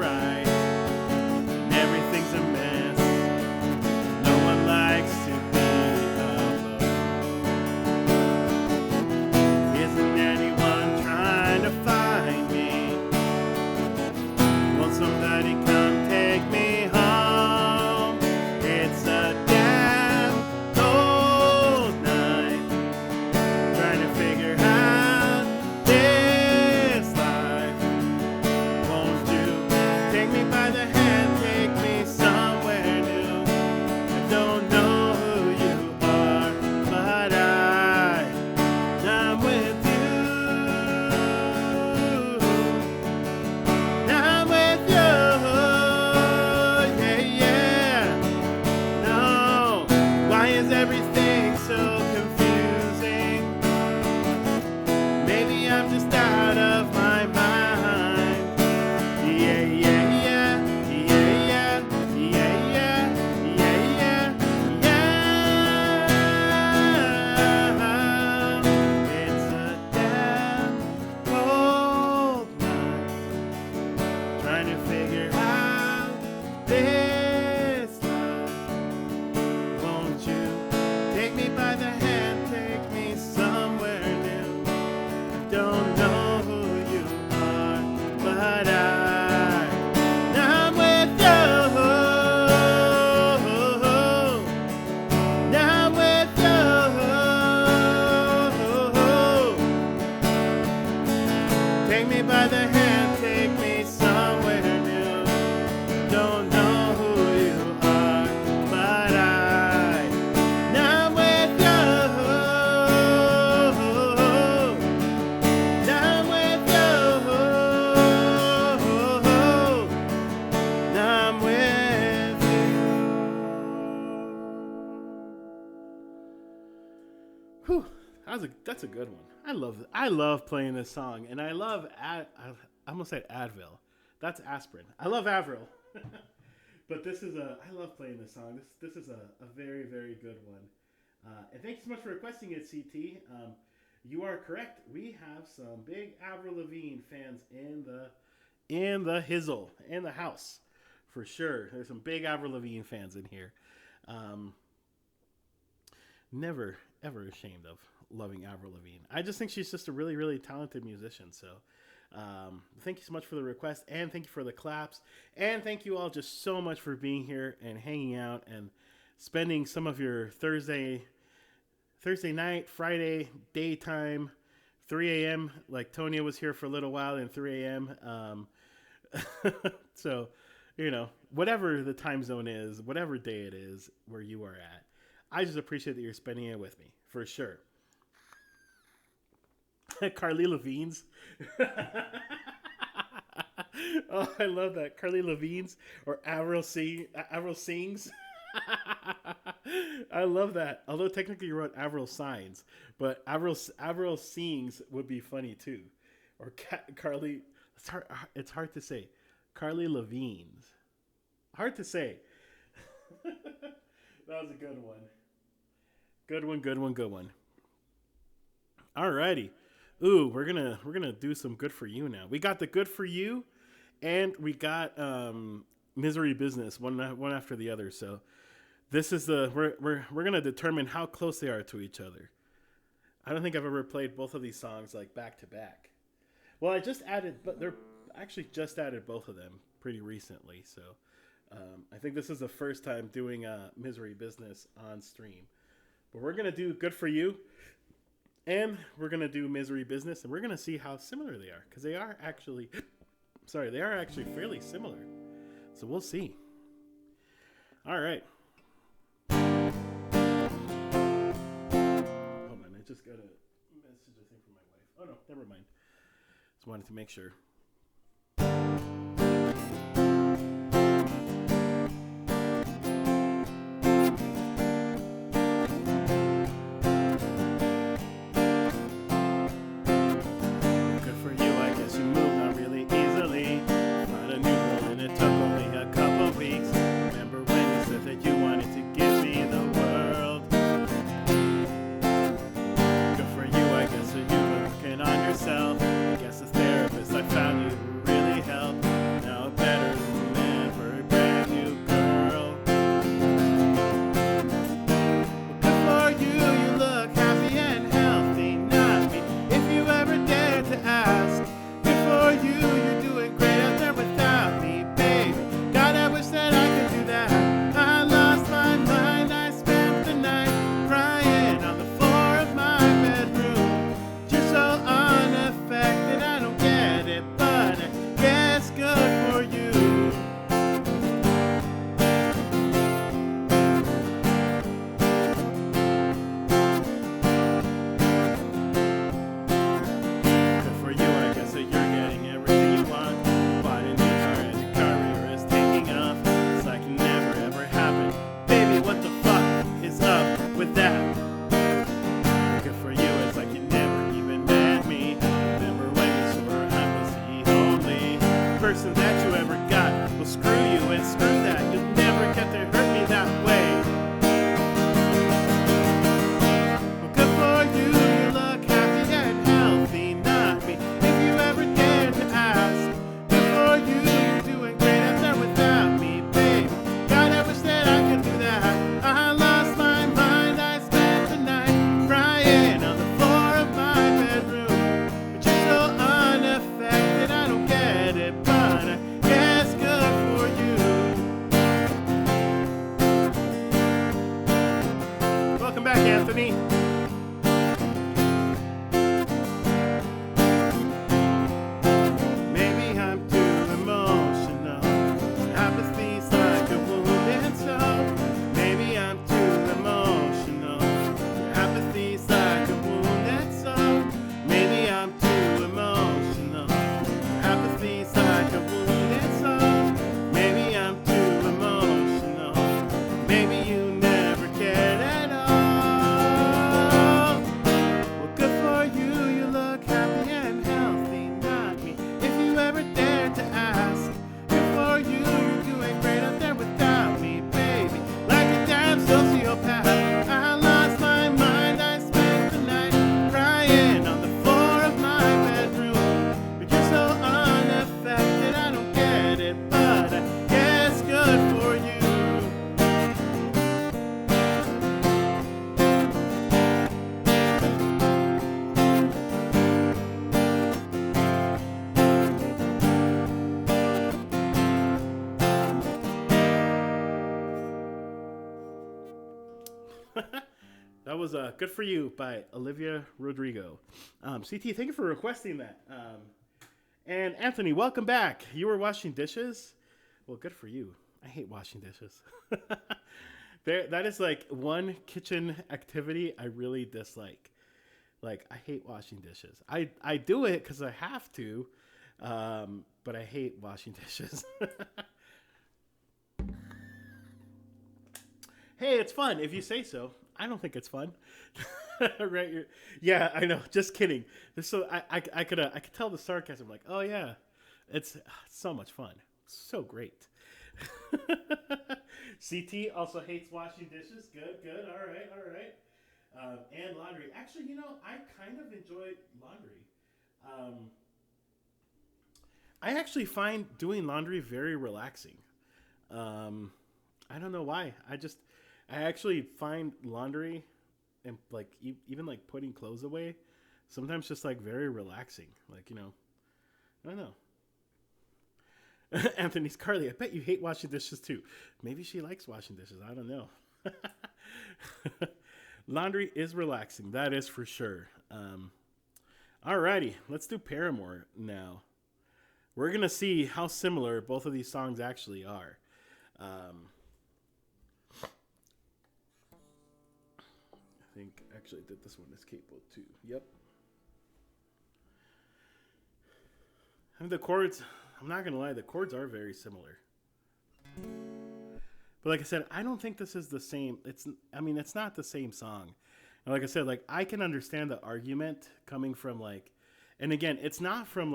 trying to figure out this love. Won't you take me by the hand, take me somewhere new? I don't know who you are, but I'm with you. Now I'm with you. Take me by the hand, take me somewhere new. Don't know who you are, but now I'm with you. Now I'm with you. Now I'm with you. Whew, that's a good one. I love playing this song, and I love I almost said Advil. That's aspirin. I love Avril. But I love playing this song. This is a very, very good one. And thank you so much for requesting it, CT. You are correct. We have some big Avril Lavigne fans in the hizzle, in the house, for sure. There's some big Avril Lavigne fans in here. Never, ever ashamed of loving Avril Lavigne. I just think she's just a really, really talented musician. So thank you so much for the request, and thank you for the claps, and thank you all just so much for being here and hanging out and spending some of your Thursday night, Friday daytime, 3 a.m. like Tonya was here for a little while and 3 a.m. So, whatever the time zone is, whatever day it is where you are at, I just appreciate that you're spending it with me, for sure. Carly Levine's. Oh, I love that. Carly Levine's or Avril Sings. I love that. Although technically you wrote Avril Signs, but Avril Sings would be funny too. Or Carly. It's hard to say. Carly Levine's. Hard to say. That was a good one. Good one. Alrighty. Ooh, we're gonna do some good for you now. We got the good for you, and we got misery business one after the other. So this is we're gonna determine how close they are to each other. I don't think I've ever played both of these songs like back to back. Well, I just added both of them pretty recently. So I think this is the first time doing misery business on stream. But we're gonna do good for you. And we're going to do misery business, and we're going to see how similar they are, because they are actually fairly similar. So we'll see. All right. Hold on, I just got a message, I think, from my wife. Oh, no, never mind. Just wanted to make sure. I guess the therapist I found you really helped. Now better than ever, brand new girl. Good for you, you look happy and healthy. Not me, if you ever dared to ask. Good for you, you're doing great out there without me, baby. God, I wish that I could do that. I lost my mind, I spent the night crying on the floor of my bedroom. Just so unaffected, I don't get it, but I guess good for you. Good for you, I guess that you're getting everything you want. Bought a new car and your career is taking off. It's like it never ever happened. Baby, what the fuck is up with that? Good for you, it's like you never even met me. Remember when you swore I was the only person that you ever got? Well, screw you and screw that. You'll never get to hurt me that way. Well, good for you, you look happy and healthy. Not me, if you ever dared to ask. Good for you, you're That was Good For You by Olivia Rodrigo. CT, thank you for requesting that. And Anthony, welcome back. You were washing dishes? Well, good for you. I hate washing dishes. That is like one kitchen activity I really dislike. Like, I hate washing dishes. I do it because I have to, but I hate washing dishes. Hey, it's fun if you say so. I don't think it's fun. Right? Yeah, I know. Just kidding. So I could tell the sarcasm. Like, oh yeah, it's so much fun. So great. CT also hates washing dishes. Good. All right. And laundry. Actually, I kind of enjoy laundry. I actually find doing laundry very relaxing. I don't know why. I actually find laundry and like even like putting clothes away sometimes just like very relaxing. Like, I don't know. Anthony's Carly, I bet you hate washing dishes too. Maybe she likes washing dishes. I don't know. Laundry is relaxing. That is for sure. Alrighty, let's do Paramore now. We're going to see how similar both of these songs actually are. I think actually that this one is capable too. Yep. And the chords, I'm not going to lie, the chords are very similar. But like I said, I don't think this is the same. It's not the same song. And like I said, like I can understand the argument coming from like, and again, it's not from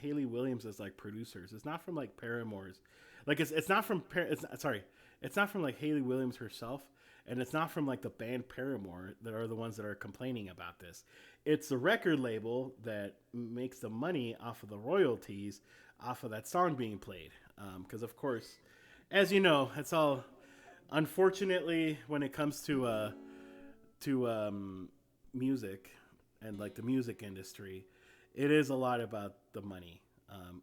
Hayley Williams as like producers. It's not from like Paramore's. Like it's not from it's not from like Hayley Williams herself. And it's not from like the band Paramore that are the ones that are complaining about this. It's the record label that makes the money off of the royalties off of that song being played. Because of course, as you know, it's all, unfortunately, when it comes to music and like the music industry, it is a lot about the money.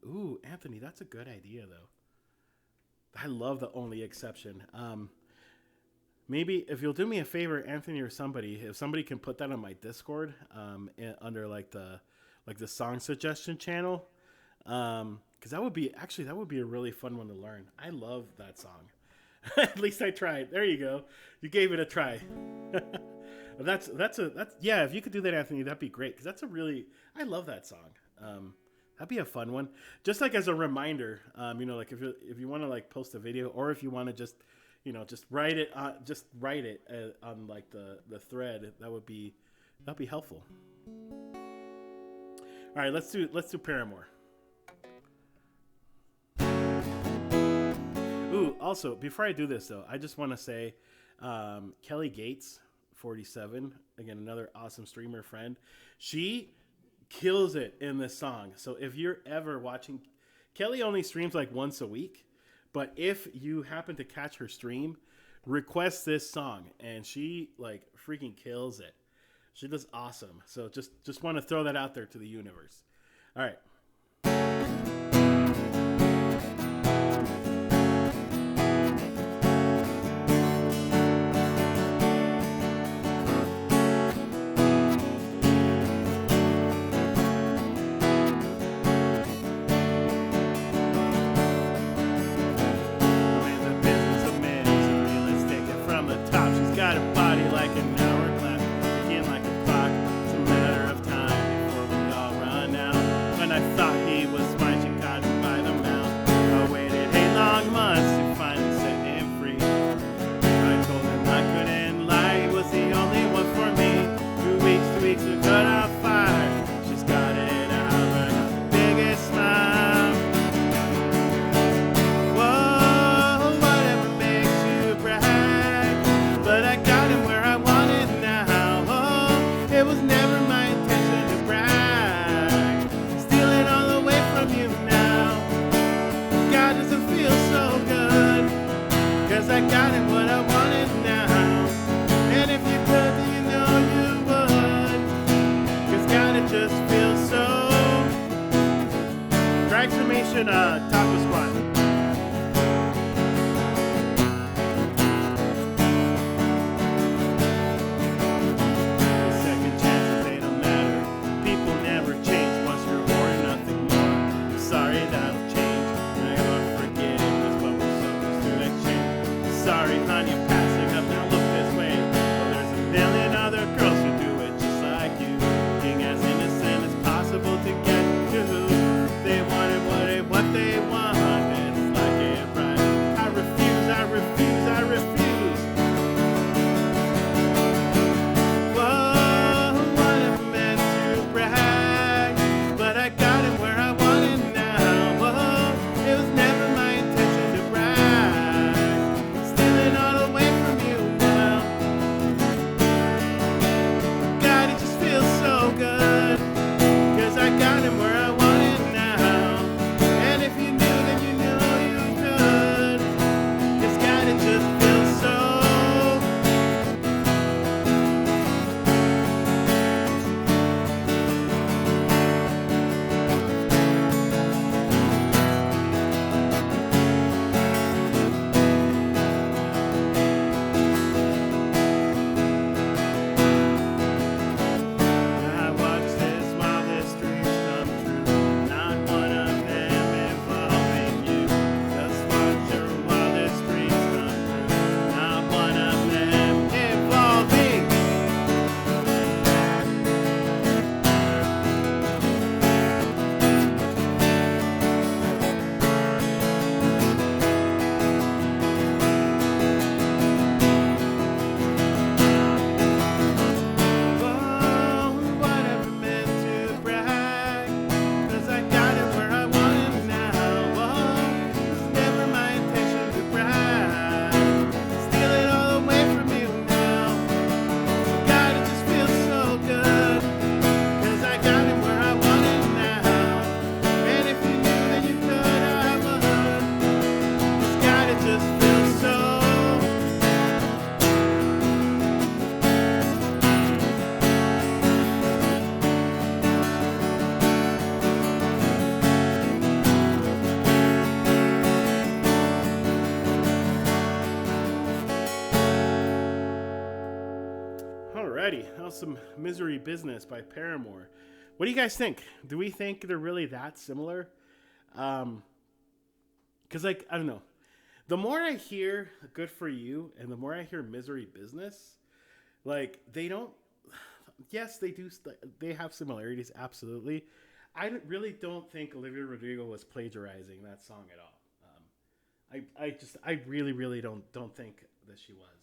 Ooh, Anthony, that's a good idea though. I love The Only Exception. Maybe if you'll do me a favor, Anthony or somebody, if somebody can put that on my Discord, under like the song suggestion channel, because that would be a really fun one to learn. I love that song. At least I tried. There you go. You gave it a try. That's yeah. If you could do that, Anthony, that'd be great. Because I love that song. That'd be a fun one. Just like as a reminder, like if you want to like post a video, or if you want to just write it on like the thread. That'd be helpful. All right, let's do Paramore. Ooh, also before I do this though, I just want to say, Kelly Gates, 47, again another awesome streamer friend. She kills it in this song. So if you're ever watching, Kelly only streams like once a week. But if you happen to catch her stream, request this song, and she like freaking kills it. She does awesome. So just want to throw that out there to the universe. All right. Taco Squad. Sorry, that'll change. And I got forgiveness, but we're supposed to exchange. Sorry, hon, you're passing up. Now look this way. Well, there's a million other girls who do it just like you. Being as innocent as possible to get to who they wanted, what they want. It's like it right. I refuse, I refuse, I refuse. Whoa, what if I meant to brag? But I got it where I want it now. Whoa, it was never my intention to brag. Stealing all away from you now. God, it just feels so good. Cause I got it where I want it now. And if you knew, then you know you could. Cause God, it just feels so. I watched this while this dreams come true. Not one of them involving you. Just watch your wildest dreams come true. Not one of them involving. Whoa, whatever meant to brag. Cause I got it where I want it now. Whoa, it was never my intention to brag. Steal it all away from you now. God, it just feels so good. Cause I got it where I want it now. And if you knew, then you could have a hood. Cause God, it just feels so. Alrighty, that was some Misery Business by Paramore. What do you guys think? Do we think they're really that similar? Because, like, I don't know. The more I hear Good For You and the more I hear Misery Business, like, they don't. Yes, they do. They have similarities, absolutely. Really don't think Olivia Rodrigo was plagiarizing that song at all. I really don't think that she was.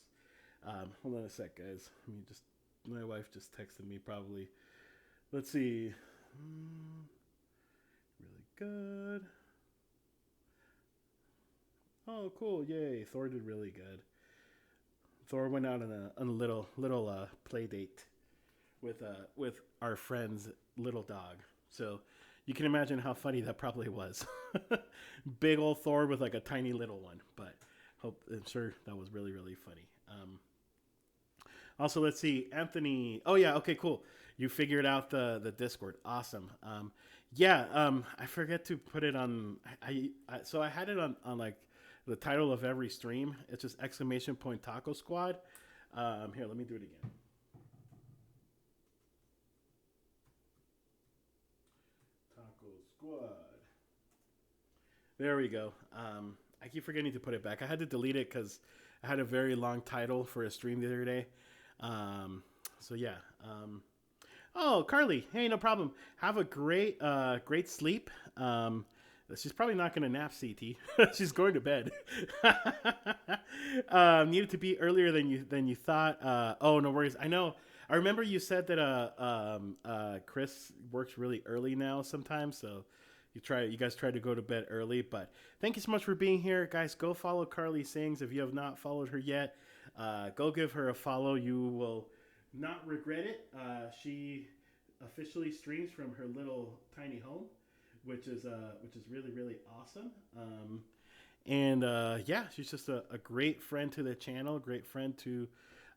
Hold on a sec, guys. My wife just texted me probably. Let's see. Really good. Oh, cool! Yay! Thor did really good. Thor went out on a little play date with our friend's little dog. So you can imagine how funny that probably was. Big old Thor with like a tiny little one, but I'm sure that was really funny. Also, let's see, Anthony. Oh yeah, okay, cool. You figured out the Discord. Awesome. I forget to put it on. So I had it on like the title of every stream. It's just !! Taco Squad. Here, let me do it again. Taco Squad. There we go. I keep forgetting to put it back. I had to delete it because I had a very long title for a stream the other day. So yeah. Oh, Carly. Hey, no problem. Have a great sleep. She's probably not going to nap, CT. She's going to bed. Needed to be earlier than you thought. Oh, no worries. I know. I remember you said that Chris works really early now sometimes, so you guys try to go to bed early. But thank you so much for being here, guys. Go follow Carly Sings if you have not followed her yet. Go give her a follow. You will not regret it. She officially streams from her little tiny home, which is really awesome. She's just a great friend to the channel, great friend to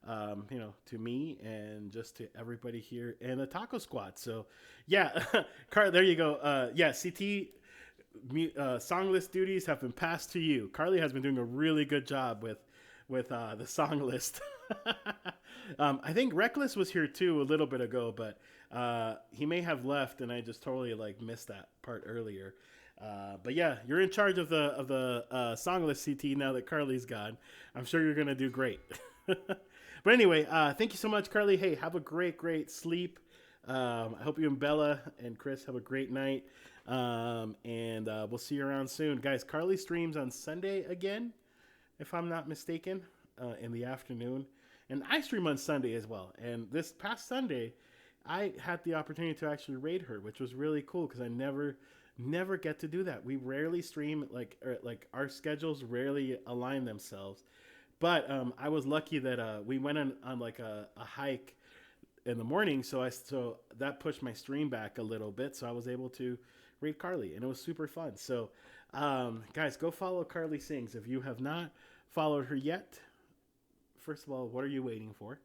to me and just to everybody here in the Taco Squad. So yeah, Carl, there you go. CT song list duties have been passed to you. Carly has been doing a really good job with the song list. I think Reckless was here too a little bit ago, but he may have left and I just totally missed that part earlier. But yeah, you're in charge of the song list, CT. Now that Carly's gone, I'm sure you're gonna do great. But anyway, thank you so much, Carly. Hey, have a great sleep. I hope you and Bella and Chris have a great night. And we'll see you around soon, guys. Carly streams on Sunday again, if I'm not mistaken, in the afternoon, and I stream on Sunday as well. And this past Sunday, I had the opportunity to actually raid her, which was really cool because I never get to do that. We rarely stream, like our schedules rarely align themselves. But I was lucky that we went on like a hike in the morning, so that pushed my stream back a little bit, so I was able to raid Carly, and it was super fun. So guys, go follow Carly Sings if you have not followed her yet. First of all, what are you waiting for?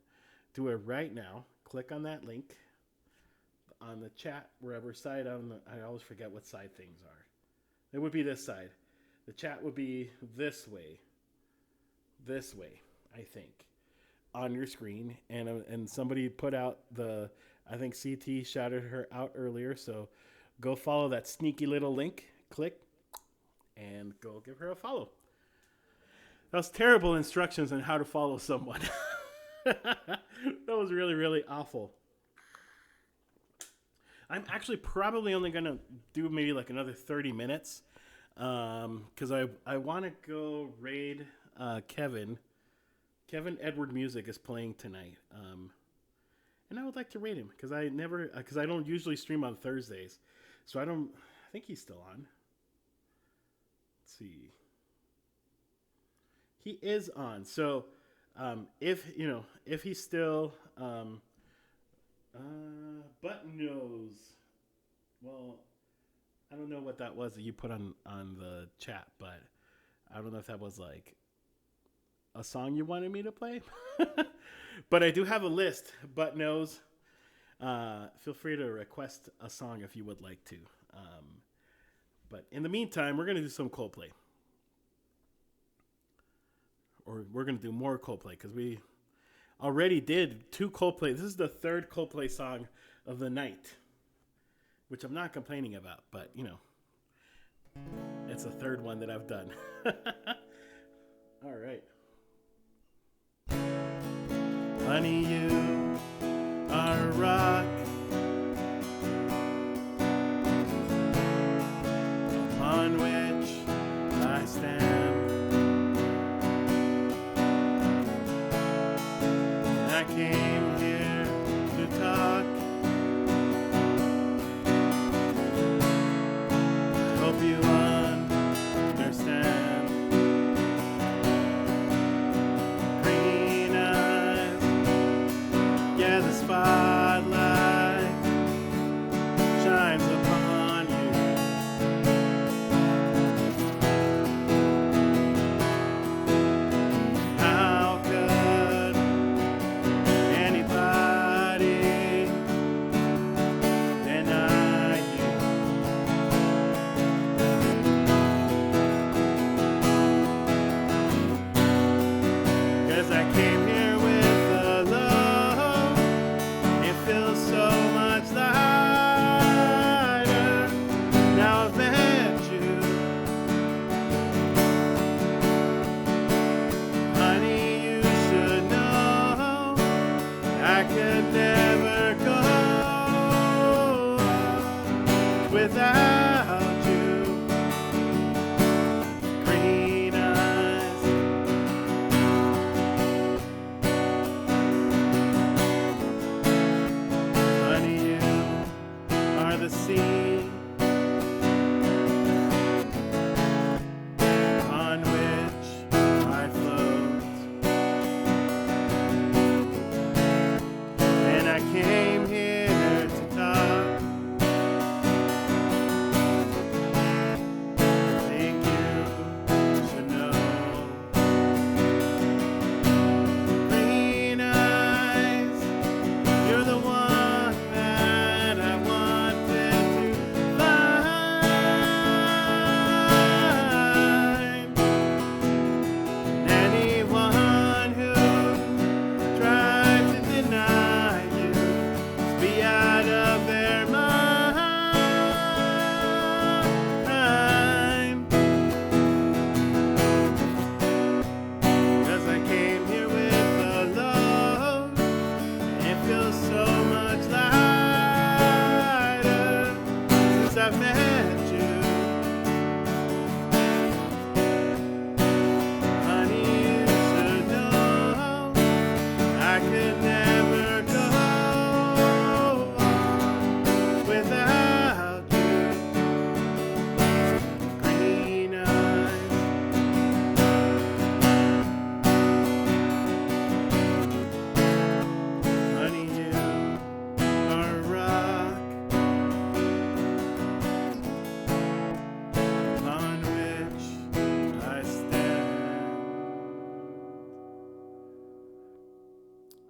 Do it right now. Click on that link on the chat, wherever side I always forget what side things are. It would be this side. The chat would be this way, I think, on your screen. And somebody put out I think CT shouted her out earlier, so go follow that sneaky little link, click, and go give her a follow. That was terrible instructions on how to follow someone. That was really awful. I'm actually probably only going to do maybe like another 30 minutes because I want to go raid Kevin. Kevin Edward Music is playing tonight. And I would like to raid him because I don't usually stream on Thursdays. So I think he's still on. Let's see. He is on. So if he's still Button Nose. Well, I don't know what that was that you put on the chat, but I don't know if that was like a song you wanted me to play. But I do have a list. Button Nose. Feel free to request a song if you would like to. But in the meantime, we're going to do some Coldplay. Or we're going to do more Coldplay because we already did 2 Coldplay. This is the 3rd Coldplay song of the night, which I'm not complaining about, but it's the 3rd one that I've done. All right. Honey, you are a rock upon which I stand. I came here to talk. I hope you understand. Green eyes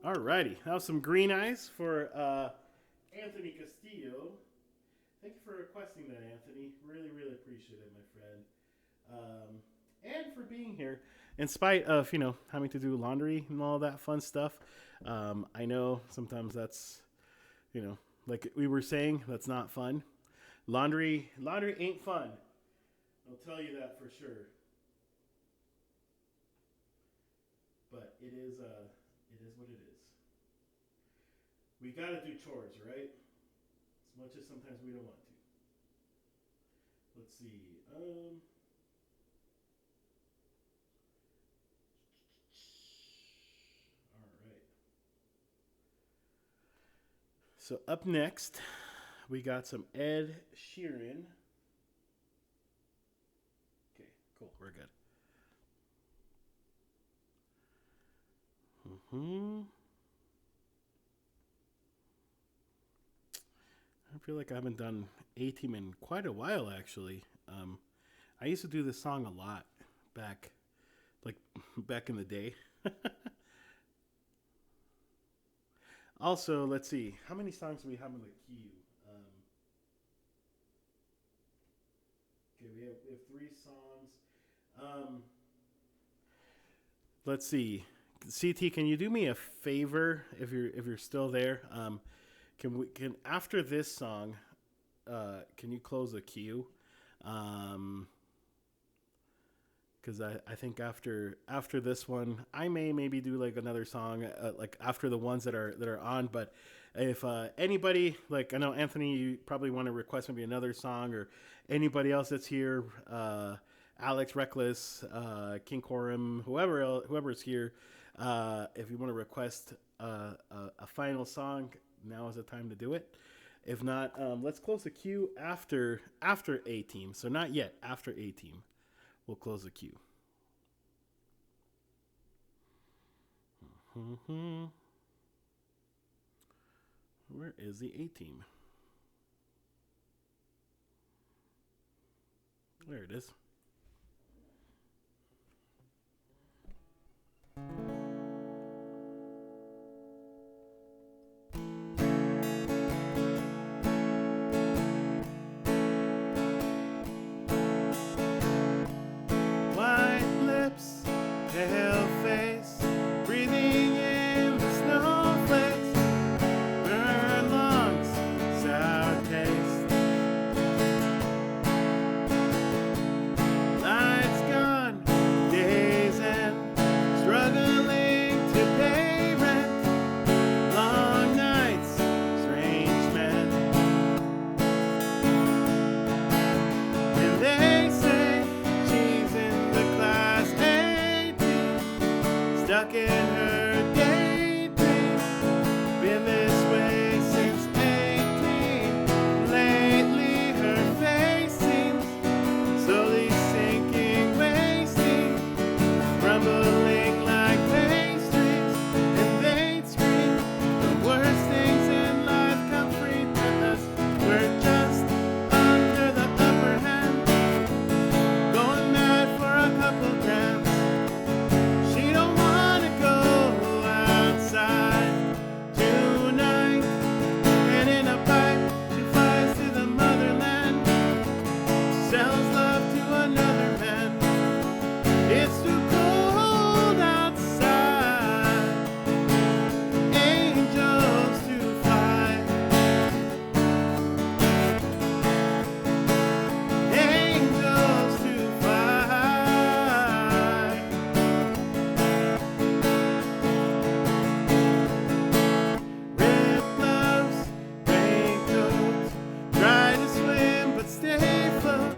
Alrighty, now some green eyes for Anthony Castillo. Thank you for requesting that, Anthony. Really, really appreciate it, my friend. And for being here, in spite of having to do laundry and all that fun stuff. I know sometimes that's like we were saying, that's not fun. Laundry ain't fun. I'll tell you that for sure. But it is what it is. We gotta do chores, right? As much as sometimes we don't want to. Let's see. All right. So up next, we got some Ed Sheeran. Okay, cool. We're good. I feel like I haven't done A-Team in quite a while, actually. I used to do this song a lot back in the day. Also, let's see. How many songs do we have in the queue? Okay, we have 3 songs. Let's see. CT, can you do me a favor if you're still there? Can after this song, can you close the queue? Because I think after this one, I maybe do like another song like after the ones that are on. But if anybody, like I know Anthony, you probably want to request maybe another song, or anybody else that's here, Alex, Reckless, King Corum, whoever's here, if you want to request a final song, now is the time to do it. If not, let's close the queue after A-Team. So not yet, after A-Team. We'll close the queue. Where is the A-Team? There it is. Pale face, breathing in the snowflakes, burn lungs, sour taste. Lights gone, days end, struggling to pay rent. Long nights, strange men. And they say she's in the class stuck in her daydream, been this way since 18. Lately her face seems slowly sinking, wasting, crumbling like pastries, and they'd scream the worst things in life come free to us. We're just under the upper hand, going mad for a couple grams. She don't go outside tonight, and in a pipe she flies to the motherland. She sells love to another man. It's too cold outside, angels to fly, angels to fly. Try to swim but stay afloat.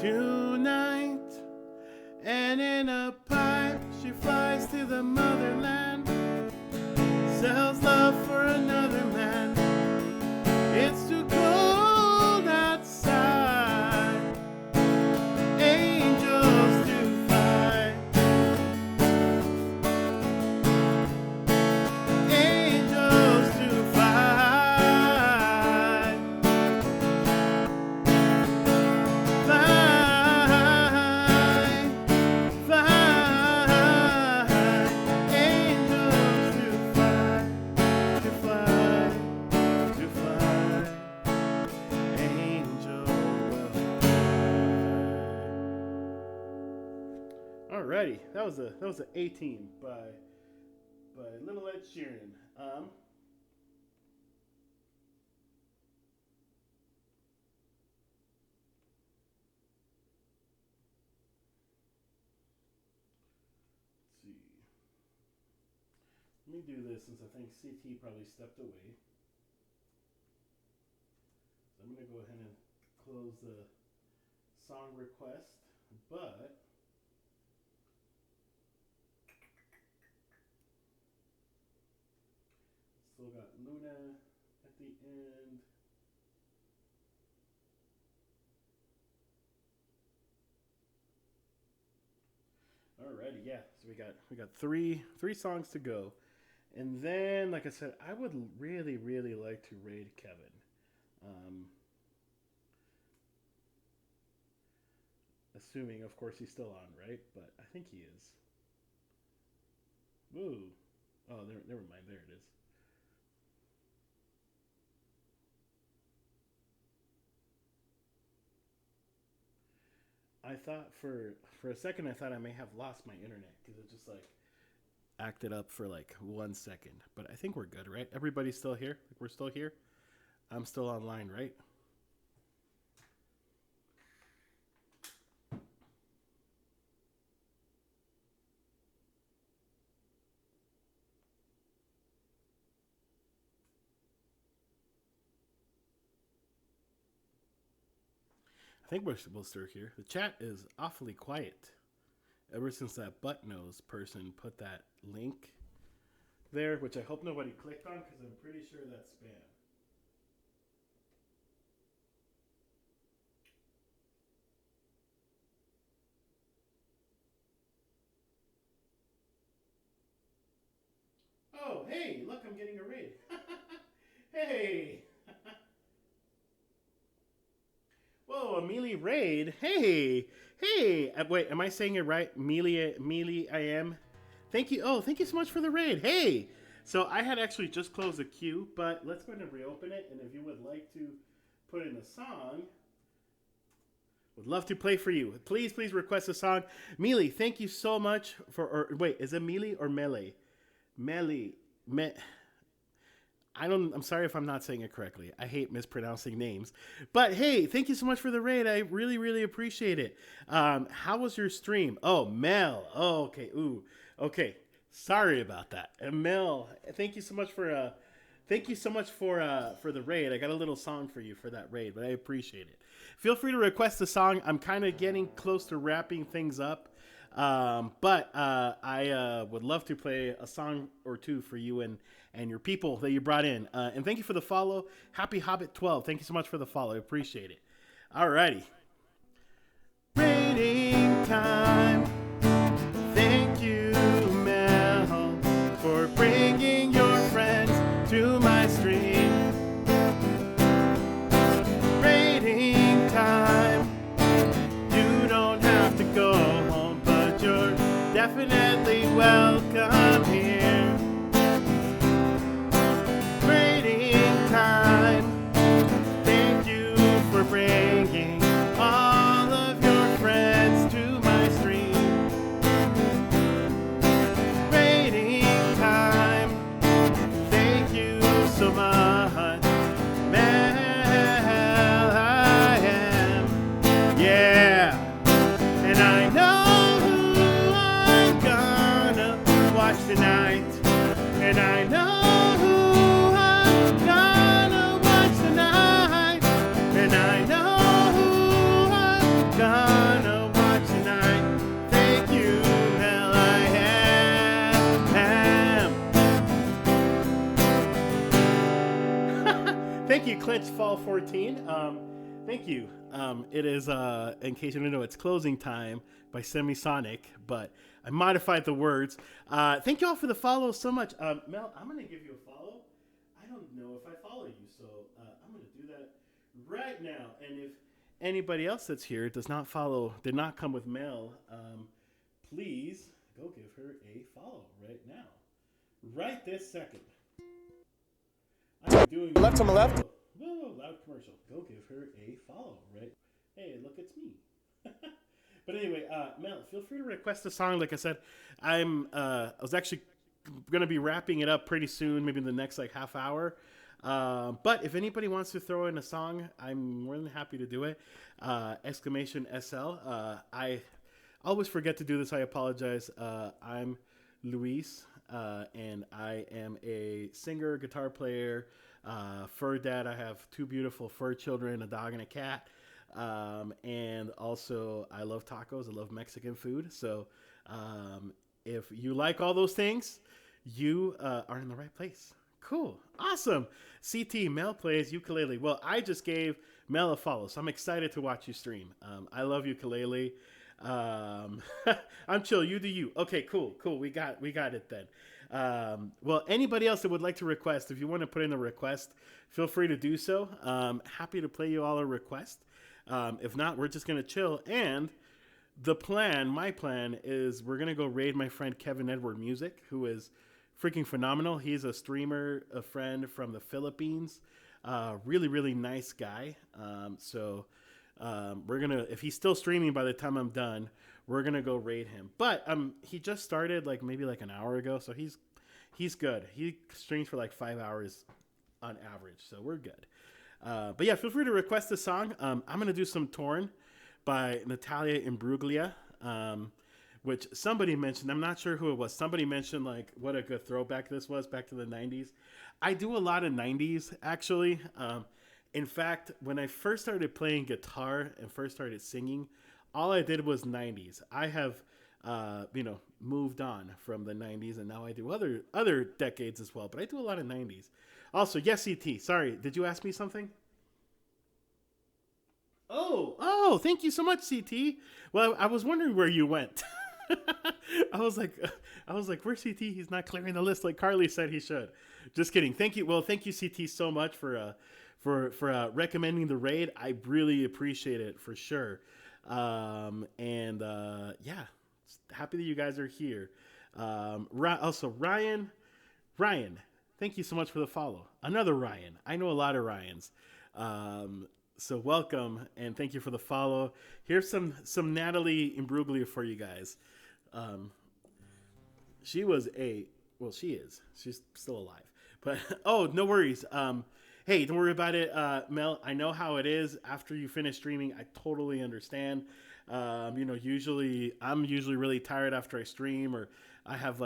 tonight. And in a pipe she flies to the motherland, sells love for another man. It's too cold outside, angels to fly, angels to fly, fly, fly, angels to fly, to fly, to fly, angel will fly. Alrighty, that was a A-Team by Little Ed Sheeran. Let's see. Let me do this since I think CT probably stepped away. So I'm going to go ahead and close the song request, but still got Luna at the end. Alrighty, yeah. So we got three songs to go, and then, like I said, I would really like to raid Kevin. Assuming, of course, he's still on, right? But I think he is. Woo. Oh, never mind. There it is. I thought for a second I thought I may have lost my internet because it just like acted up for like 1 second. But I think we're good, right? Everybody's still here? Like we're still here? I'm still online, right? I think we'll still here. The chat is awfully quiet ever since that butt nose person put that link there, which I hope nobody clicked on because I'm pretty sure that's spam. Oh, hey, look, I'm getting a raid. Hey. Whoa, Amelie Raid. Hey. Wait, am I saying it right? Mealy, I am. Thank you. Oh, thank you so much for the raid. Hey. So I had actually just closed the queue, but let's go ahead and reopen it. And if you would like to put in a song, would love to play for you. Please request a song. Mealy, thank you so much for. Or wait, is it Mealy or Melee? Melee. I'm sorry if I'm not saying it correctly. I hate mispronouncing names. But hey, thank you so much for the raid. I really appreciate it. How was your stream? Oh, Mel. Oh, okay. Ooh. Okay. Sorry about that. Mel, thank you so much for the raid. I got a little song for you for that raid, but I appreciate it. Feel free to request a song. I'm kind of getting close to wrapping things up. But I would love to play a song or two for you and your people that you brought in. And thank you for the follow. Happy Hobbit 12. Thank you so much for the follow. I appreciate it. Alrighty. Rating time. Thank you, Mel, for bringing your friends to my stream. Rating time. You don't have to go home, but you're definitely welcome here. Rating time. Thank you for bringing all of your friends to my stream. Rating time. Thank you so much, Mel. I am, yeah. And I know who I'm gonna watch tonight. Twitch Fall 14. Thank you. It is, in case you don't know, it's closing time by Semisonic, but I modified the words. Thank you all for the follow so much. Mel, I'm going to give you a follow. I don't know if I follow you, so I'm going to do that right now. And if anybody else that's here did not come with Mel, please go give her a follow right now. Right this second. I'm doing left to my left. Whoa, loud commercial. Go give her a follow, right? Hey, look, it's me. But anyway, Mel, feel free to request a song. Like I said, I was actually going to be wrapping it up pretty soon, maybe in the next like half hour. But if anybody wants to throw in a song, I'm more than happy to do it. Exclamation SL. I always forget to do this. I apologize. I'm Luis, and I am a singer, guitar player, fur dad. I have 2 beautiful fur children, a dog and a cat. And also I love tacos. I love Mexican food. So, if you like all those things, you, are in the right place. Cool. Awesome. CT, Mel plays ukulele. Well, I just gave Mel a follow, so I'm excited to watch you stream. I love ukulele. I'm chill. You do you. Okay, cool. We got it then. Well, anybody else that would like to request, if you want to put in a request, feel free to do so. Happy to play you all a request. If not, we're just going to chill. And my plan is we're going to go raid my friend Kevin Edward Music, who is freaking phenomenal. He's a streamer, a friend from the Philippines. Really, really nice guy. So we're going to, if he's still streaming by the time I'm done, we're going to go raid him. But he just started maybe an hour ago. So he's good. He streams for 5 hours on average. So we're good. But yeah, feel free to request a song. I'm going to do some Torn by Natalia Imbruglia, which somebody mentioned. I'm not sure who it was. Somebody mentioned what a good throwback this was back to the 90s. I do a lot of 90s, actually. In fact, when I first started playing guitar and first started singing, all I did was 90s. I have, moved on from the 90s, and now I do other decades as well. But I do a lot of 90s. Also, yes, CT. Sorry, did you ask me something? Oh, thank you so much, CT. Well, I was wondering where you went. I was like, where's CT? He's not clearing the list like Carly said he should. Just kidding. Thank you. Well, thank you, CT, so much for recommending the raid. I really appreciate it for sure. Yeah, happy that you guys are here. Also, Ryan. Thank you so much for the follow. Another Ryan. I know a lot of Ryans. So welcome and thank you for the follow. Here's some Natalie Imbruglia for you guys. She is. She's still alive. But no worries. Hey, don't worry about it, Mel. I know how it is after you finish streaming. I totally understand. I'm usually really tired after I stream, or I have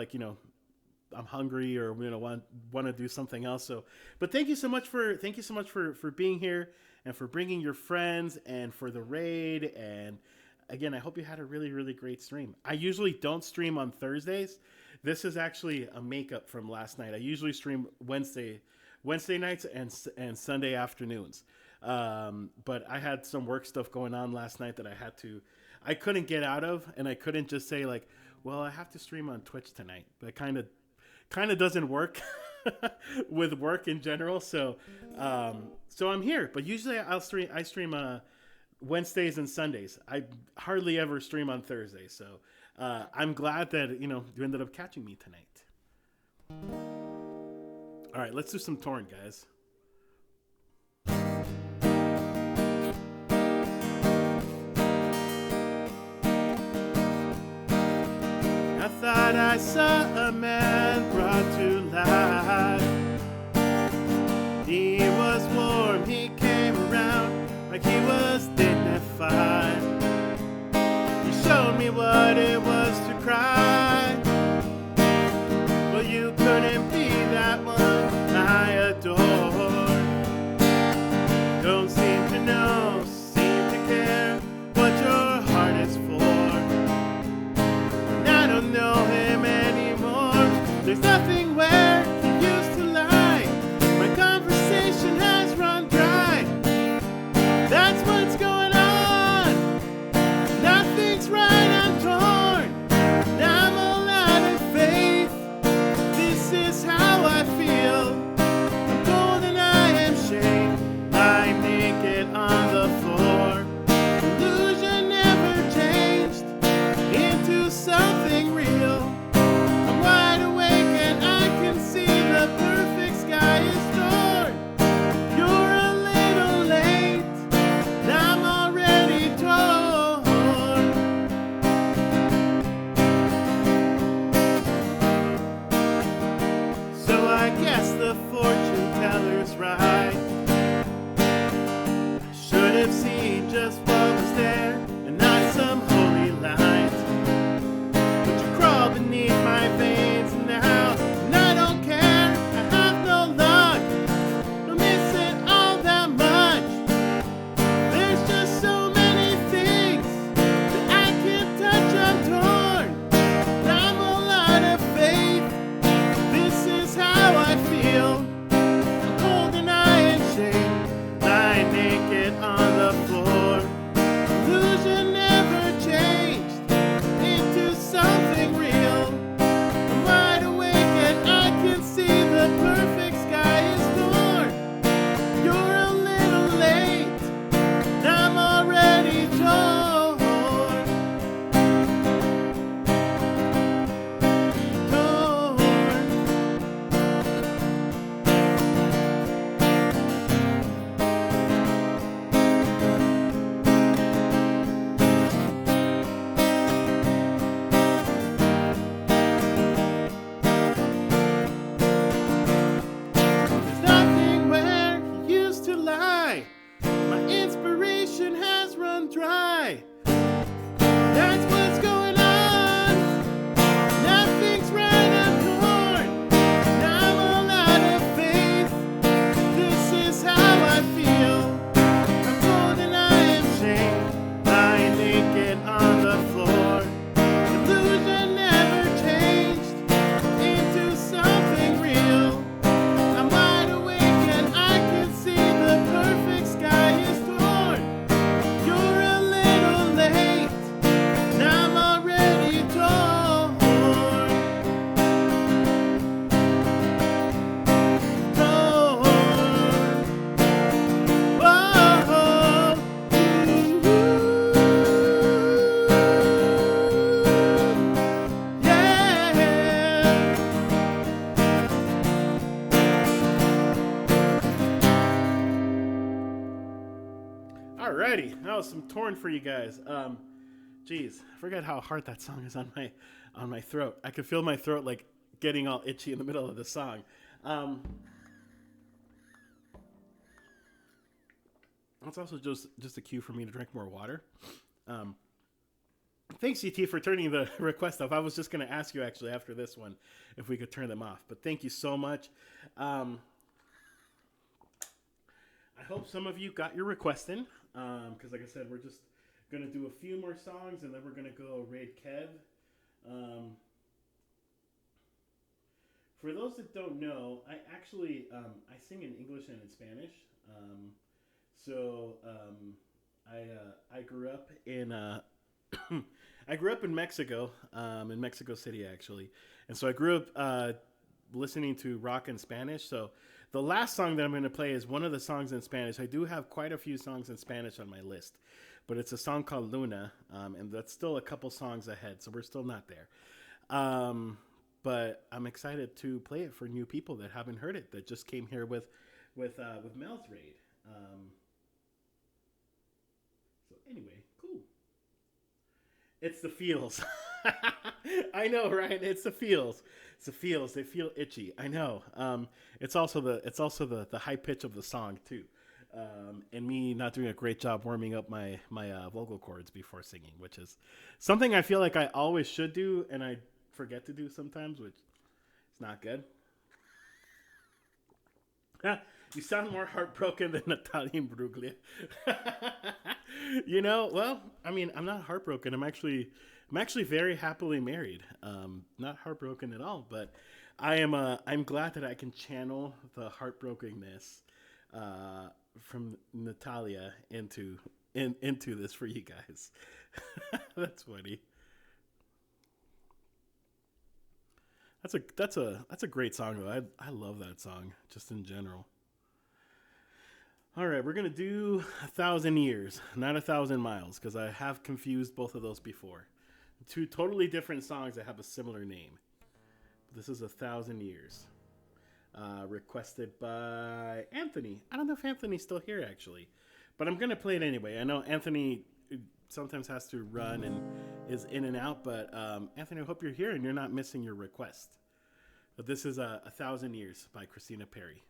I'm hungry or want to do something else. So, but thank you so much for being here and for bringing your friends and for the raid. And again, I hope you had a really, really great stream. I usually don't stream on Thursdays. This is actually a makeup from last night. I usually stream Wednesday nights and Sunday afternoons. But I had some work stuff going on last night that I couldn't get out of, and I couldn't just say well, I have to stream on Twitch tonight. But kind of doesn't work with work in general. So I'm here, but usually I stream Wednesdays and Sundays. I hardly ever stream on Thursdays. So I'm glad that you ended up catching me tonight. All right, let's do some Torn, guys. I thought I saw a man brought to life. He was warm, he came around like he was dignified. He showed me what it was to cry. Well, you couldn't be that one I adore. Don't seem to know, seem to care what your heart is for. And I don't know him anymore. There's nothing where he used to lie. My conversation has run dry. just what was there, and not some holy light. But you crawl beneath my veins now, and I don't care. I have no luck. Don't miss it all that much. There's just so many things that I can't touch. I'm torn. And I'm all out of faith. This is how I feel. I'm cold and I am shamed, lying naked on the floor. Illusion never changed into something real. I'm wide awake and I can see the perfect sky is torn. You're a little late, and I'm already torn. There's nothing where you used to lie. My inspiration has run dry. That's what's going on. Nothing's right, I'm torn. And I'm all out of faith. This is how I feel. I'm cold and I am shamed, lying naked on the floor. Illusion never changed into something real. I'm wide awake and I can see the perfect sky is torn. You're a little late, and I'm already torn. Torn. Whoa. Yeah. Alrighty, that was some Torn for you guys. Geez, I forgot how hard that song is on my throat. I could feel my throat like getting all itchy in the middle of the song. That's also just a cue for me to drink more water. Thanks, CT, for turning the request off. I was just going to ask you actually after this one if we could turn them off, but thank you so much. I hope some of you got your request in, because like I said, we're just going to do a few more songs, and then we're going to go raid Kev. For those that don't know, I actually I sing in English and in Spanish. I grew up in I grew up in Mexico City actually, and so I grew up listening to rock in Spanish. So the last song that I'm going to play is one of the songs in Spanish. I do have quite a few songs in Spanish on my list, but it's a song called Luna, and that's still a couple songs ahead, so we're still not there. But I'm excited to play it for new people that haven't heard it, that just came here with Mel's Raid. So anyway, cool. It's the feels. I know, right? It's the feels. It's the feels. They feel itchy. I know. It's also the high pitch of the song too, and me not doing a great job warming up my vocal cords before singing, which is something I feel like I always should do, and I forget to do sometimes, which is not good. You sound more heartbroken than Natalia Imbruglia. You know, well, I mean, I'm not heartbroken. I'm actually very happily married. Not heartbroken at all, but I'm glad that I can channel the heartbrokenness from Natalia into this for you guys. That's funny. That's a great song though. I love that song just in general. All right, we're gonna do 1,000 years, not 1,000 miles, because I have confused both of those before. Two totally different songs that have a similar name. This is 1,000 years, requested by Anthony. I don't know if Anthony's still here actually, but I'm gonna play it anyway. I know Anthony sometimes has to run and is in and out, but Anthony, I hope you're here and you're not missing your request. But this is 1,000 Years by Christina Perri.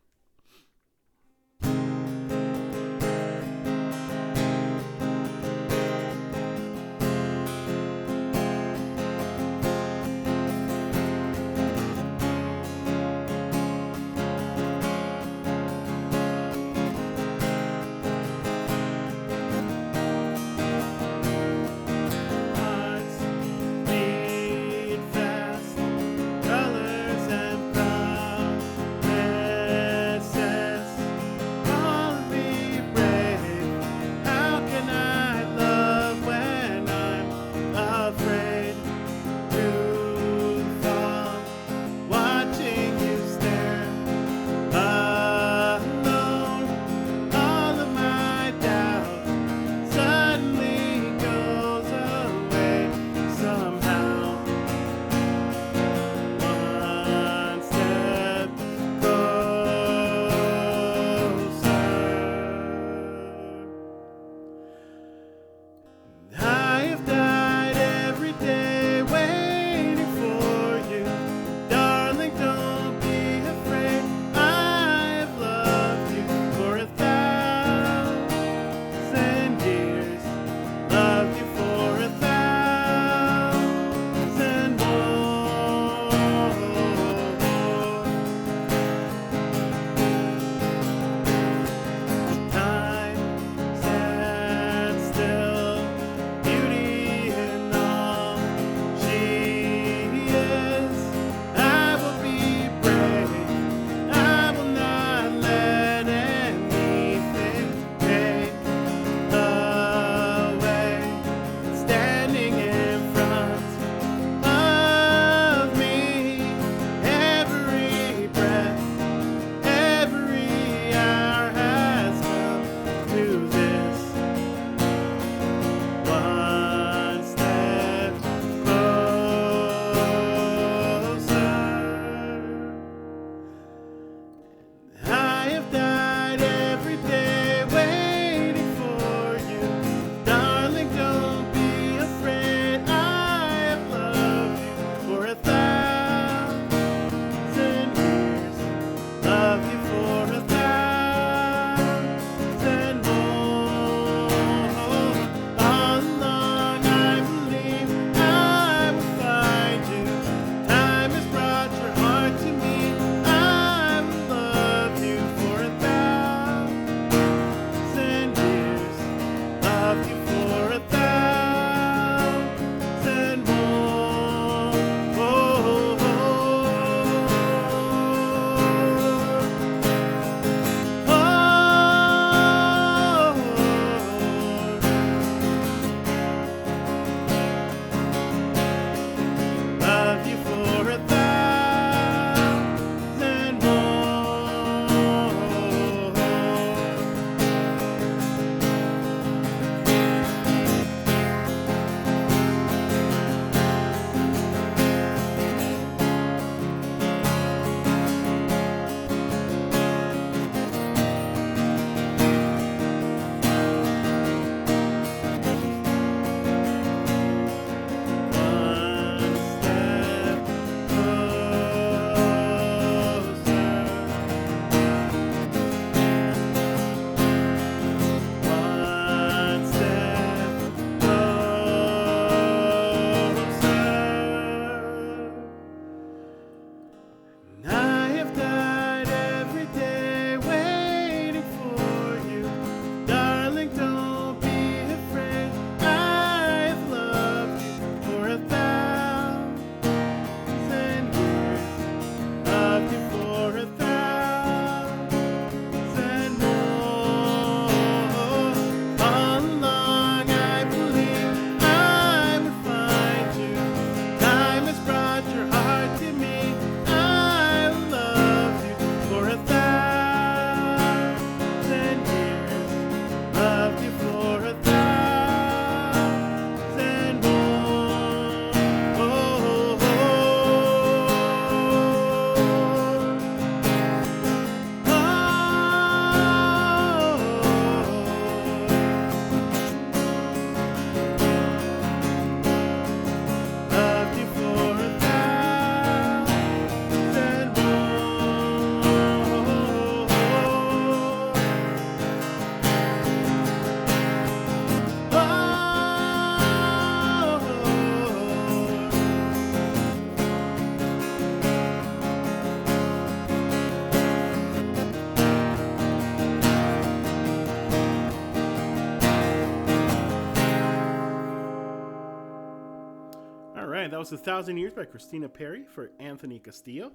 right, that was 1,000 Years by Christina Perri for Anthony Castillo.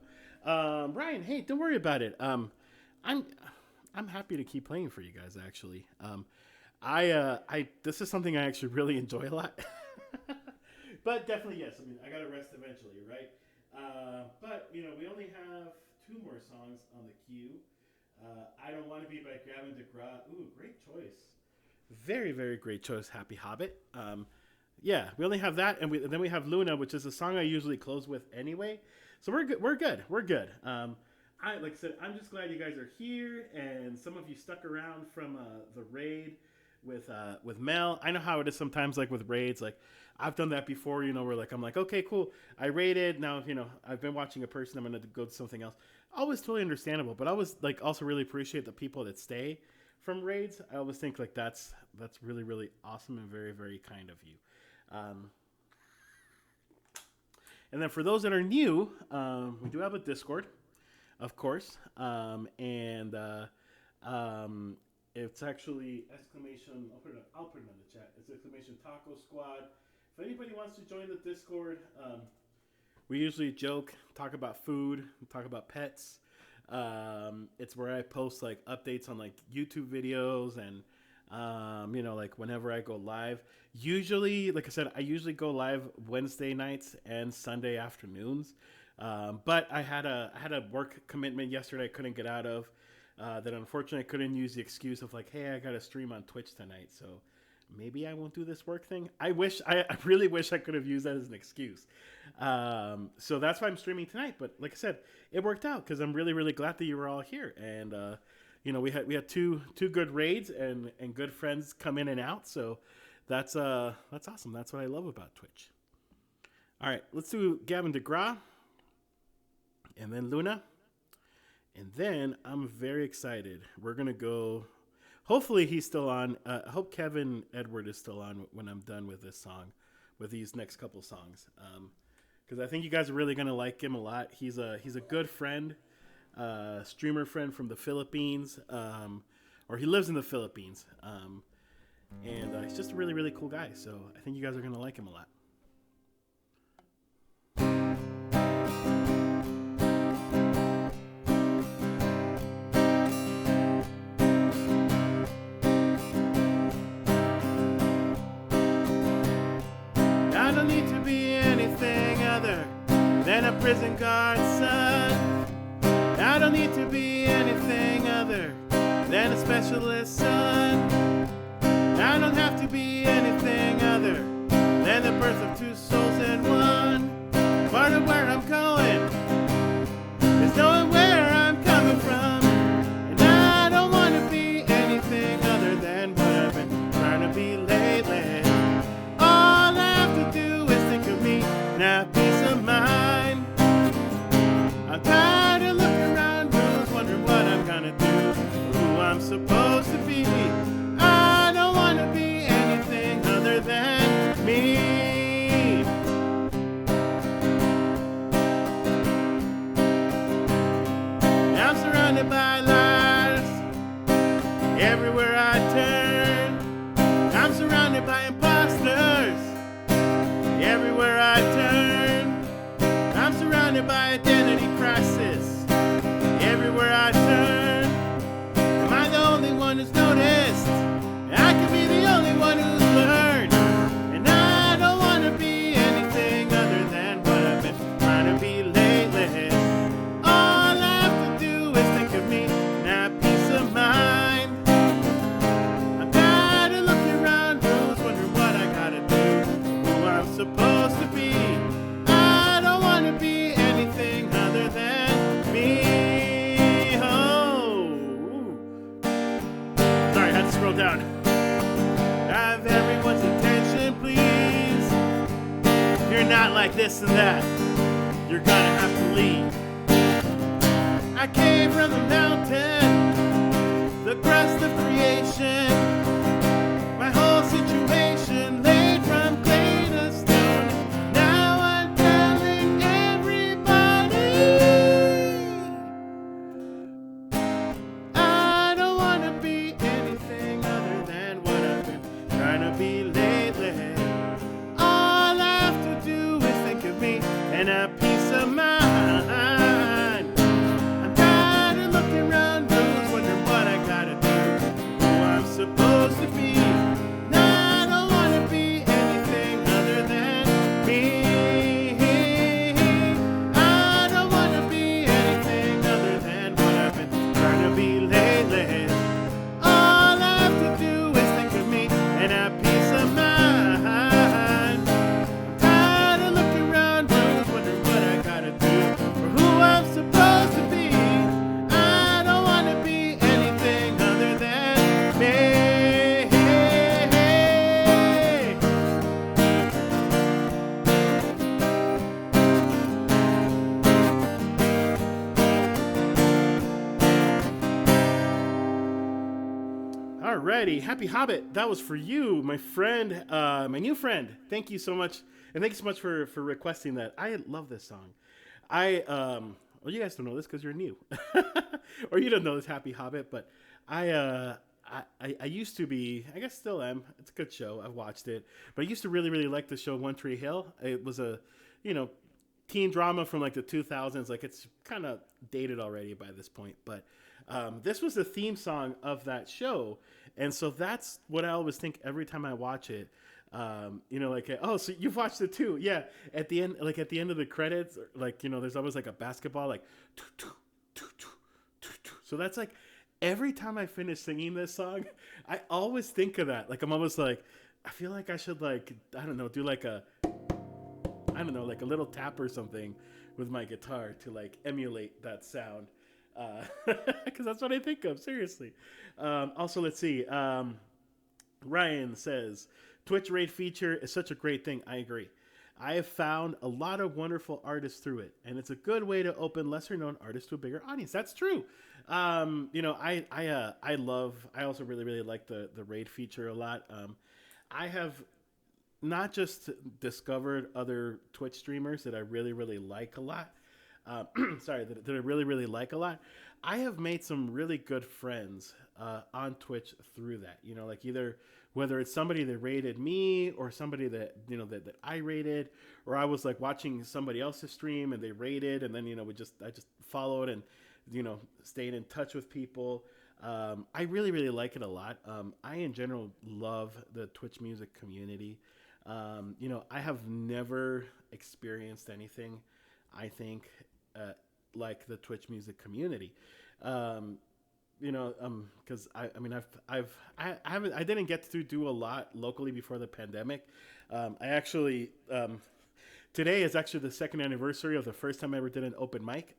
Ryan, hey, don't worry about it. I'm happy to keep playing for you guys. Actually, I this is something I actually really enjoy a lot. But definitely yes. I mean, I gotta rest eventually, right? But you know, we only have two more songs on the queue. I Don't Want to Be by Gavin DeGraw. Ooh, great choice. Very, very great choice, Happy Hobbit. Yeah, we only have that, and then we have Luna, which is a song I usually close with anyway. So we're good. We're good. We're good. Like I said, I'm just glad you guys are here, and some of you stuck around from the raid with Mel. I know how it is sometimes, like with raids. Like I've done that before. You know, where like I'm like, okay, cool. I raided. Now you know I've been watching a person. I'm gonna go to something else. Always totally understandable, but I always like also really appreciate the people that stay from raids. I always think like that's really really awesome and very very kind of you. And then for those that are new, we do have a Discord, of course, and it's actually exclamation. I'll put it on the chat. It's exclamation Taco Squad. If anybody wants to join the Discord, we usually joke, talk about food, talk about pets. It's where I post like updates on like YouTube videos and you know, like whenever I go live. Usually, like I said, I usually go live Wednesday nights and Sunday afternoons. But I had a work commitment yesterday I couldn't get out of. That unfortunately I couldn't use the excuse of like, hey, I got to stream on Twitch tonight, so maybe I won't do this work thing. I really wish I could have used that as an excuse. So that's why I'm streaming tonight. But like I said, it worked out because I'm really, really glad that you were all here. And, you know, we had two good raids and good friends come in and out. So that's awesome. That's what I love about Twitch. All right, let's do Gavin DeGraw and then Luna. And then I'm very excited. We're going to go. Hopefully he's still on. I hope Kevin Edward is still on when I'm done with this song, with these next couple songs. Because I think you guys are really going to like him a lot. He's a good friend, streamer friend from the Philippines, or he lives in the Philippines. And he's just a really, really cool guy. So I think you guys are going to like him a lot. I don't need to be anything other than a prison guard's son. I don't need to be anything other than a specialist son. I don't have to be anything other than the birth of two souls in one. Part of where I'm going is knowing where I'm coming from. And I don't want to be anything other than what I've been trying to be lately. All I have to do is think of me and have peace of mind. I'm tired of looking around rooms, wondering what I'm gonna do, who I'm supposed to be. I don't want to be anything other than me. I'm surrounded by lies everywhere I turn. I'm surrounded by imposters everywhere I turn. I'm surrounded by identity crisis everywhere I turn. Am I the only one who's noticed? I could be the only one who's learned. And I don't want to be anything other than what I've been trying to be lately. All I have to do is think of me and have peace of mind. I'm tired of looking around rooms, wondering what I gotta do, who I'm supposed to be. I don't want to be anything other than me. Oh. Sorry, I had to scroll down. Have everyone's attention, please. If you're not like this and that, you're gonna have to leave. I came from the mountain, the crust of creation. My whole situation laid from clay to stone. Now I'm telling everybody I don't want to be anything other than what I've been trying to be lately. All I have to do is think and a peace of mind. I'm tired of looking around roads, wondering what I gotta do, who I'm supposed to be. And I don't wanna be anything other than me. I don't wanna be anything other than what I've been trying to be lately. All I have to do is think of me and have peace of mind. I'm tired of looking around roads, wondering what I gotta do, or who I'm supposed to be. I don't wanna be anything other than me. Alrighty, Happy Hobbit. That was for you, my friend, my new friend. Thank you so much, and thank you so much for requesting that. I love this song. Well, you guys don't know this because you're new, or you don't know this Happy Hobbit. But I used to be, I guess still am. It's a good show. I've watched it, but I used to really like the show One Tree Hill. It was a, teen drama from like the 2000s. Like it's kind of dated already by this point, but this was the theme song of that show, and so that's what I always think every time I watch it. Oh, so you've watched it too? Yeah. At the end, like at the end of the credits, like there's always like a basketball, like, so that's like every time I finish singing this song, I always think of that. Like I'm almost like, I feel like I should like, I don't know, do like a, I don't know, like a little tap or something with my guitar to like emulate that sound. Because that's what I think of, seriously. Also, let's see. Ryan says, Twitch raid feature is such a great thing. I agree. I have found a lot of wonderful artists through it, and it's a good way to open lesser known artists to a bigger audience. That's true. I also really like the raid feature a lot. I have not just discovered other Twitch streamers that I really like a lot. That I really like a lot. I have made some really good friends on Twitch through that. Like either whether it's somebody that rated me or somebody that that I rated, or I was like watching somebody else's stream and they rated, and then I just followed and stayed in touch with people. I really like it a lot. I in general love the Twitch music community. I have never experienced anything, I think, like the Twitch music community. Because I didn't get to do a lot locally before the pandemic. I actually, today is actually the second anniversary of the first time I ever did an open mic.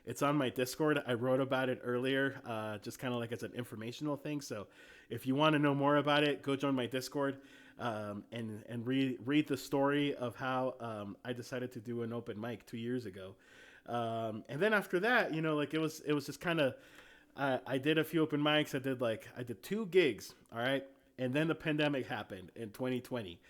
It's on my Discord. I wrote about it earlier, just kind of like as an informational thing. So if you want to know more about it, go join my Discord. And read the story of how I decided to do an open mic 2 years ago. And then after that, it was just kind of, I did a few open mics. I did 2 gigs. All right. And then the pandemic happened in 2020.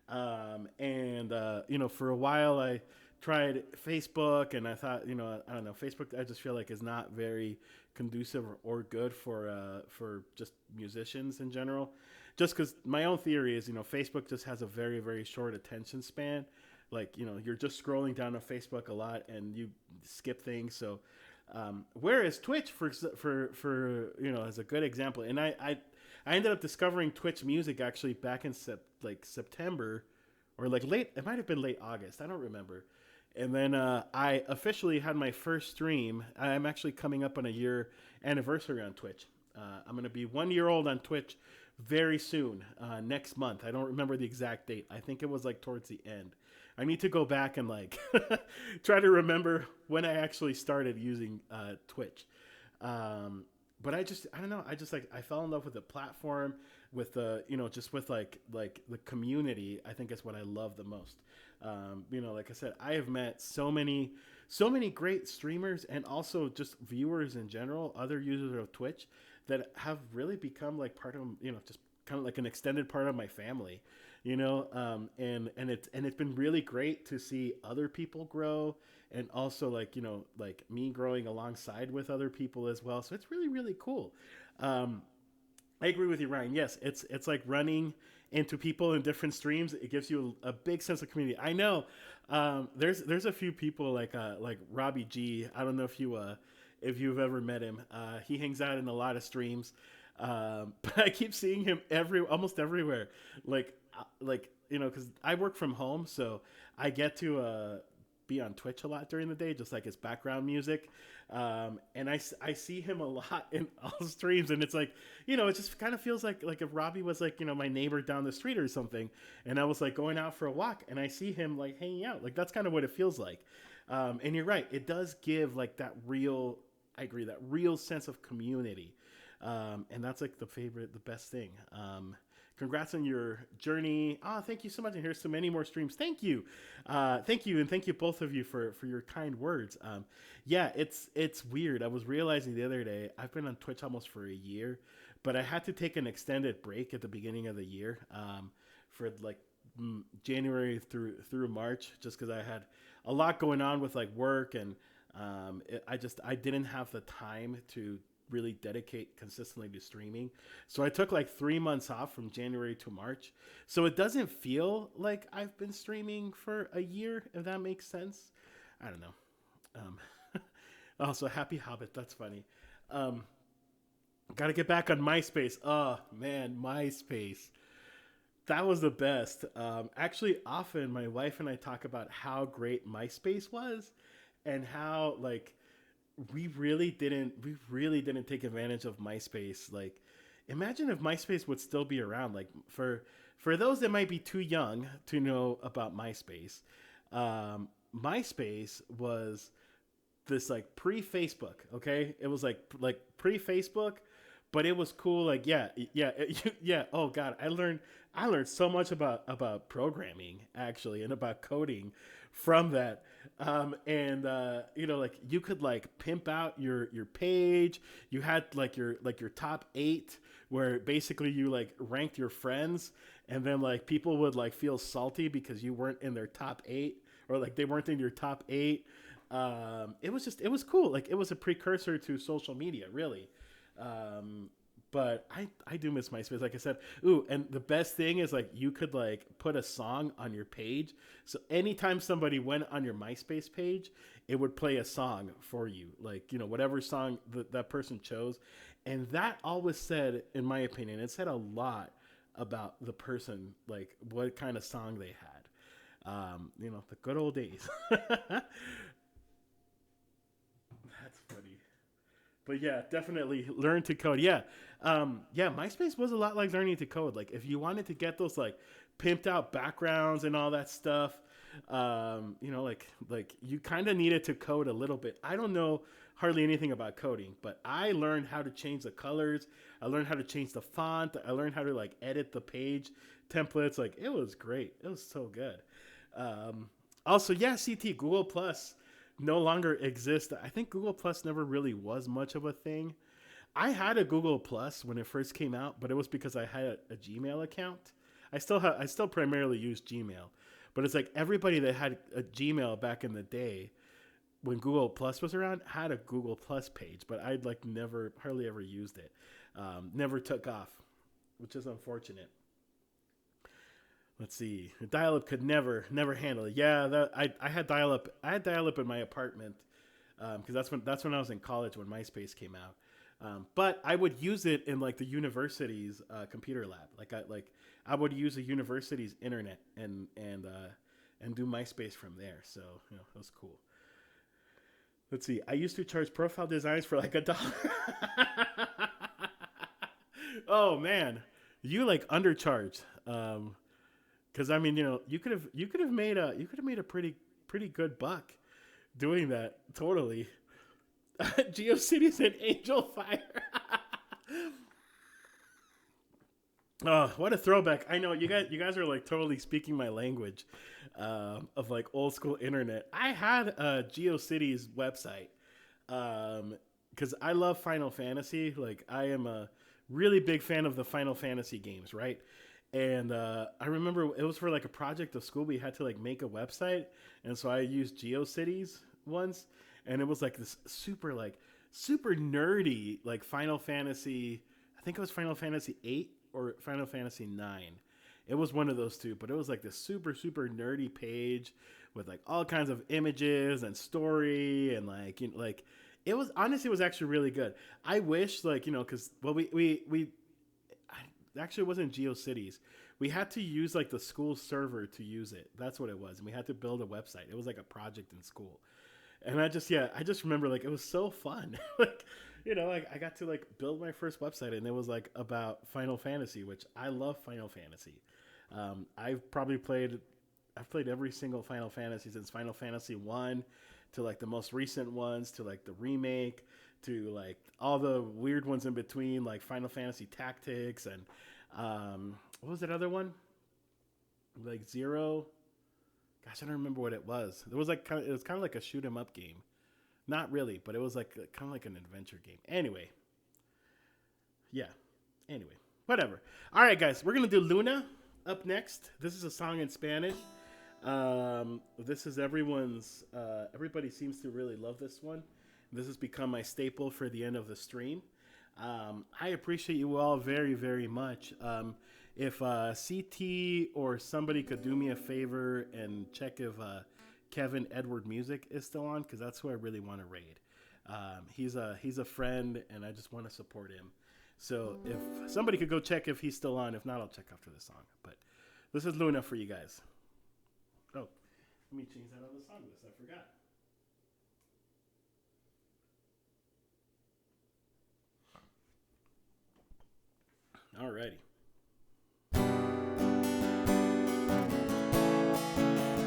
For a while I tried Facebook, and I thought, I don't know, Facebook, I just feel like is not very conducive or good for just musicians in general. Just because my own theory is, Facebook just has a very short attention span. Like, you're just scrolling down on Facebook a lot and you skip things. So, whereas Twitch for as a good example, and I ended up discovering Twitch music actually back in September, or like it might have been late August. I don't remember. And then I officially had my first stream. I'm actually coming up on a year anniversary on Twitch. I'm going to be 1 year old on Twitch very soon, next month. I don't remember the exact date. I think it was like towards the end. I need to go back and like try to remember when I actually started using Twitch. But I don't know. I fell in love with the platform, with the, just with like the community. I think is what I love the most. Like I said, I have met so many great streamers and also just viewers in general, other users of Twitch that have really become like part of, just kind of like an extended part of my family, and it's been really great to see other people grow, and also like, like me growing alongside with other people as well. So it's really cool. I agree with you, Ryan. Yes, it's like running into people in different streams, it gives you a big sense of community. I know there's a few people like Robbie G. I don't know if you've ever met him. He hangs out in a lot of streams, but I keep seeing him almost everywhere. Because I work from home, so I get to be on Twitch a lot during the day, just like his background music. And I see him a lot in all streams, and it's like, it just kind of feels like if Robbie was like, my neighbor down the street or something, and I was like going out for a walk, and I see him like hanging out. Like that's kind of what it feels like. And you're right, it does give like that real, I agree, that real sense of community. And that's like the best thing. Congrats on your journey. Thank you so much. And here's so many more streams. Thank you. Thank you. And thank you both of you for your kind words. Yeah, it's weird. I was realizing the other day, I've been on Twitch almost for a year, but I had to take an extended break at the beginning of the year, for like January through March, just because I had a lot going on with like work, and I didn't have the time to really dedicate consistently to streaming. So I took like 3 months off from January to March. So it doesn't feel like I've been streaming for a year, if that makes sense. I don't know. Also, Happy Hobbit. That's funny. Got to get back on MySpace. Oh, man, MySpace. That was the best. Actually, often my wife and I talk about how great MySpace was, and how like we really didn't take advantage of MySpace. Like, imagine if MySpace would still be around. Like for those that might be too young to know about MySpace, MySpace was this like pre-Facebook. Okay, it was like pre-Facebook, but it was cool. Like yeah. Oh God, I learned so much about programming actually, and about coding from that. Like you could like pimp out your page. You had like your top 8, where basically you like ranked your friends, and then like people would like feel salty because you weren't in their top 8, or like they weren't in your top 8. It was cool. Like it was a precursor to social media, really. But I do miss MySpace, like I said. Ooh, and the best thing is like you could like put a song on your page. So anytime somebody went on your MySpace page, it would play a song for you. Like, whatever song that person chose. And that always said, in my opinion, it said a lot about the person, like what kind of song they had. The good old days. That's funny. But yeah, definitely learn to code. Yeah. MySpace was a lot like learning to code. Like if you wanted to get those like pimped out backgrounds and all that stuff, like you kind of needed to code a little bit. I don't know hardly anything about coding, but I learned how to change the colors. I learned how to change the font. I learned how to like edit the page templates. Like it was great. It was so good. Also, yeah, CT Google Plus no longer exists. I think Google Plus never really was much of a thing. I had a Google Plus when it first came out, but it was because I had a Gmail account. I still primarily use Gmail, but it's like everybody that had a Gmail back in the day when Google Plus was around had a Google Plus page, but I'd like hardly ever used it. Never took off, which is unfortunate. Let's see. Dial-up could never handle it. Yeah, I had dial-up. I had dial-up in my apartment because that's when I was in college when MySpace came out. But I would use it in like the university's computer lab. I would use the university's internet and do MySpace from there. So it was cool. Let's see. I used to charge profile designs for like $1. Oh man, you like undercharged. Because I mean, you could have made a pretty good buck doing that. Totally. GeoCities and Angel Fire. Oh, what a throwback! I know you guys are like totally speaking my language of like old school internet. I had a GeoCities website because I love Final Fantasy. Like I am a really big fan of the Final Fantasy games, right? And I remember it was for like a project of school. We had to like make a website, and so I used GeoCities once, and it was like this super nerdy like Final Fantasy. I think it was Final Fantasy 8 or Final Fantasy 9, It was one of those two, but it was like this super super nerdy page with like all kinds of images and story and like like it was honestly it was actually really good. I wish like because well we actually it wasn't GeoCities. We had to use like the school server to use it. That's what it was, and we had to build a website. It was like a project in school, and I just remember like it was so fun. Like like I got to like build my first website, and it was like about Final Fantasy, which I love Final Fantasy. I've played every single Final Fantasy since Final Fantasy 1 to like the most recent ones to like the remake to like all the weird ones in between like Final Fantasy Tactics and what was that other one? Like Zero. Gosh, I don't remember what it was. It was like it was kind of like a shoot 'em up game. Not really, but it was like kind of like an adventure game. Anyway. Yeah. Anyway, whatever. All right, guys, we're going to do Luna up next. This is a song in Spanish. This is everybody seems to really love this one. This has become my staple for the end of the stream. I appreciate you all very, very much. If CT or somebody could do me a favor and check if Kevin Edward Music is still on, because that's who I really want to raid. He's a friend, and I just want to support him. So if somebody could go check if he's still on. If not, I'll check after the song. But this is Luna for you guys. Oh, let me change that on the song list. I forgot. Alrighty.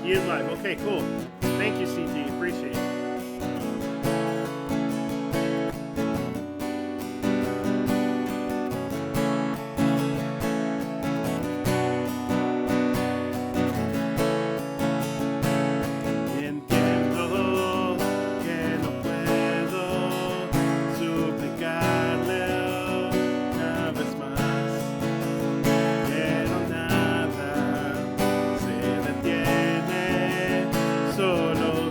He is live. Okay, cool. Thank you, CT. Appreciate it. Solo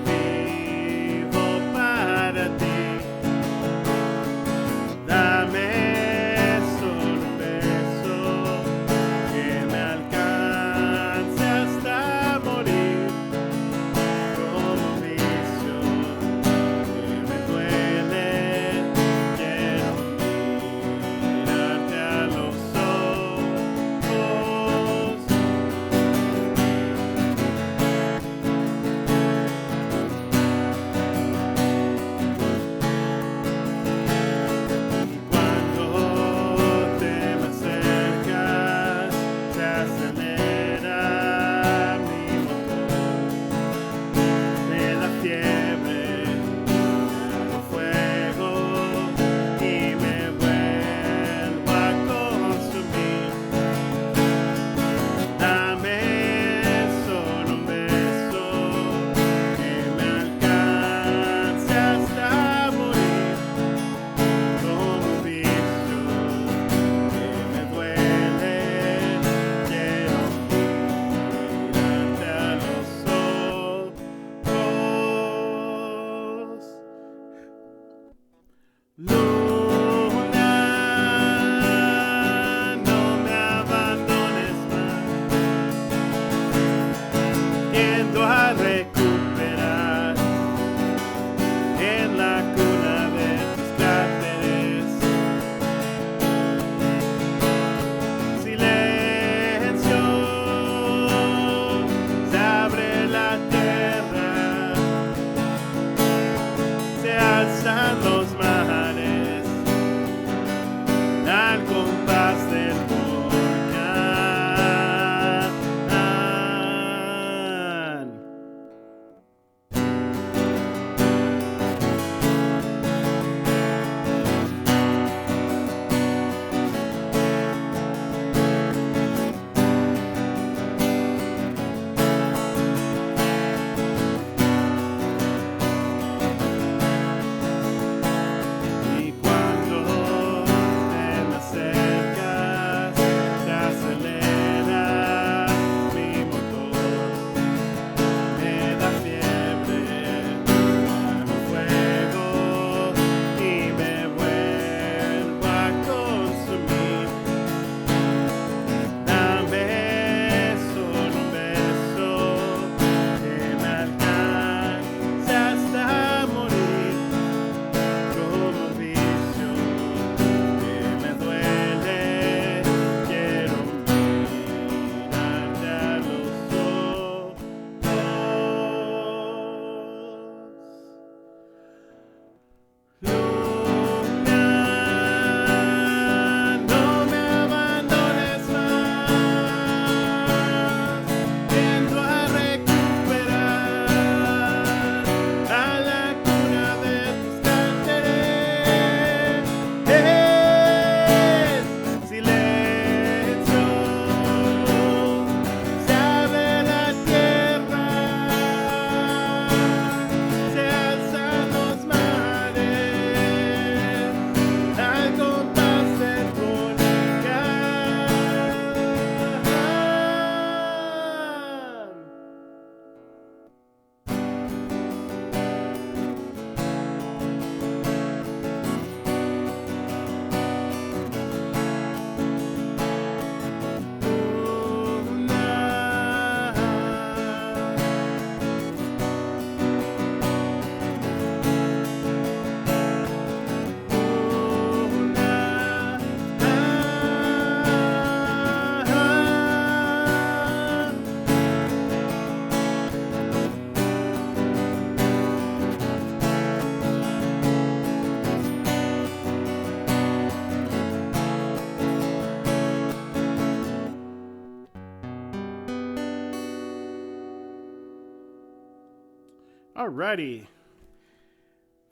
Alrighty,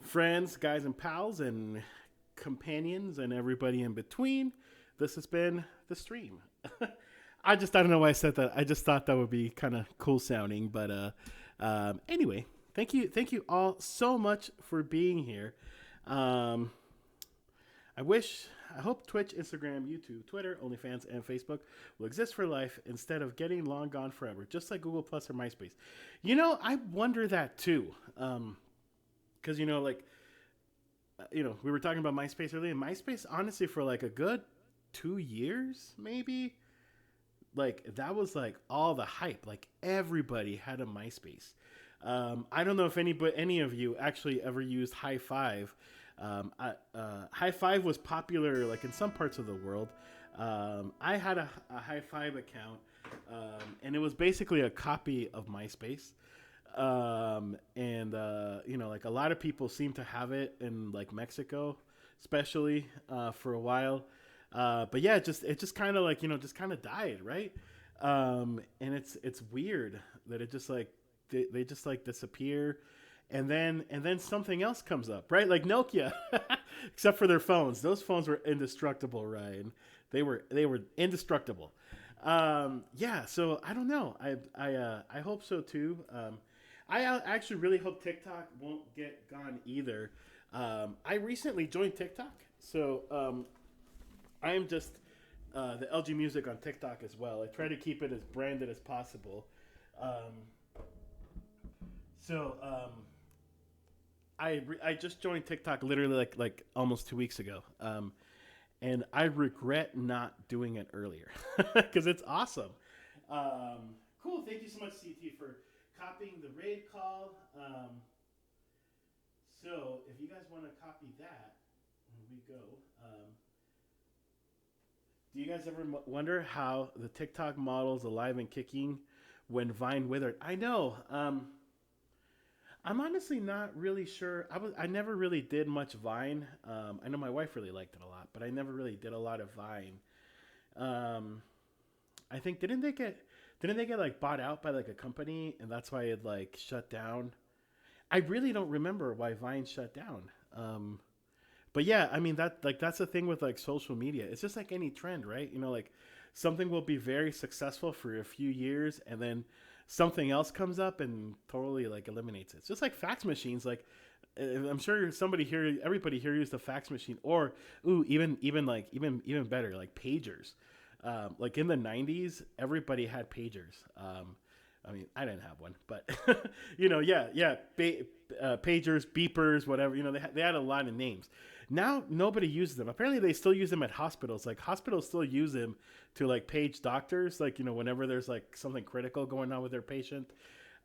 friends, guys, and pals, and companions, and everybody in between. This has been the stream. I don't know why I said that. I just thought that would be kind of cool sounding. But anyway, thank you all so much for being here. Um, I hope Twitch, Instagram, YouTube, Twitter, OnlyFans, and Facebook will exist for life instead of getting long gone forever, just like Google Plus or MySpace. I wonder that too. Because we were talking about MySpace earlier. MySpace, honestly, for like a good 2 years, maybe, like that was like all the hype. Like everybody had a MySpace. I don't know if any of you actually ever used High Five. High Five was popular like in some parts of the world. I had a High Five account, and it was basically a copy of MySpace. Like a lot of people seem to have it in like Mexico, especially for a while. But yeah, it just kind of like just kind of died, right? And it's weird that it just like they just like disappear, and then something else comes up, right? Like Nokia, except for their phones. Those phones were indestructible, Ryan. They were indestructible. Yeah, so I don't know. I hope so too. I actually really hope TikTok won't get gone either. I recently joined TikTok, so I am just the LG Music on TikTok as well. I try to keep it as branded as possible. So I just joined TikTok literally like almost 2 weeks ago, and I regret not doing it earlier because it's awesome. Cool. Thank you so much, CT, for copying the raid call. So if you guys want to copy that, here we go. Do you guys ever wonder how the TikTok model's alive and kicking when Vine withered? I know. I'm honestly not really sure. I never really did much Vine. I know my wife really liked it a lot, but I never really did a lot of Vine. I think didn't they get like bought out by like a company, and that's why it like shut down. I really don't remember why Vine shut down. But yeah, I mean that's the thing with like social media. It's just like any trend, right? Like something will be very successful for a few years, and then something else comes up and totally like eliminates it. It's just like fax machines. Like I'm sure everybody here used a fax machine, or even better, like pagers. Like in the '90s, everybody had pagers. I mean, I didn't have one, but pagers, beepers, whatever. They had a lot of names. Now nobody uses them. Apparently, they still use them at hospitals. Like hospitals still use them to like page doctors. Like whenever there's like something critical going on with their patient.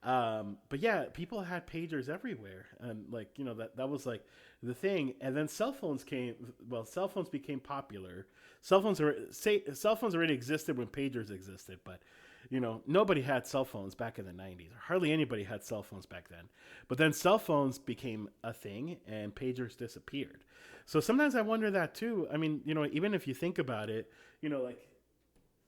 But yeah, people had pagers everywhere, and like that was like the thing. And then cell phones came. Well, cell phones became popular. Cell phones already existed when pagers existed, but nobody had cell phones back in the 90s. Hardly anybody had cell phones back then. But then cell phones became a thing and pagers disappeared. So sometimes I wonder that too. I mean, even if you think about it, like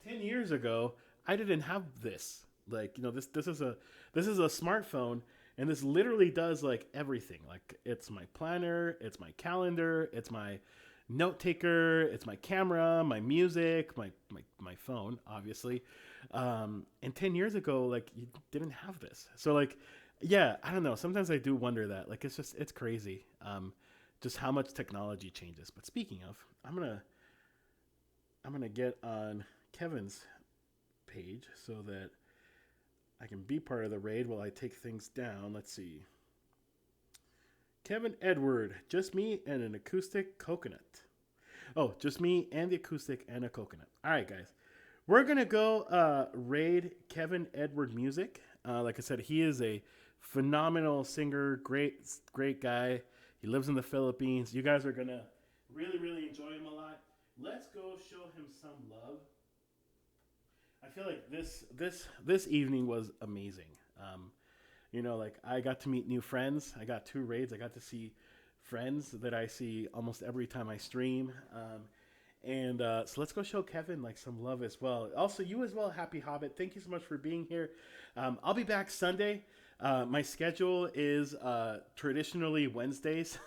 10 years ago, I didn't have this. Like, this is a smartphone, and this literally does like everything. Like it's my planner, it's my calendar, it's my note taker, it's my camera, my music, my phone, obviously. And 10 years ago, like you didn't have this. So like, yeah, I don't know. Sometimes I do wonder that. Like it's crazy. Just how much technology changes. But speaking of, I'm gonna get on Kevin's page so that I can be part of the raid while I take things down. Let's see. Kevin Edward, just me and an acoustic coconut. Oh, just me and the acoustic and a coconut. All right, guys. We're going to go raid Kevin Edward Music. Like I said, he is a phenomenal singer, great guy. He lives in the Philippines. You guys are going to really, really enjoy him a lot. Let's go show him some love. I feel like this evening was amazing. Like I got to meet new friends. I got 2 raids. I got to see friends that I see almost every time I stream. And so let's go show Kevin like some love as well. Also, you as well, Happy Hobbit. Thank you so much for being here. I'll be back Sunday. My schedule is traditionally Wednesdays,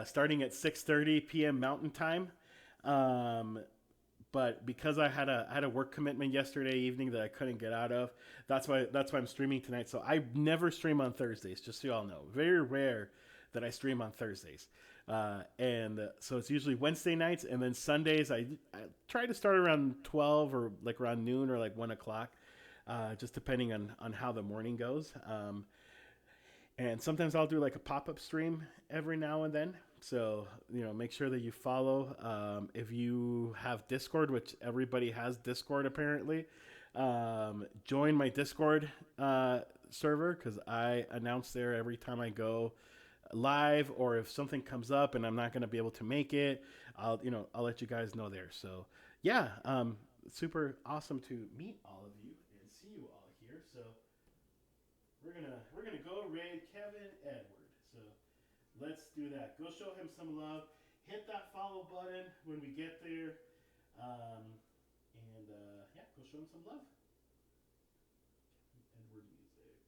starting at 6:30 p.m. Mountain Time. Um, but because I had a work commitment yesterday evening that I couldn't get out of, that's why I'm streaming tonight. So I never stream on Thursdays, just so y'all know. Very rare that I stream on Thursdays. And so it's usually Wednesday nights, and then Sundays I try to start around 12 or like around noon or like 1 o'clock, just depending on how the morning goes. And sometimes I'll do like a pop up stream every now and then. So, make sure that you follow. If you have Discord, which everybody has Discord apparently, join my Discord server because I announce there every time I go live, or if something comes up and I'm not going to be able to make it, I'll let you guys know there. So, yeah, super awesome to meet all of you and see you all here. So, we're gonna go raid Kevin Edward. So let's do that. Go show him some love. Hit that follow button when we get there, and yeah, go show him some love. Edward music.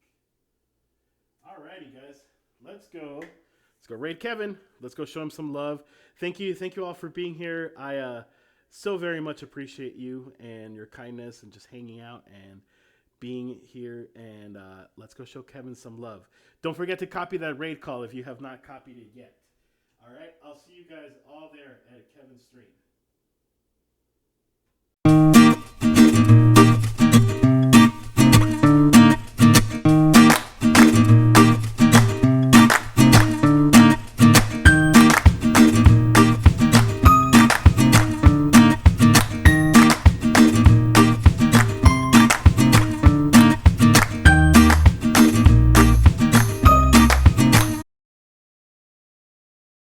Alrighty, guys, let's go. Let's go raid Kevin. Let's go show him some love. Thank you all for being here. I so very much appreciate you and your kindness and just hanging out and being here, and let's go show Kevin some love. Don't forget to copy that raid call if you have not copied it yet. All right, I'll see you guys all there at Kevin's stream.